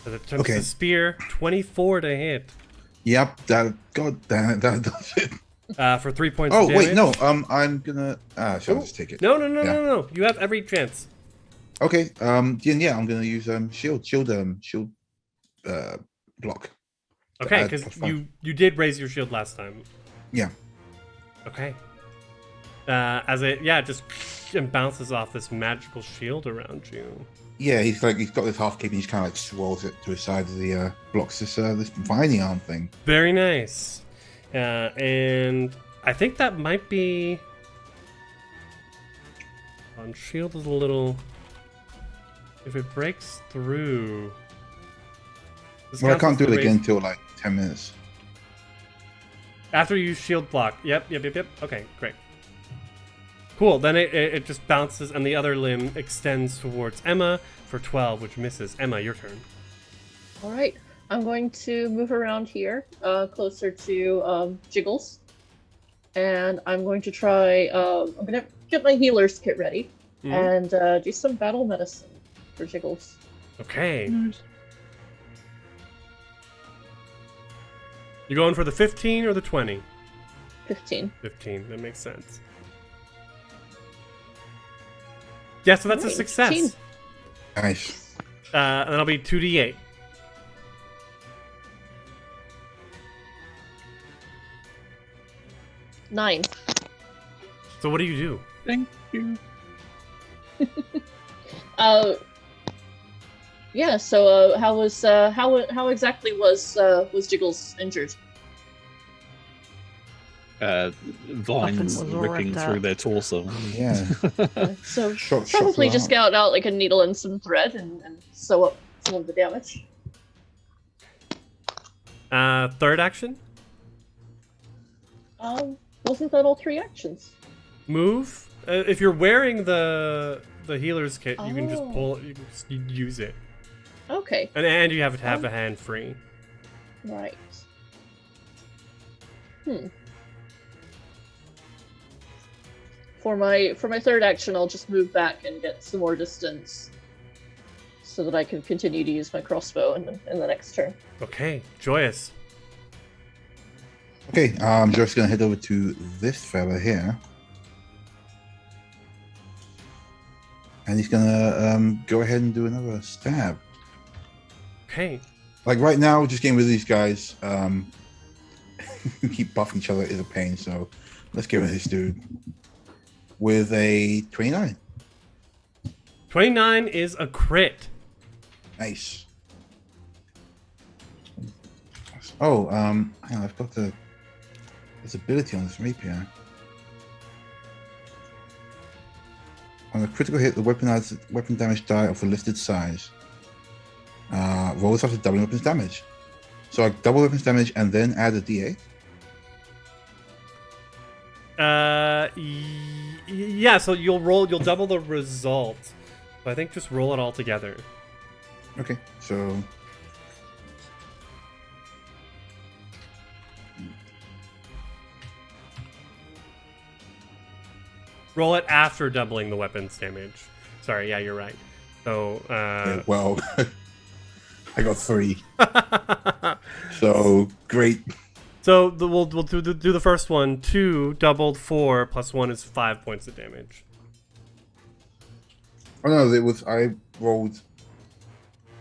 A: As it attempts
C: Okay.
A: to spear, 24 to hit.
C: Yep. God damn it, that does it.
A: For 3 points.
C: Oh
A: of damage.
C: wait, no. I'm gonna. Shall I just take it?
A: No.
C: Yeah.
A: You have every chance.
C: Okay. Yeah. I'm gonna use shield block.
A: Okay,
C: Add
A: because
C: +1.
A: you did raise your shield last time.
C: Yeah.
A: Okay. As it just and bounces off this magical shield around you.
C: Yeah, he's got this half cape and he just kind of like swirls it to his side as he blocks this viney arm thing.
A: Very nice. And I think that might be on shield is a little. If it breaks through. This
C: Well, I
A: counts
C: can't
A: as
C: do
A: the
C: it again
A: raise-
C: until like 10 minutes.
A: After you shield block. Yep. Okay, great. Cool, then it just bounces and the other limb extends towards Emma for 12, which misses. Emma, your turn.
G: All right, I'm going to move around here, closer to Jiggles, and I'm going to try. I'm gonna get my healer's kit ready, and do some battle medicine for Jiggles.
A: Okay. You going for the 15 or the 20?
G: 15.
A: 15. That makes sense. Yeah, so that's a
G: Nice.
A: success.
G: 15.
C: Nice.
A: And that'll be 2d8.
G: Nine.
A: So what do you do?
B: Thank you.
G: Yeah. So, how exactly was Jiggles injured?
B: Vines
E: was all
B: ripping
E: ripped
B: through
E: out.
B: their torso.
C: Yeah.
G: So
C: Shot
G: probably
C: flew
G: just
C: out.
G: get out like a needle and some thread and sew up some of the damage.
A: Third action?
G: Wasn't that all 3 actions?
A: Move. If you're wearing the healer's kit, you can just
G: Oh.
A: pull it. You can just use it.
G: Okay.
A: And you have to have a hand free.
G: Right. For my third action, I'll just move back and get some more distance, so that I can continue to use my crossbow in the next turn.
A: Okay, joyous.
C: Okay, I'm just gonna head over to this fella here. And he's gonna go ahead and do another stab.
A: Okay.
C: Like right now, just getting rid of these guys, who keep buffing each other is a pain, so let's get rid of this dude. With a 29.
A: 29 is a crit.
C: Nice. Oh, hang on, I've got this ability on this rapier. On a critical hit, the weapon adds weapon damage die of the listed size. Roll this after doubling weapons damage. So I double weapons damage and then add a d8.
A: Yeah, so you'll double the result. So I think just roll it all together.
C: Okay, so
A: Roll it after doubling the weapon's damage. Sorry, yeah, you're right. So,
C: yeah, well, I got 3. So great.
A: so we'll do the first one. 2 doubled 4 plus 1 is 5 points of damage.
C: Oh no, it was I rolled.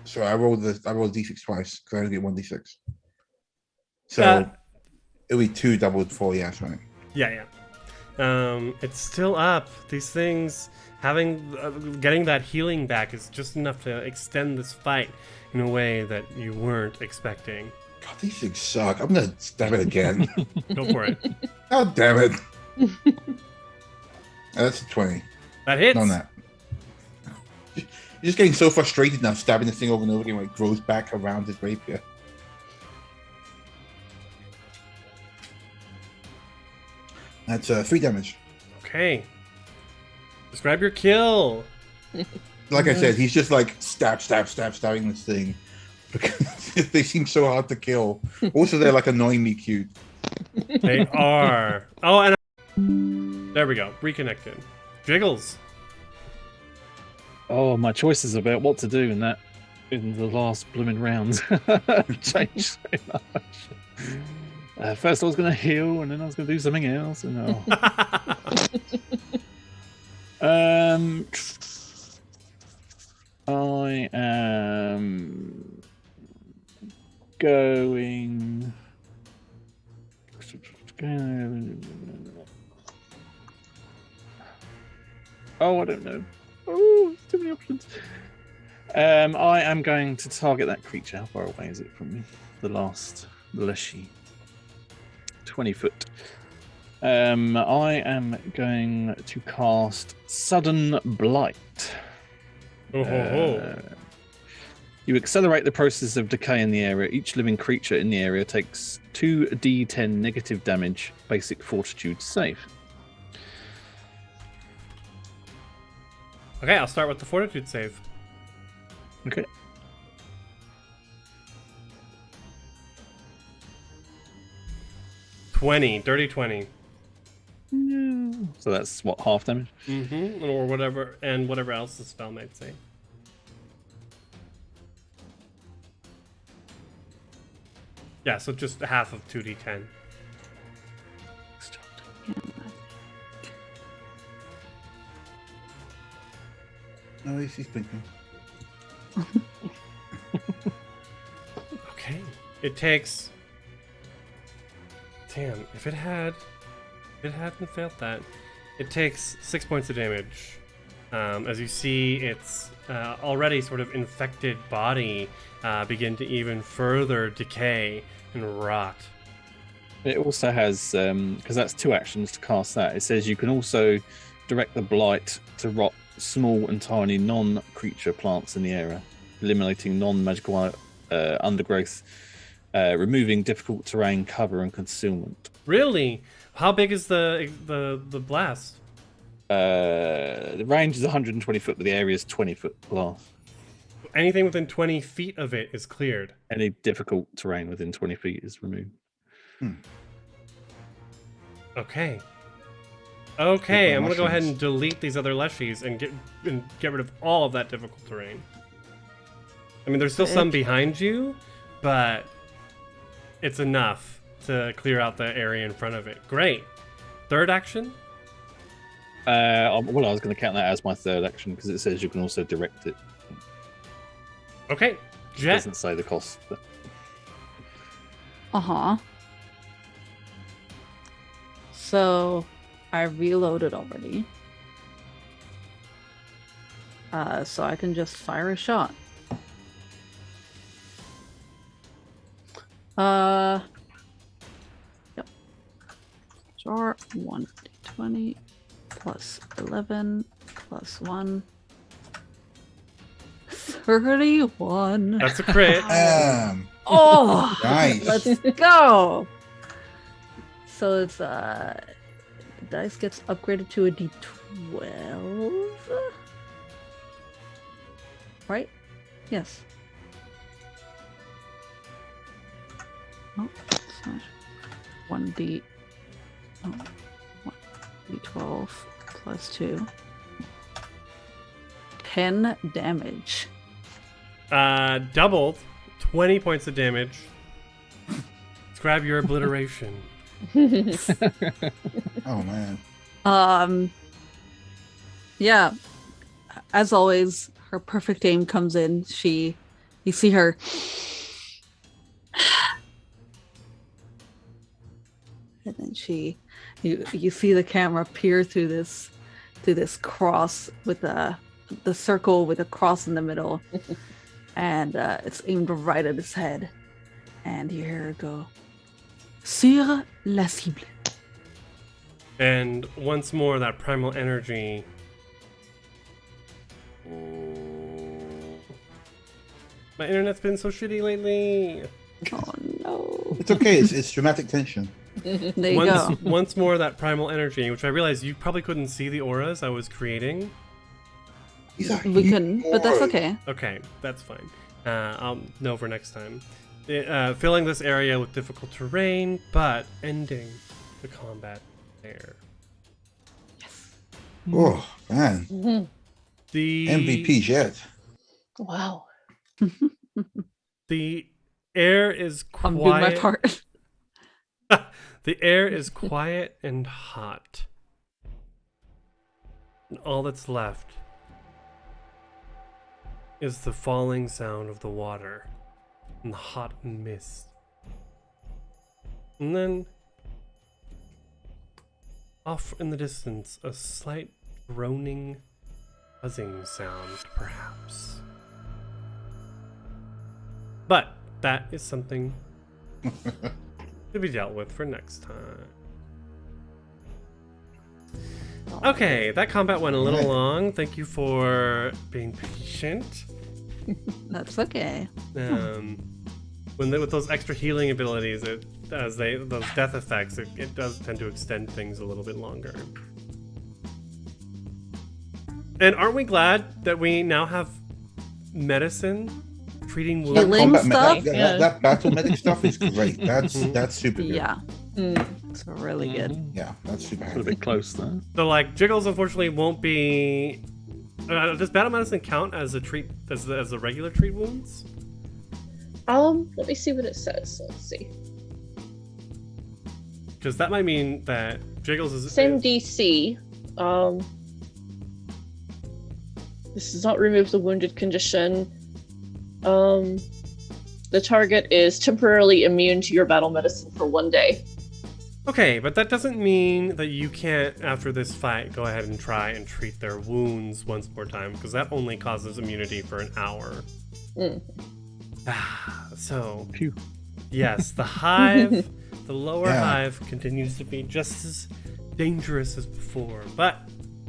C: So I rolled d6 twice because I only get 1d6. So it'll be 2 doubled 4. Yeah, that's right.
A: Yeah. It's still up. These things getting that healing back is just enough to extend this fight in a way that you weren't expecting.
C: God, these things suck. I'm gonna stab it again.
A: Go for it.
C: God damn it. That's a 20.
A: That hits.
C: On that. You're just getting so frustrated now, stabbing this thing over and over again when it grows back around his rapier. That's 3 damage.
A: Okay. Describe your kill.
C: Like I said, he's just like stabbing this thing because they seem so hard to kill. Also, they're like annoyingly cute.
A: They are. Oh, and there we go. Reconnected. Jiggles.
B: Oh, my choices about what to do in the last blooming round changed so much. First I was going to heal, and then I was going to do something else, and I am going. Oh, I don't know. Oh, too many options. I am going to target that creature. How far away is it from me? The Leshy. 20 foot. I am going to cast Sudden Blight. You accelerate the process of decay in the area. Each living creature in the area takes 2d10 negative damage, basic fortitude save.
A: Okay, I'll start with the fortitude save.
B: Okay.
A: Dirty 20.
B: No, So that's what, half damage?
A: Mm-hmm. Or whatever, and whatever else the spell might say. Yeah, so just half of 2d10.
C: No, he's thinking.
A: Okay. It takes. Damn, if it hadn't failed that, it takes 6 points of damage. As you see its already sort of infected body begin to even further decay and rot.
B: It also has, because that's 2 actions to cast that, it says you can also direct the blight to rot small and tiny non-creature plants in the area, eliminating non-magical undergrowth, removing difficult terrain, cover, and concealment.
A: Really? How big is the blast?
B: The range is 120 foot, but the area is 20 foot blast.
A: Anything within 20 feet of it is cleared.
B: Any difficult terrain within 20 feet is removed.
A: Okay. Okay, I'm gonna go ahead and delete these other leshies and get rid of all of that difficult terrain. I mean, there's still some behind you, but it's enough to clear out the area in front of it. Great. Third action?
B: Well, I was going to count that as my third action because it says you can also direct it.
A: Okay.
B: It
A: Jet.
B: doesn't say the cost. But...
E: So I reloaded already. So I can just fire a shot. Yep. Sure. 1d20 plus 11 plus 1. 31.
A: That's a crit.
E: Oh,
C: Nice.
E: let's go. So it's dice gets upgraded to a d12. Right? Yes. Oh, sorry. 1d. Oh, 1d12 plus 2. 10 damage.
A: Doubled. 20 points of damage. Let's grab your obliteration.
C: Oh man.
E: Yeah. As always, her perfect aim comes in. You see her. And then you see the camera peer through this cross with the circle with a cross in the middle, and it's aimed right at his head. And you hear her go, "Sur la cible."
A: And once more, that primal energy. My internet's been so shitty lately.
E: Oh no!
C: It's okay. It's dramatic tension.
E: There you go.
A: Once more, that primal energy, which I realized you probably couldn't see the auras I was creating.
E: We couldn't, but that's okay.
A: Okay, that's fine. I'll know for next time. Filling this area with difficult terrain, but ending the combat there.
C: Oh man.
G: Mhm.
A: The
C: MVP Jet.
G: Wow.
A: The air is
E: I'm doing my
A: quiet.
E: part.
A: The air is quiet and hot. And all that's left is the falling sound of the water and the hot mist. And then, off in the distance, a slight droning, buzzing sound, perhaps. But that is something to be dealt with for next time. Okay, that combat went a little long. Thank you for being patient.
E: That's okay.
A: With those extra healing abilities, those death effects, it does tend to extend things a little bit longer. And aren't we glad that we now have medicine treating wounds?
E: Healing
C: Combat
E: stuff?
C: that battle medic stuff is great. That's super good.
E: Yeah. It's really good.
C: Yeah, that's super
B: A
C: handy.
B: little bit close there.
A: So like Jiggles unfortunately won't be. Does battle medicine count as a treat as the regular treat wounds?
G: Let me see what it says. Let's see.
A: Because that might mean that Jiggles is
G: Same DC. This does not remove the wounded condition. The target is temporarily immune to your battle medicine for 1 day.
A: Okay, but that doesn't mean that you can't, after this fight, go ahead and try and treat their wounds once more time, because that only causes immunity for an hour. So,
B: Phew.
A: yes, the hive, the lower
C: Yeah.
A: hive, continues to be just as dangerous as before, but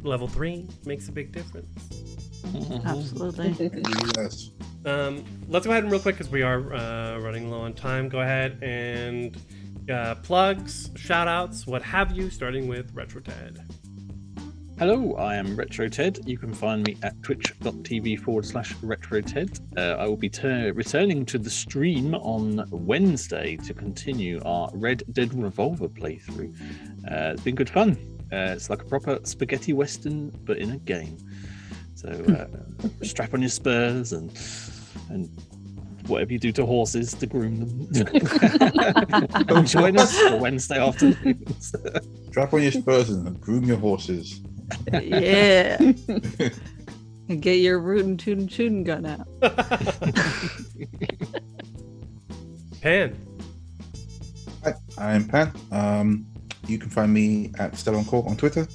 A: level 3 makes a big difference.
E: Absolutely.
C: Yes.
A: Let's go ahead and real quick, because we are running low on time. Go ahead and plugs, shout outs, what have you, starting with RetroTed.
B: Hello, I am RetroTed. You can find me at twitch.tv/RetroTed. I will be returning to the stream on Wednesday to continue our Red Dead Revolver playthrough. It's been good fun. It's like a proper spaghetti western, but in a game. So strap on your spurs and whatever you do to horses to groom them. Come join us for Wednesday afternoons.
C: Strap on your spurs and groom your horses.
E: Yeah. And get your rootin' tootin' shooting gun out.
A: Pan.
C: Hi, I'm Pan. You can find me at Stellar Court on Twitter.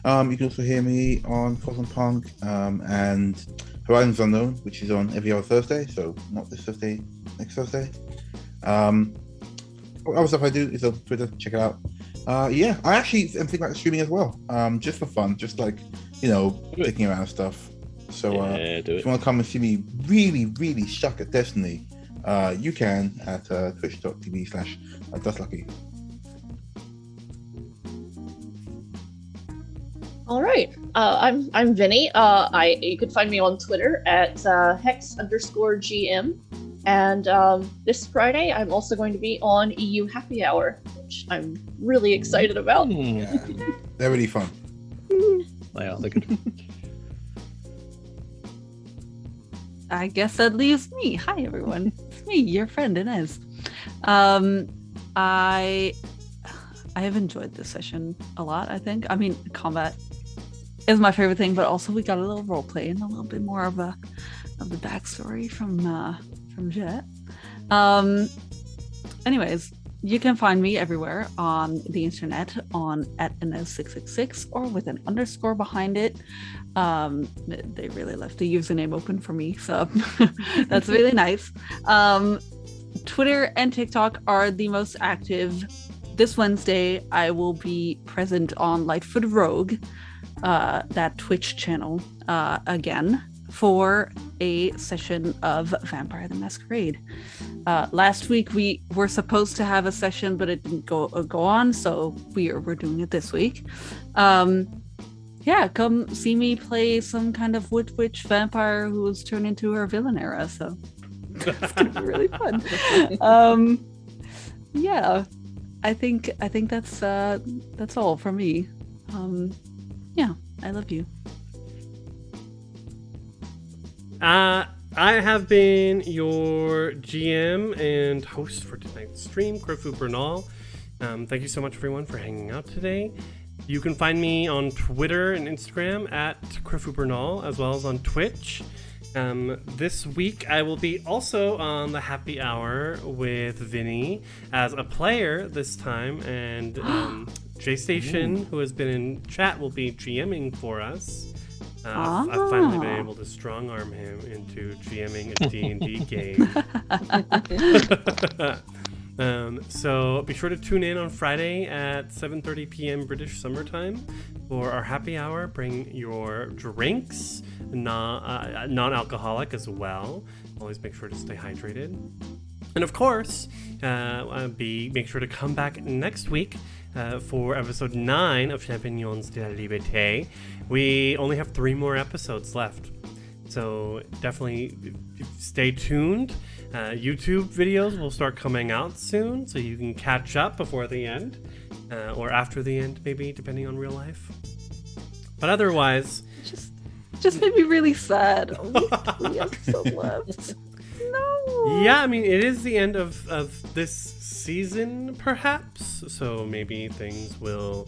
C: You can also hear me on Cosm Punk and Horizons Unknown, which is on every other Thursday, so not this Thursday, next Thursday. What other stuff I do is on Twitter, check it out. Yeah, I actually am thinking about streaming as well, just for fun, just like, picking around stuff. So
B: Do
C: if
B: it.
C: you want to come and see me really, really shuck at Destiny, you can at twitch.tv/dustlucky.
G: All right. I'm Vinny. You can find me on Twitter at hex_GM. And this Friday, I'm also going to be on EU Happy Hour, which I'm really excited about.
C: Yeah, they're really fun.
B: They are. They're good.
E: I guess that leaves me. Hi, everyone. It's me, your friend Inez. I have enjoyed this session a lot, I think. I mean, combat is my favorite thing, but also we got a little role play and a little bit more of the backstory from Jet. Anyways, you can find me everywhere on the internet on @Inez666 or with an underscore behind it. They really left the username open for me, so that's really nice. Twitter and TikTok are the most active. This Wednesday, I will be present on Lightfoot Rogue, that Twitch channel, again, for a session of Vampire the Masquerade. Last week, we were supposed to have a session, but it didn't go on, so we're doing it this week. Yeah, come see me play some kind of wood witch vampire who was turned into her villain era, so it's gonna be really fun. Yeah. I think that's all for me. Yeah, I love you.
A: I have been your GM and host for tonight's stream, Corfu Bernal. Thank you so much, everyone, for hanging out today. You can find me on Twitter and Instagram at Corfu Bernal, as well as on Twitch. This week, I will be also on the Happy Hour with Vinny as a player this time, and J-Station, who has been in chat, will be GMing for us. I've finally been able to strong-arm him into GMing a D&D game. So be sure to tune in on Friday at 7:30 p.m. British Summertime for our happy hour. Bring your drinks, non-alcoholic as well. Always make sure to stay hydrated. And of course, make sure to come back next week for episode 9 of Champignons de la Liberté. We only have 3 more episodes left, so definitely stay tuned. YouTube videos will start coming out soon, so you can catch up before the end, or after the end, maybe, depending on real life. But otherwise...
E: Just made me really sad. Only 3 episodes left. No.
A: Yeah, I mean, it is the end of this season, perhaps. So maybe things will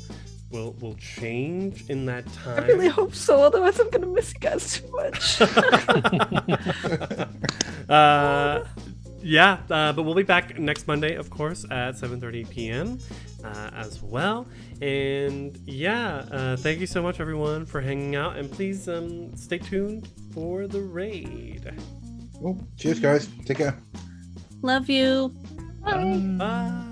A: change in that time.
E: I really hope so. Otherwise, I'm gonna miss you guys too much.
A: But we'll be back next Monday, of course, at 7:30 p.m. As well. And thank you so much, everyone, for hanging out. And please stay tuned for the raid.
C: Well, cheers, guys. Take care.
E: Love you.
G: Bye.
A: Bye.